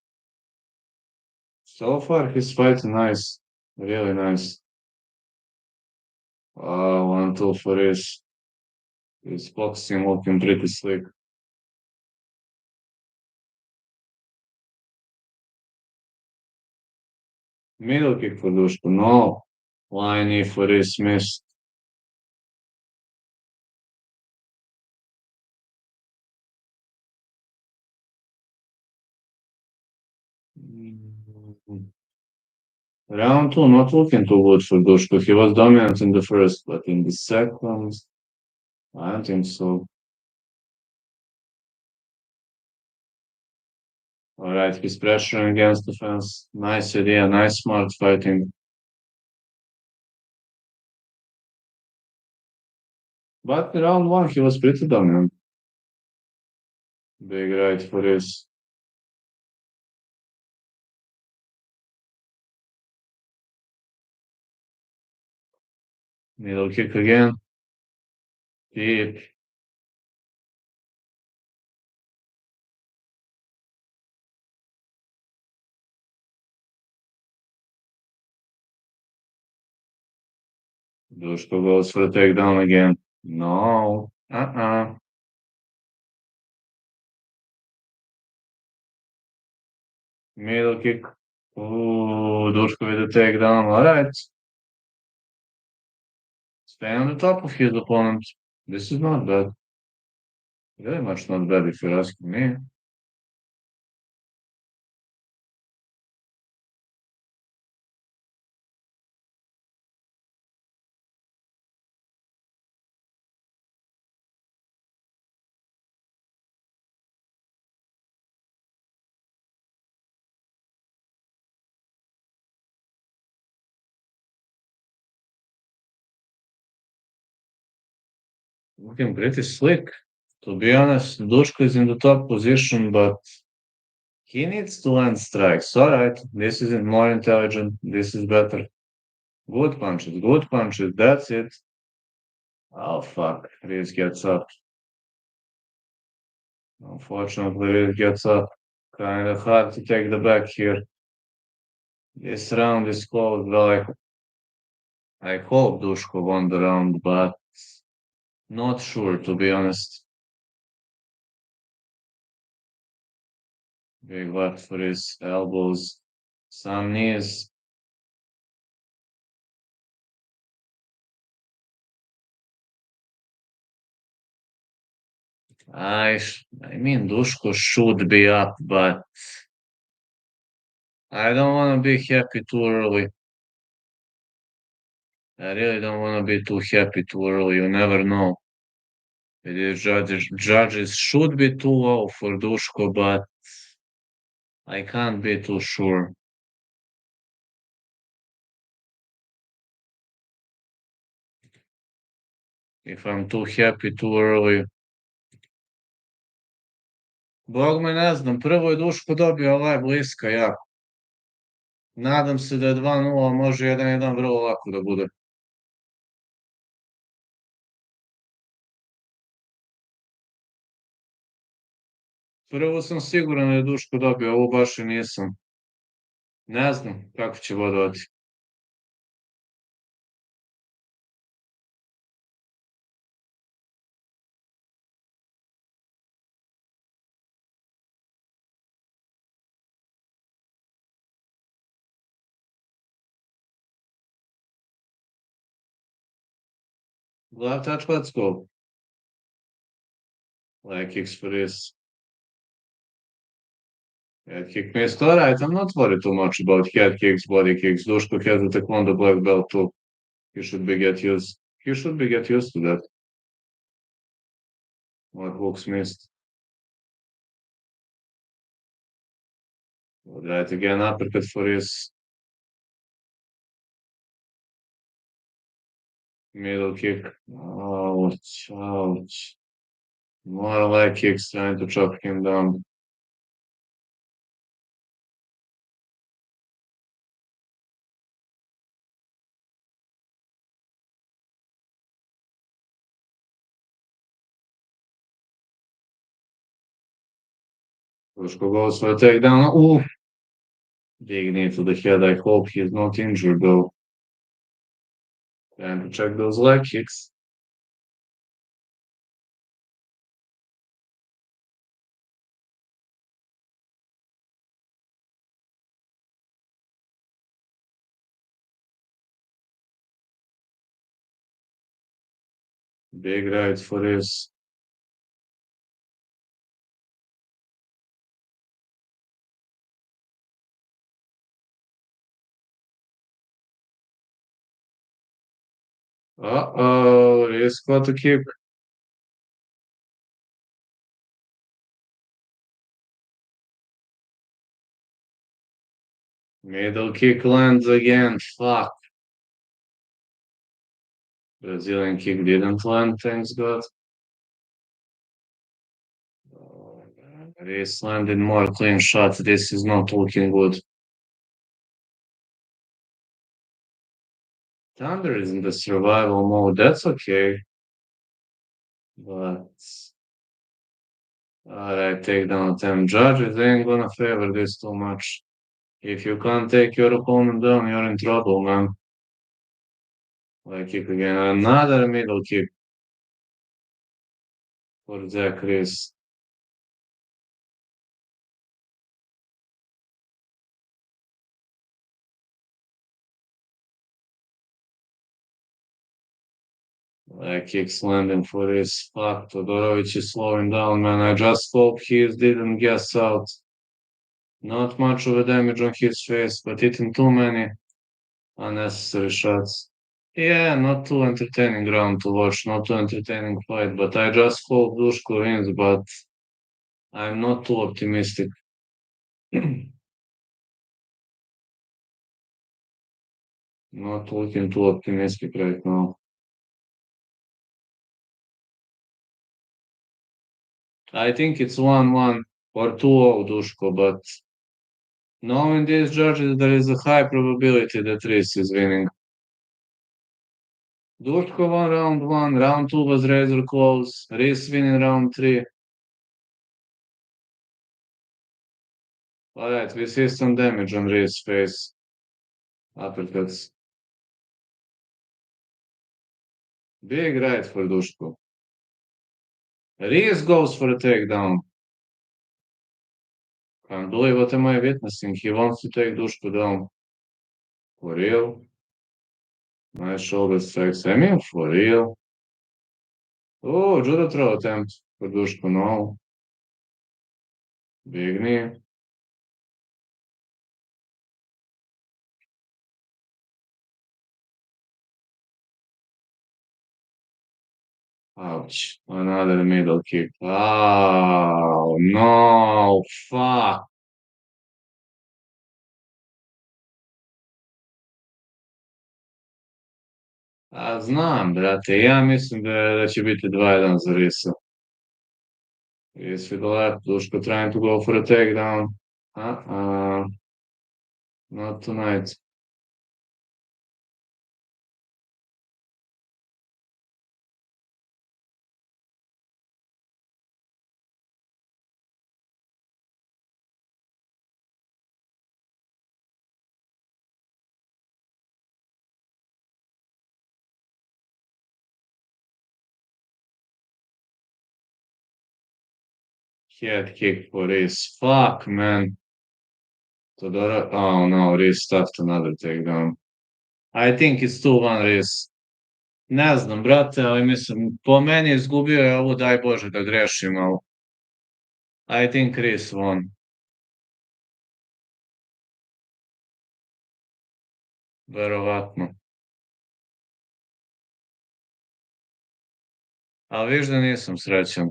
So far, he's fighting nice. Really nice. Wow, 1-2 for his. His boxing looking pretty slick. Middle kick for Dushku. No. Klein for his missed. Mm. Round two, not looking too good for Dushku. He was dominant in the first, but in the second, I don't think so. All right, he's pressuring against the fence. Nice idea, nice smart fighting. But in round one, he was pretty dominant. Big right for his. Middle kick again. Deep. Dushku goes for the takedown again. No. Middle kick. Ooh, Dushku with the takedown. All right. Stay on the top of his opponent. This is not bad. Very much not bad if you're asking me. Looking pretty slick. To be honest, Dushku is in the top position, but he needs to land strikes. All right, this is more intelligent. This is better. Good punches, good punches. That's it. Oh, fuck. Reese gets up. Unfortunately, Reese gets up. Kind of hard to take the back here. This round is close. Well, I hope Dushko won the round, but not sure, to be honest. Big left for his elbows. Some knees. I mean, Dushko should be up, but I don't want to be happy too early. I really don't want to be too happy too early. You never know. It is judges should be too low for Dushko, but I can't be too sure. If I'm too happy too early. Bog me ne znam, prvo je Duško dobio ovaj bliska jako. Nadam se da je 2:0, može 1:1 vrlo lako da bude. Prvo sam siguran da je Duško dobio, ovo baš i nisam. Ne znam kako će bodovati. Glad touch, let's go. Leg kicks for this. Head kick missed. Alright, I'm not worried too much about head kicks, body kicks. Duško has a taekwondo black belt too. He should be get used. He should be get used to that. What hooks missed. Alright, again, uppercut for his middle kick. Ouch, ouch. More leg kicks trying to chop him down. Dushko goes for a takedown. Ooh, big knee to the head. I hope he's not injured though. And to check those leg kicks. Big right for his. Uh-oh, risk got to kick. Middle kick lands again. Fuck. Brazilian kick didn't land, thanks God. Reese landed more clean shots. This is not looking good. Thunder is in the survival mode. That's okay. But alright, takedown attempt. Judges ain't gonna favor this too much. If you can't take your opponent down, you're in trouble, man. Like kick again. Another middle kick for Zachary. Kicks landing for his fuck. Todorovic is slowing down, man. I just hope he didn't guess out. Not much of a damage on his face, but hitting too many unnecessary shots. Yeah, not too entertaining round to watch, not too entertaining fight, but I just hope Dushko wins, but I'm not too optimistic. Not looking too optimistic right now. I think it's 1-1 or 2-0 Dushko, but knowing these judges, there is a high probability that Reese is winning. Dushko won round 1, round 2 was razor close, Reese winning round 3. Alright, we see some damage on Reese's face. Uppercuts. Big right for Dushko. Reese goes for a takedown. Can't believe what am I witnessing. He wants to take Dushko down. For real? Nice shoulder strikes. I mean, for real. Oh, judo throw attempt for Dushko. No. Big knee. Ouch. Another middle kick. Oh, no. Fuck. A znam, brate. Ja mislim da će biti 2-1 za Risa. Ris with the left. Dushko trying to go for a takedown. Uh-uh. Not tonight. Head kick for Ris. Fuck, man. Todora. Oh, no. Ris stuffed another takedown. I think it's 2-1 Ris. Ne znam, brate, ali mislim, po meni izgubio je ovo, daj Bože da grešim, ali I think Chris won. Verovatno. Ali viš da nisam srećan.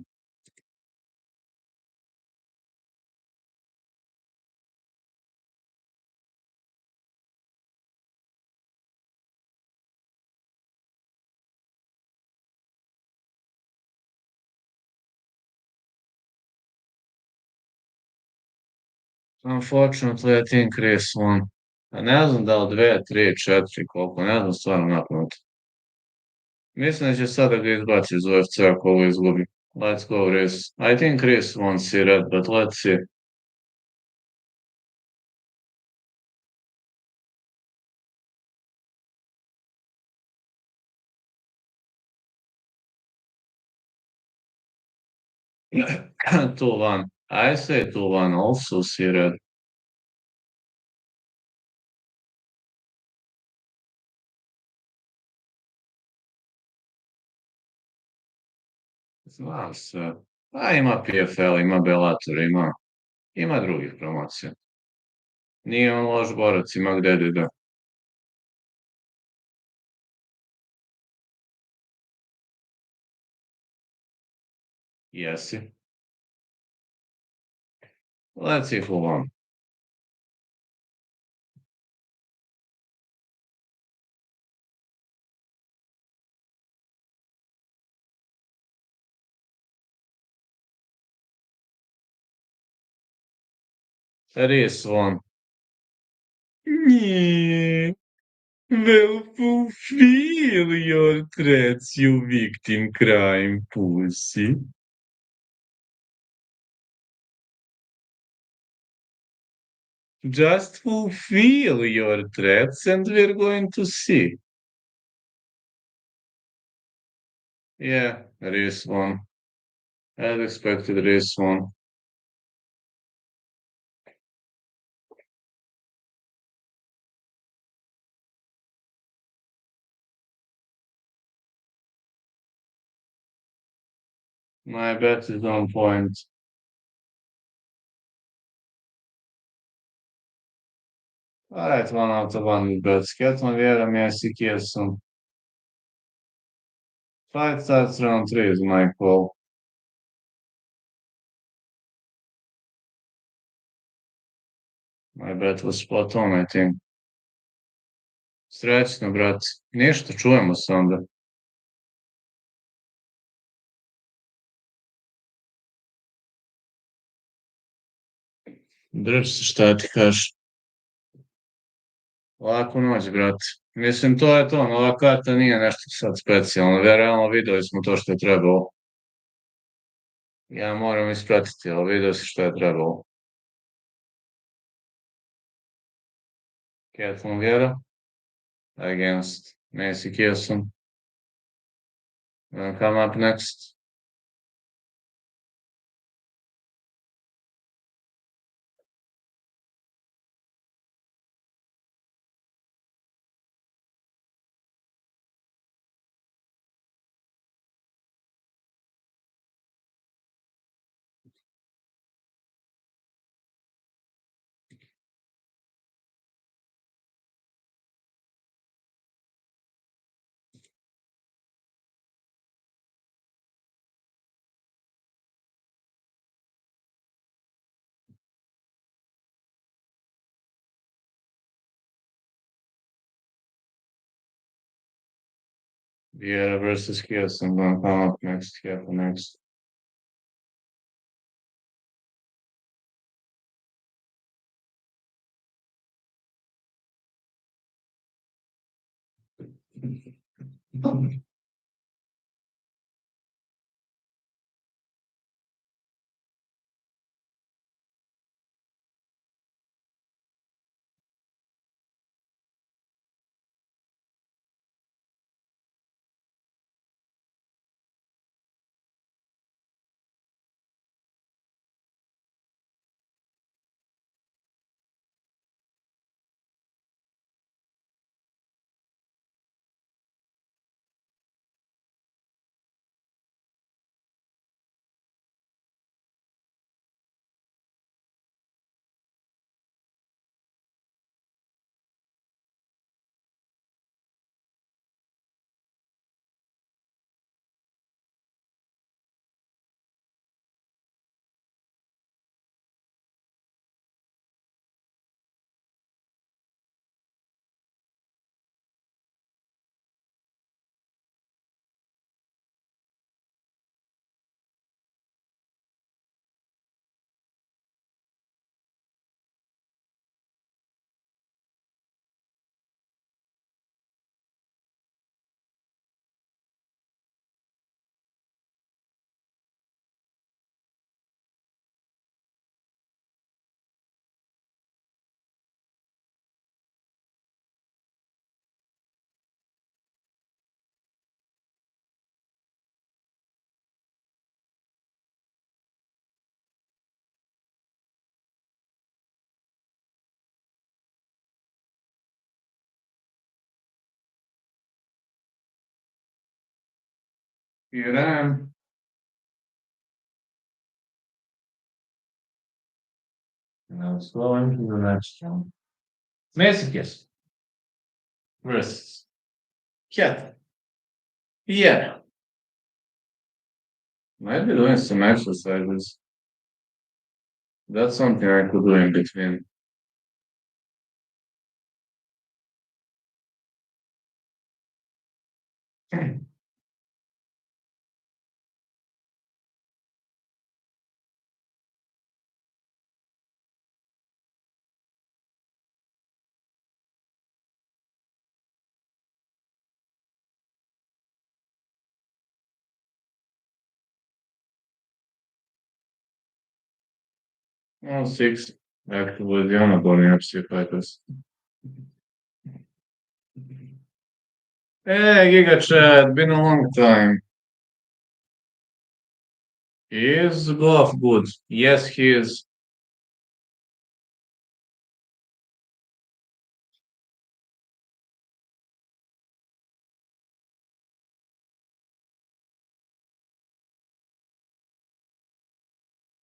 Unfortunately, I think Chris won. A ne znam da li 2, 3, 4, koliko, ne znam stvarno napamet. Mislim da će sada ga izbaci iz UFC ako ovo izgubi. Let's go, Chris. I think Chris won, see red, but let's see. Two one. I say two one also, Sired. Znam se. A ima PFL, ima Bellator, ima drugih promocija. Nije on loš borac, ima gde da ide. Jesi. Let's see who won. Reese won. Nie. Will fulfill your threats, you victim crime pussy. Just fulfill your threats and we're going to see. Yeah, Reese won. As expected, Reese won. My bet is on point. Alright, one out of one bets. Get one vjerujem jesi Kirsten. Fight starts round three is my call. My bet was spot on, I think. Srećno, brat. Ništa, čujemo se onda. Drž se, šta ti kažeš. Laku noć, brat. Mislim, to je to. Ova karta nije nešto sad specijalno. Realno videli smo to što je trebalo. Ja moram ispratiti, ali vidio si što je trebalo. Ketlin Vjera against Macy Kirsten. Come up next. Vjera versus Kirsten. Gonna come up next. Ketlin next. Here I am. Now let's go into the next one. Messages. Wrists. Cat. Yeah. Might be doing some exercises. That's something I could do in between. Oh, six. Actively the onboarding UFC fighters. Hey, Giga Chad, been a long time. Is Golf good? Yes, he is.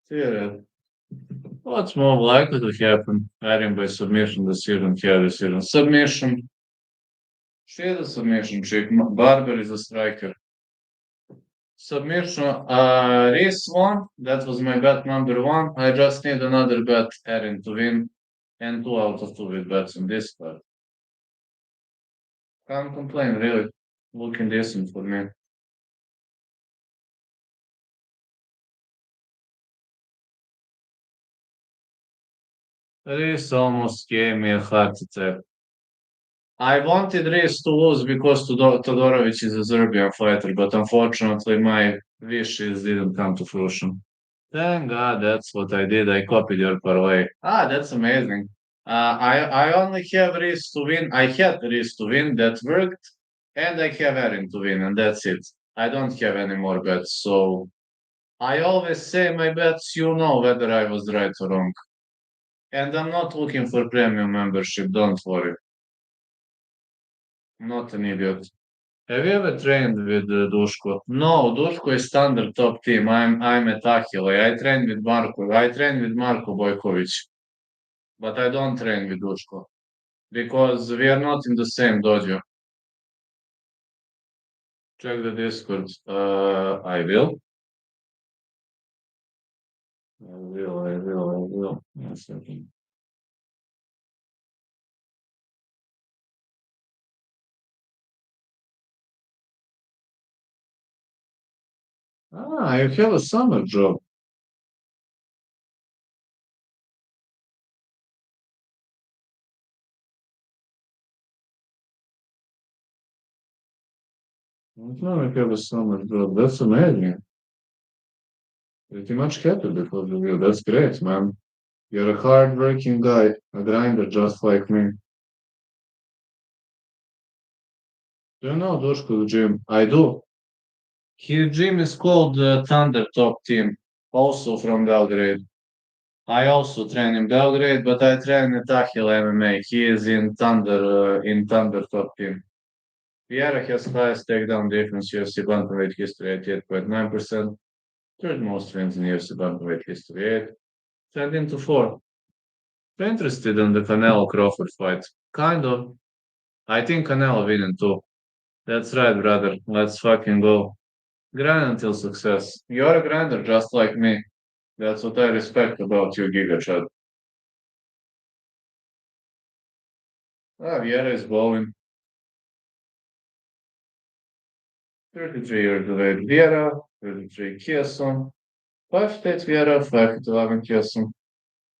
Yeah. What's more likely to happen? Adding by submission, decision, hair decision. Submission. She is a submission chick. Barber is a striker. Submission. Race one. That was my bet number one. I just need another bet Erin to win. And 2 out of 2 with bets in this part. Can't complain, really. Looking decent for me. Reese almost gave me a heart attack. I wanted Reese to lose because Todorovic is a Serbian fighter, but unfortunately my wishes didn't come to fruition. Thank God that's what I did. I copied your parlay. Ah, that's amazing. I only have Reese to win. I had Reese to win. That worked. And I have Erin to win, and that's it. I don't have any more bets. So I always say my bets, you know whether I was right or wrong. And I'm not looking for premium membership, don't worry. I'm not an idiot. Have you ever trained with Duško? No, Duško is standard top team. I'm at Ahile. I train with Marko. I train with Marko Bojkovic, but I don't train with Duško because we are not in the same dojo. Check the Discord. I will. I will. 1 second. Ah, you have a summer job. No, you have a summer job. That's amazing. Pretty much happy because of you. That's great, man. You're a hard-working guy, a grinder just like me. Do you know Dushku's gym? I do. His gym is called Thunder Top Team, also from Belgrade. I also train in Belgrade, but I train at Ahil MMA. He is in Thunder Top Team. Vieira has highest takedown defense UFC bantamweight history at 8.9%, third most wins in UFC bantamweight history 8, turned into 4. Interested in the Canelo Crawford fight? Kind of. I think Canelo winning too. That's right, brother. Let's fucking go. Grind until success. You're a grinder just like me. That's what I respect about you, Giga Chad. Ah, Vieira is bowling. 33 years of age. Vieira, 33 Kieson. 5'8 Vieira, 5'11 Kieson.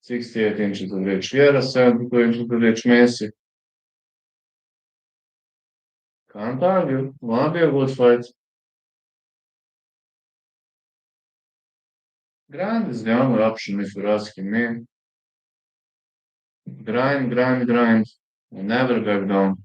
68 inches of reach. Vieira, 72 inches of reach. Messi. Can't argue. Wanna be a good fight. Grind is the only option if you're asking me. Grind, grind, grind. Never back down.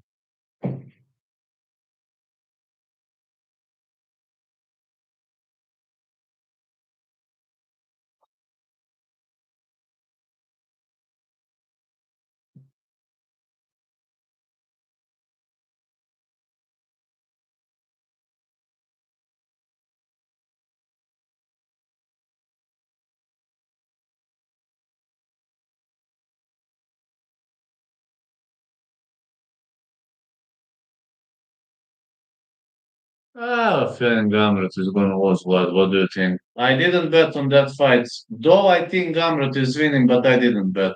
Ah, feeling Gamrot is gonna lose blood. What do you think? I didn't bet on that fight, though I think Gamrot is winning, but I didn't bet.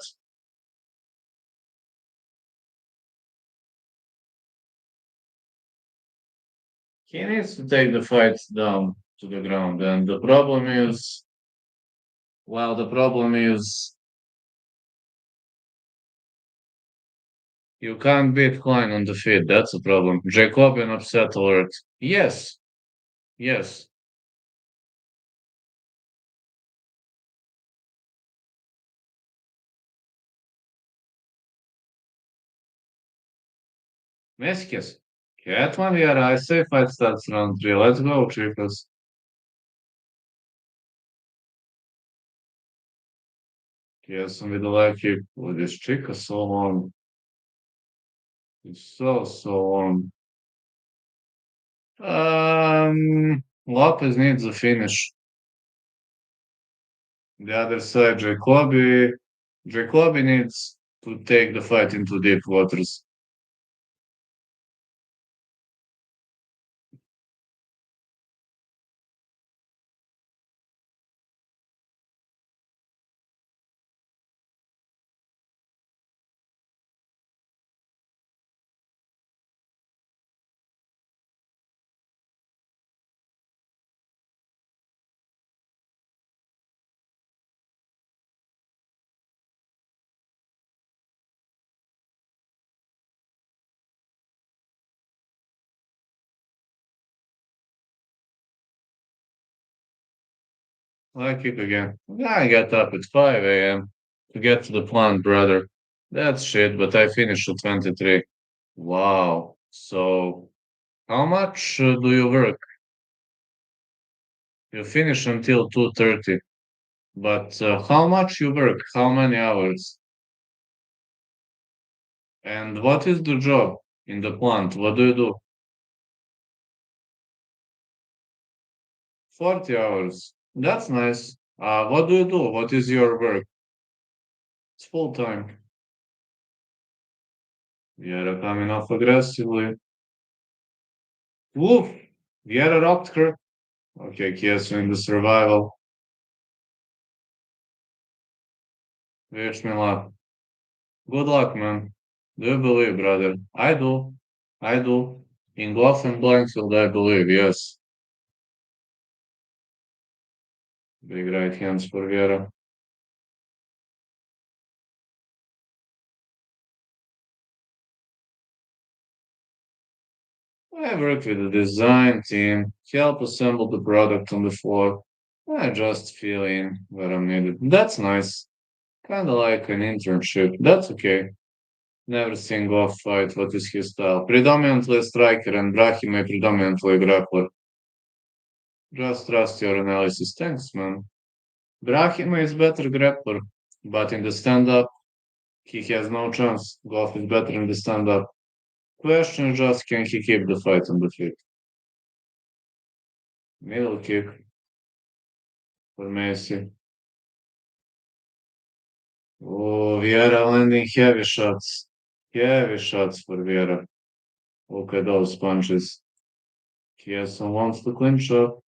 He needs to take the fight down to the ground, and the problem is, well, the problem is you can't beat Klein on the feet. That's a problem. Jacobian upset alert. Yes, yes. Meskis. Hetman, yeah, I say fight starts round three. Let's go, Chicos. Yes, with the leg kick. Oh, this chick is so long. It's so long. Lopez needs a finish. The other side, Jacoby needs to take the fight into deep waters. Leg kick again. I got up at 5 a.m. to get to the plant, brother. That's shit, but I finished at 23. Wow. So, how much do you work? You finish until 2:30. But how much you work? How many hours? And what is the job in the plant? What do you do? 40 hours. That's nice. What do you do? What is your work? It's full time. You're coming off aggressively. Woof! Viera rocked her. Okay, Kiesa in the survival. Wish me luck. Good luck, man. Do you believe, brother? I do. I do. In Goff and Blanchfield, I believe, yes. Big right hands for Viera. I work with the design team, help assemble the product on the floor. I just fill in where I'm needed. That's nice. Kinda like an internship. That's okay. Never seen Goff fight. What is his style? Predominantly a striker, and Brahim a predominantly a grappler. Just trust your analysis. Thanks, man. Brahim is better grappler, but in the stand-up, he has no chance. Goff is better in the stand-up. Question is just can he keep the fight on the feet? Middle kick for Messi. Oh, Vieira landing heavy shots. Heavy shots for Vieira. Look at those punches. Kiesa wants to clinch up.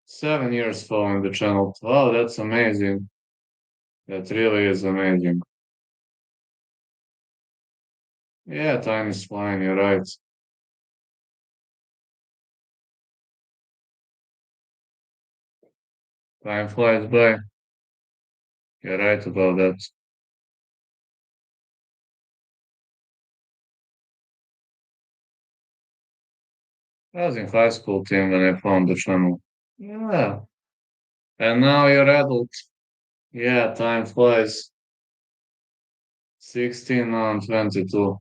7 years following the channel. Wow, that's amazing. That really is amazing. Yeah, time is flying, you're right. Time flies by. You're right about that. I was in high school team when I found the channel. Yeah. And now you're adult. Yeah, time flies. 16 on 22.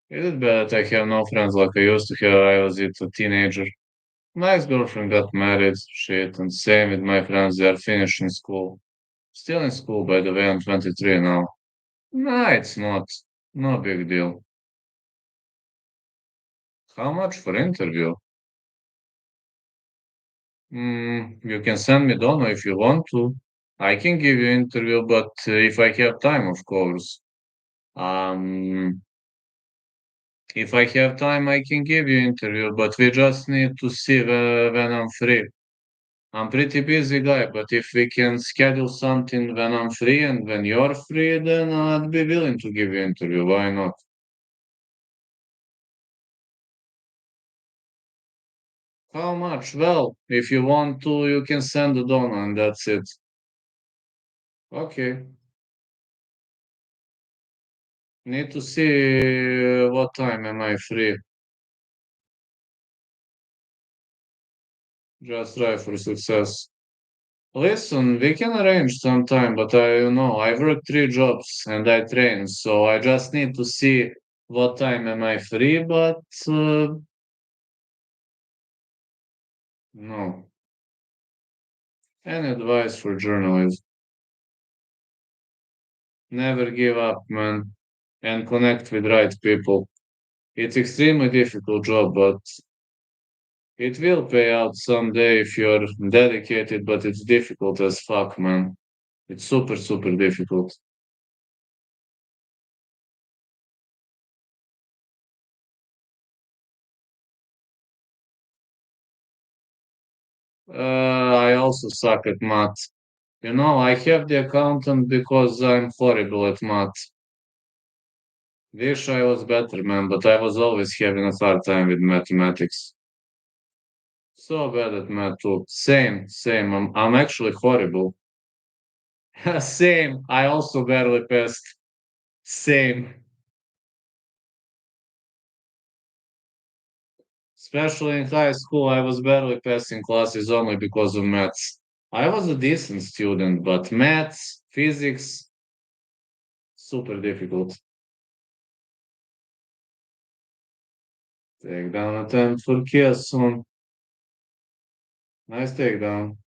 Is it bad that I have no friends like I used to have? I was a teenager. My ex-girlfriend got married, shit, and same with my friends, they are finishing school. Still in school, by the way, I'm 23 now. Nah, it's not. No big deal. How much for interview? You can send me Dono if you want to. I can give you interview, but if I have time, of course. Um, if I have time, I can give you interview, but we just need to see when I'm free. I'm pretty busy guy, but if we can schedule something when I'm free and when you're free, then I'd be willing to give you interview. Why not? How much? Well, if you want to, you can send it on and that's it. Okay. Need to see what time am I free. Just try for success. Listen, we can arrange some time, but I work 3 jobs and I train, so I just need to see what time am I free, but no. Any advice for journalists? Never give up, man, and connect with right people. It's extremely difficult job, but it will pay out someday if you're dedicated, but it's difficult as fuck, man. It's super, super difficult. I also suck at math. I have the accountant because I'm horrible at math. Wish I was better, man, but I was always having a hard time with mathematics. So bad at math too. Same, same. I'm actually horrible. Same. I also barely passed. Same. Especially in high school, I was barely passing classes only because of maths. I was a decent student, but maths, physics, super difficult. Take down attempt for Kiasun. Nice takedown.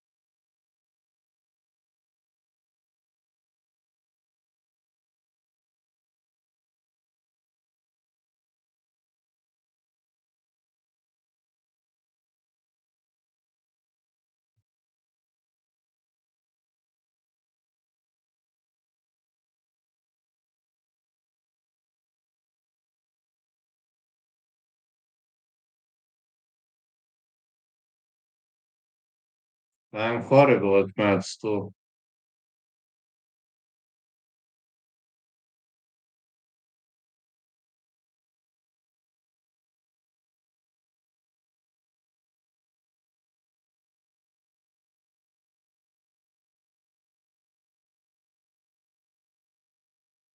I'm horrible at maths too.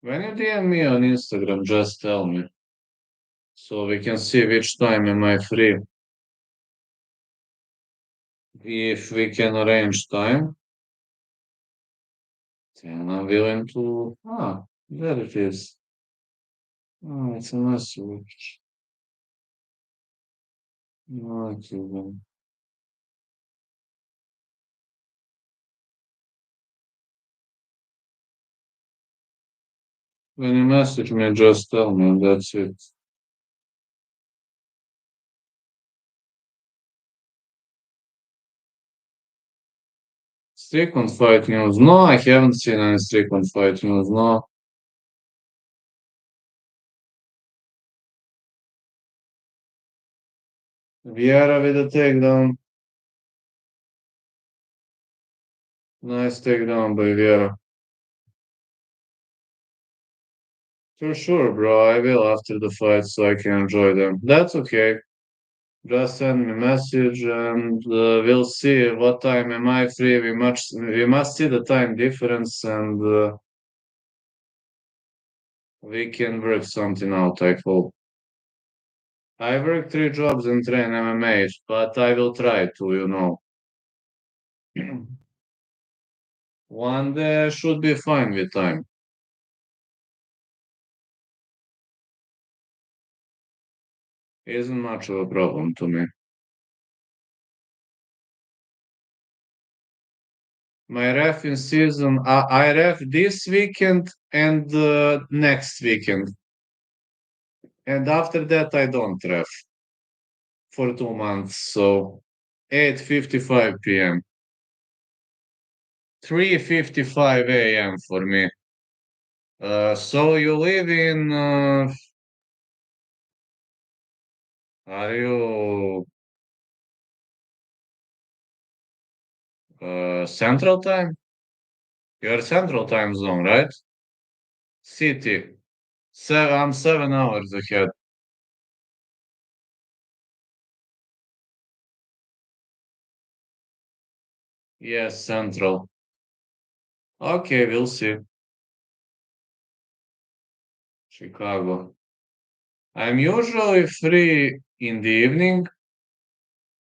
When you DM me on Instagram, just tell me so we can see which time am I free. If we can arrange time, then I'm willing to. There it is. It's a message. Okay, then. When you message me, just tell me, and that's it. Strickland fight news. No, I haven't seen any Strickland fight news. No. Vieira with a takedown. Nice takedown by Vieira. For sure, bro. I will after the fight so I can enjoy them. That's okay. Just send me a message and we'll see what time am I free. We must see the time difference and we can work something out, I hope. I work 3 jobs and train MMA, but I will try to. One day should be fine with time. Isn't much of a problem to me. My ref in season, I ref this weekend and next weekend. And after that, I don't ref for 2 months. So 8:55 p.m. 3:55 a.m. for me. So you live in, are you Central Time? You're Central Time Zone, right? City. I'm 7 hours ahead. Yes, Central. Okay, we'll see. Chicago. I'm usually free in the evening,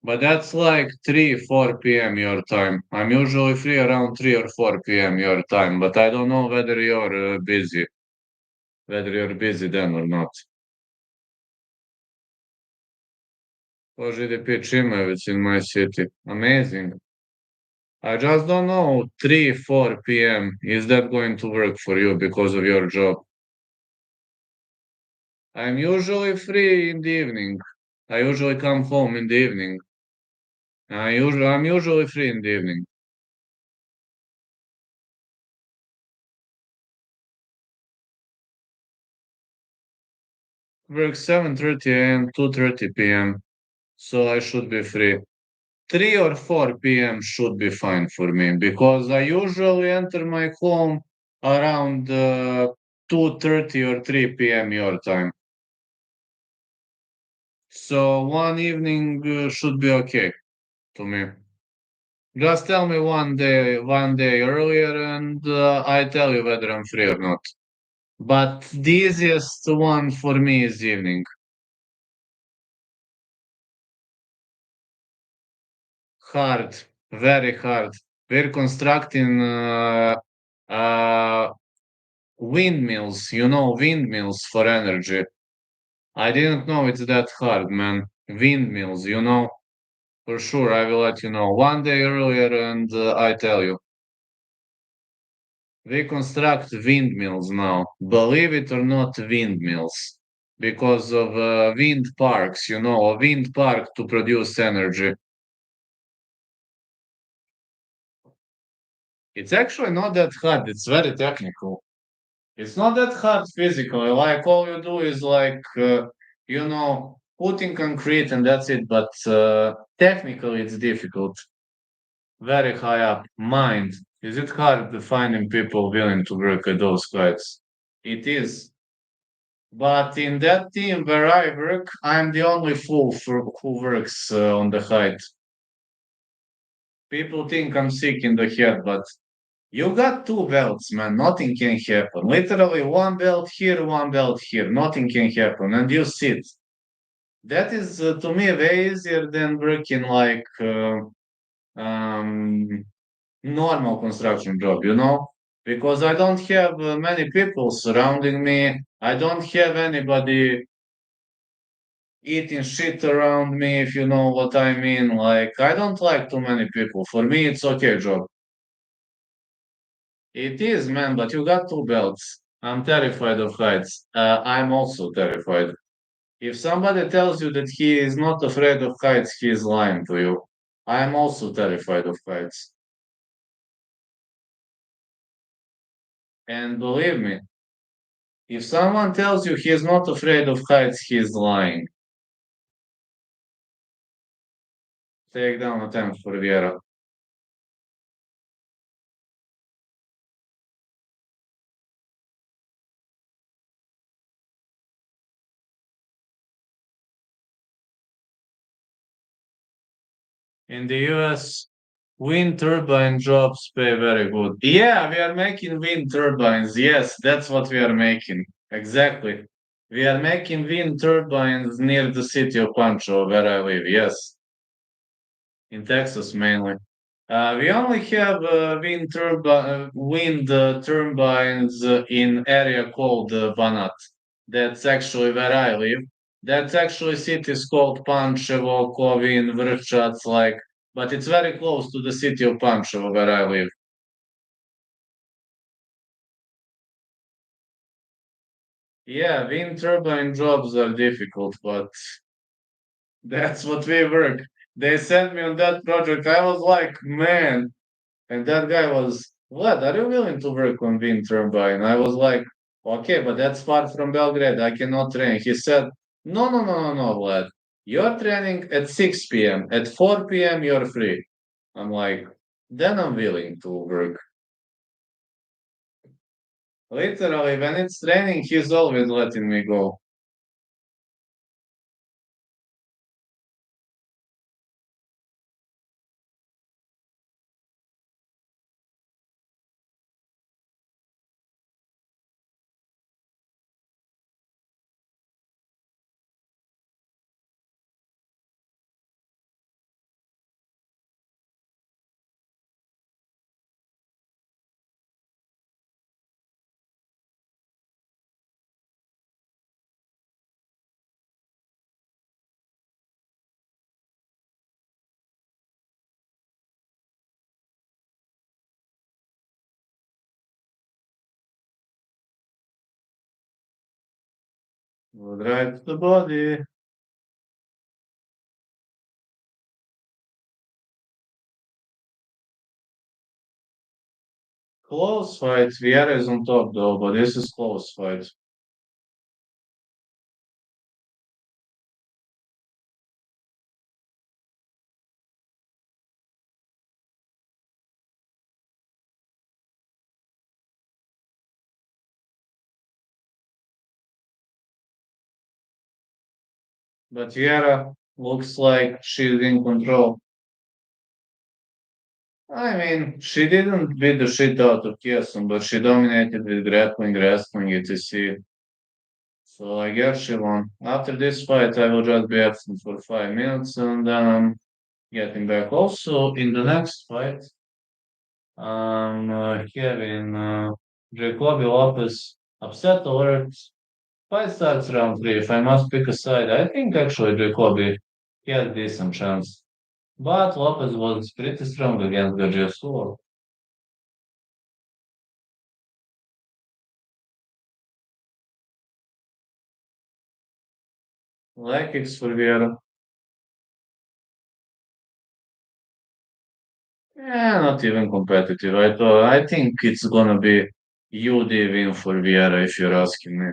but that's like 3, 4 p.m. your time. I'm usually free around 3 or 4 p.m. your time, but I don't know whether you're busy then or not. What GDP Chimovich in my city. Amazing. I just don't know, 3, 4 p.m. Is that going to work for you because of your job? I'm usually free in the evening. I usually come home in the evening. I'm usually free in the evening. Work 7:30 a.m., 2:30 p.m. So I should be free. 3 or 4 p.m. should be fine for me because I usually enter my home around 2:30 or 3 p.m. your time. So one evening should be okay to me. Just tell me one day earlier, and I tell you whether I'm free or not. But the easiest one for me is evening. Hard, very hard. We're constructing uh, windmills, windmills for energy. I didn't know it's that hard, man. Windmills, for sure. I will let you know one day earlier, and I tell you. We construct windmills now, believe it or not, windmills, because of wind parks, a wind park to produce energy. It's actually not that hard, it's very technical. It's not that hard physically, like all you do is putting concrete and that's it, but technically it's difficult, very high up. Mind, is it hard to finding people willing to work at those heights? It is. But in that team where I work, I'm the only fool who works on the height. People think I'm sick in the head, but you got two belts, man. Nothing can happen. Literally, one belt here, one belt here. Nothing can happen. And you sit. That is, to me, way easier than working like um, normal construction job. Because I don't have many people surrounding me. I don't have anybody eating shit around me, if you know what I mean. Like, I don't like too many people. For me, it's okay job. It is, man, but you got two belts. I'm terrified of heights. I'm also terrified. If somebody tells you that he is not afraid of heights, he is lying to you. I'm also terrified of heights. And believe me, if someone tells you he is not afraid of heights, he is lying. Take down attempt for Viera. In the US, wind turbine jobs pay very good. Yeah, we are making wind turbines. Yes, that's what we are making. Exactly. We are making wind turbines near the city of Pancho, where I live. Yes, in Texas mainly. We only have wind turbines in area called Banat. That's actually where I live. That's actually cities called Pančevo, Kovin, Vršac, but it's very close to the city of Pančevo where I live. Yeah, wind turbine jobs are difficult, but that's what we work. They sent me on that project. I was like, man, and that guy was, what? Are you willing to work on wind turbine? I was like, Okay, but that's far from Belgrade. I cannot train. He said, no, no, no, no, no, Vlad. You're training at 6 p.m. At 4 p.m. you're free. I'm like, then I'm willing to work. Literally, when it's training, he's always letting me go. Would right the body. Close fight. Vieira is on top though, but this is close fight. But Vieira looks like she's in control. I mean, she didn't beat the shit out of Kieson, but she dominated with grappling, wrestling, etc. So I guess she won. After this fight, I will just be absent for 5 minutes and then I'm getting back. Also, in the next fight, I'm having Jacoby Lopez upset alert. Fight starts round three. If I must pick a side, I think actually Jacoby he had decent chance. But Lopez was pretty strong against Gajiasula. Leg kicks for Vieira. Yeah, not even competitive. I think it's gonna be UD win for Vieira if you're asking me.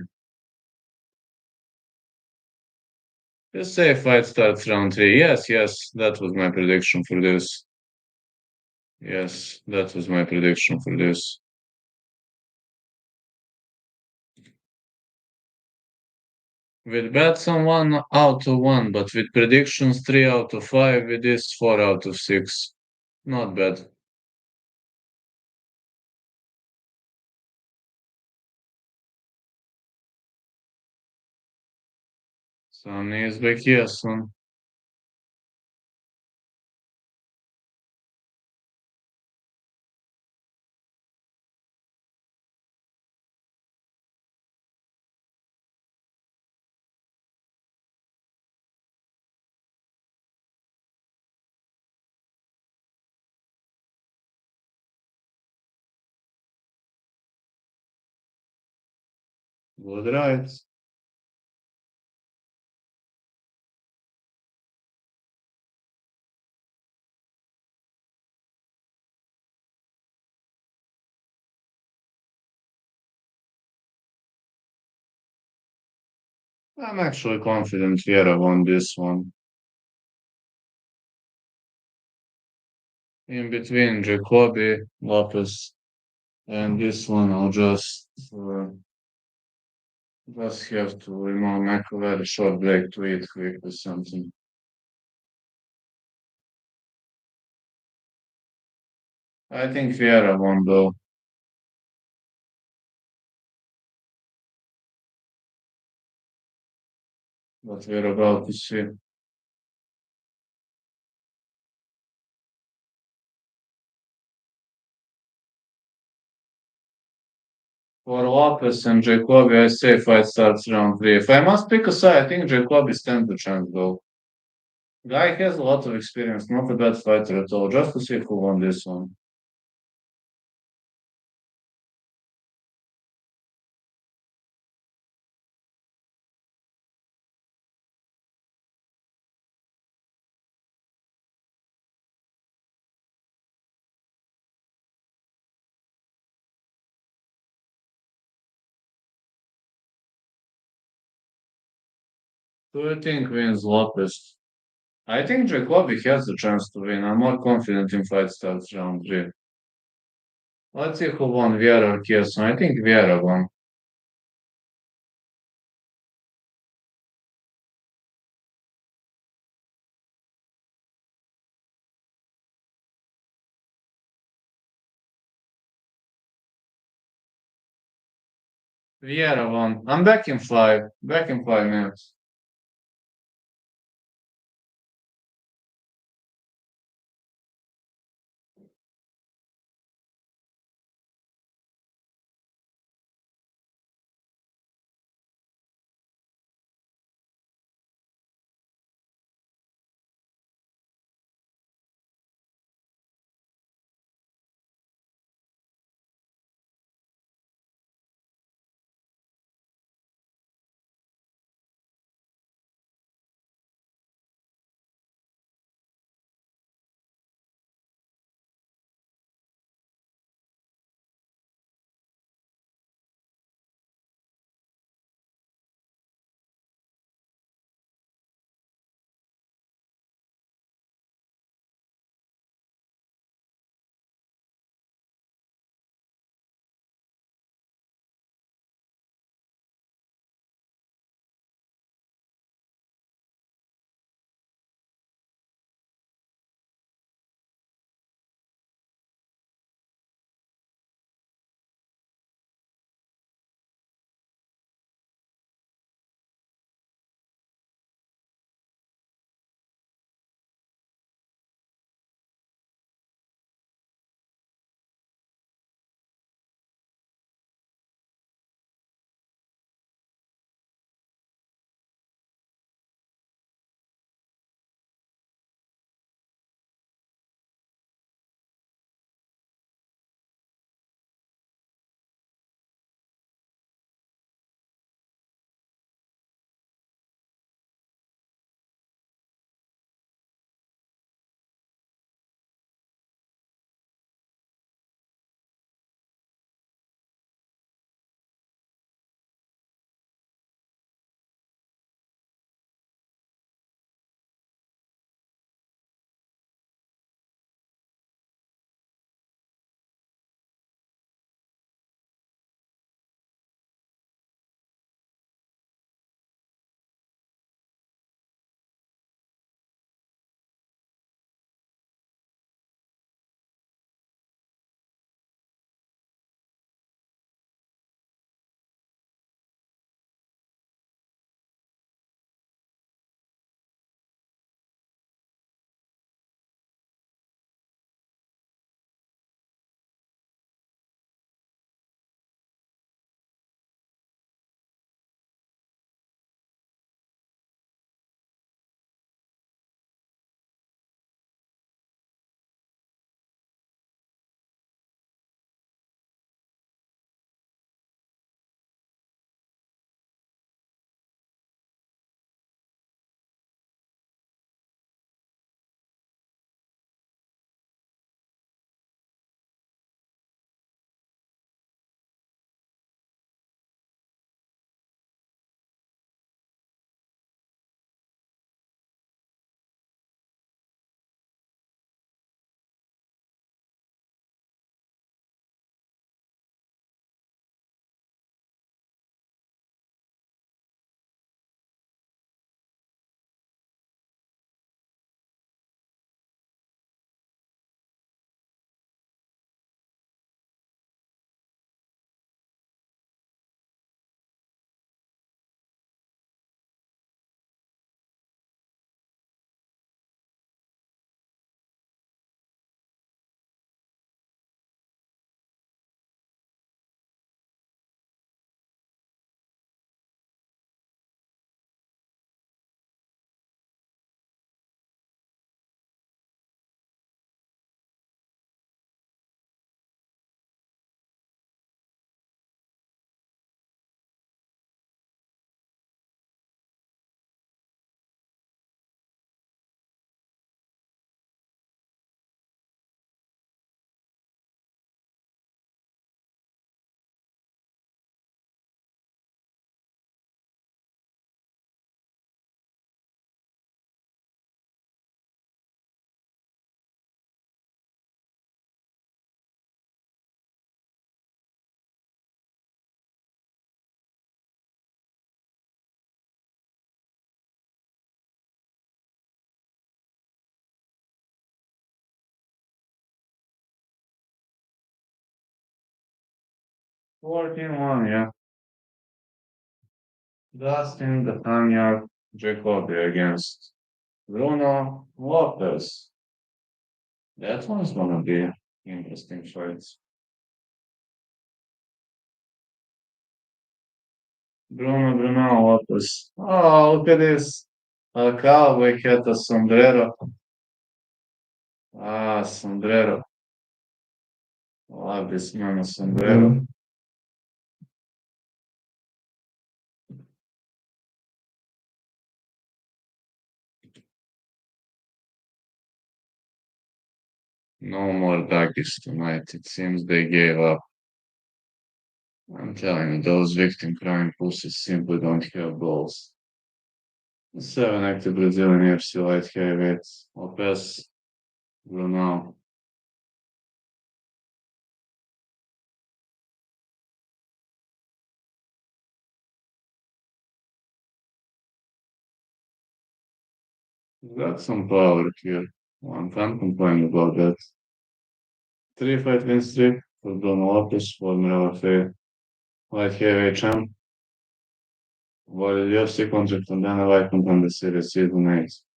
Just say fight starts round three. Yes, yes, that was my prediction for this. Yes, that was my prediction for this. With bets on 1 out of 1, but with predictions 3 out of 5, with this 4 out of 6. Not bad. Sam neizbēg iesun. Would right. I'm actually confident Vieira won this one. In between Jacoby, Lopez, and this one, I'll just have to, make a very short break to eat quick or something. I think Vieira won though, but we're about to see. For Lopez and Jacoby, I say fight starts round three. If I must pick a side, I think Jacoby stands a chance though. Guy has a lot of experience, not a bad fighter at all. Just to see who won this one. Who do you think wins Lopez? I think Jacoby has a chance to win. I'm more confident in fight starts round three. Let's see who won, Vieira or Kieson. I think Vieira won. Vieira won. I'm back in five. Back in 5 minutes. 14-1, yeah. Dustin Gatanya Jacoby against Bruno Lopez. That one's gonna be interesting fights. Bruno Lopez. Oh, look at this. A cowboy hat, a sombrero. Ah, sombrero. Love this man, a sombrero. No more doggies tonight. It seems they gave up. I'm telling you, those victim crime pussies simply don't have balls. Seven active Brazilian UFC light heavyweights. Lopez, Bruno. Got some power here. One can't complain about that. Three fight win streak for Bruno Lopez, former LFA light heavyweight champ. While UFC contract and then a light contender series season 8.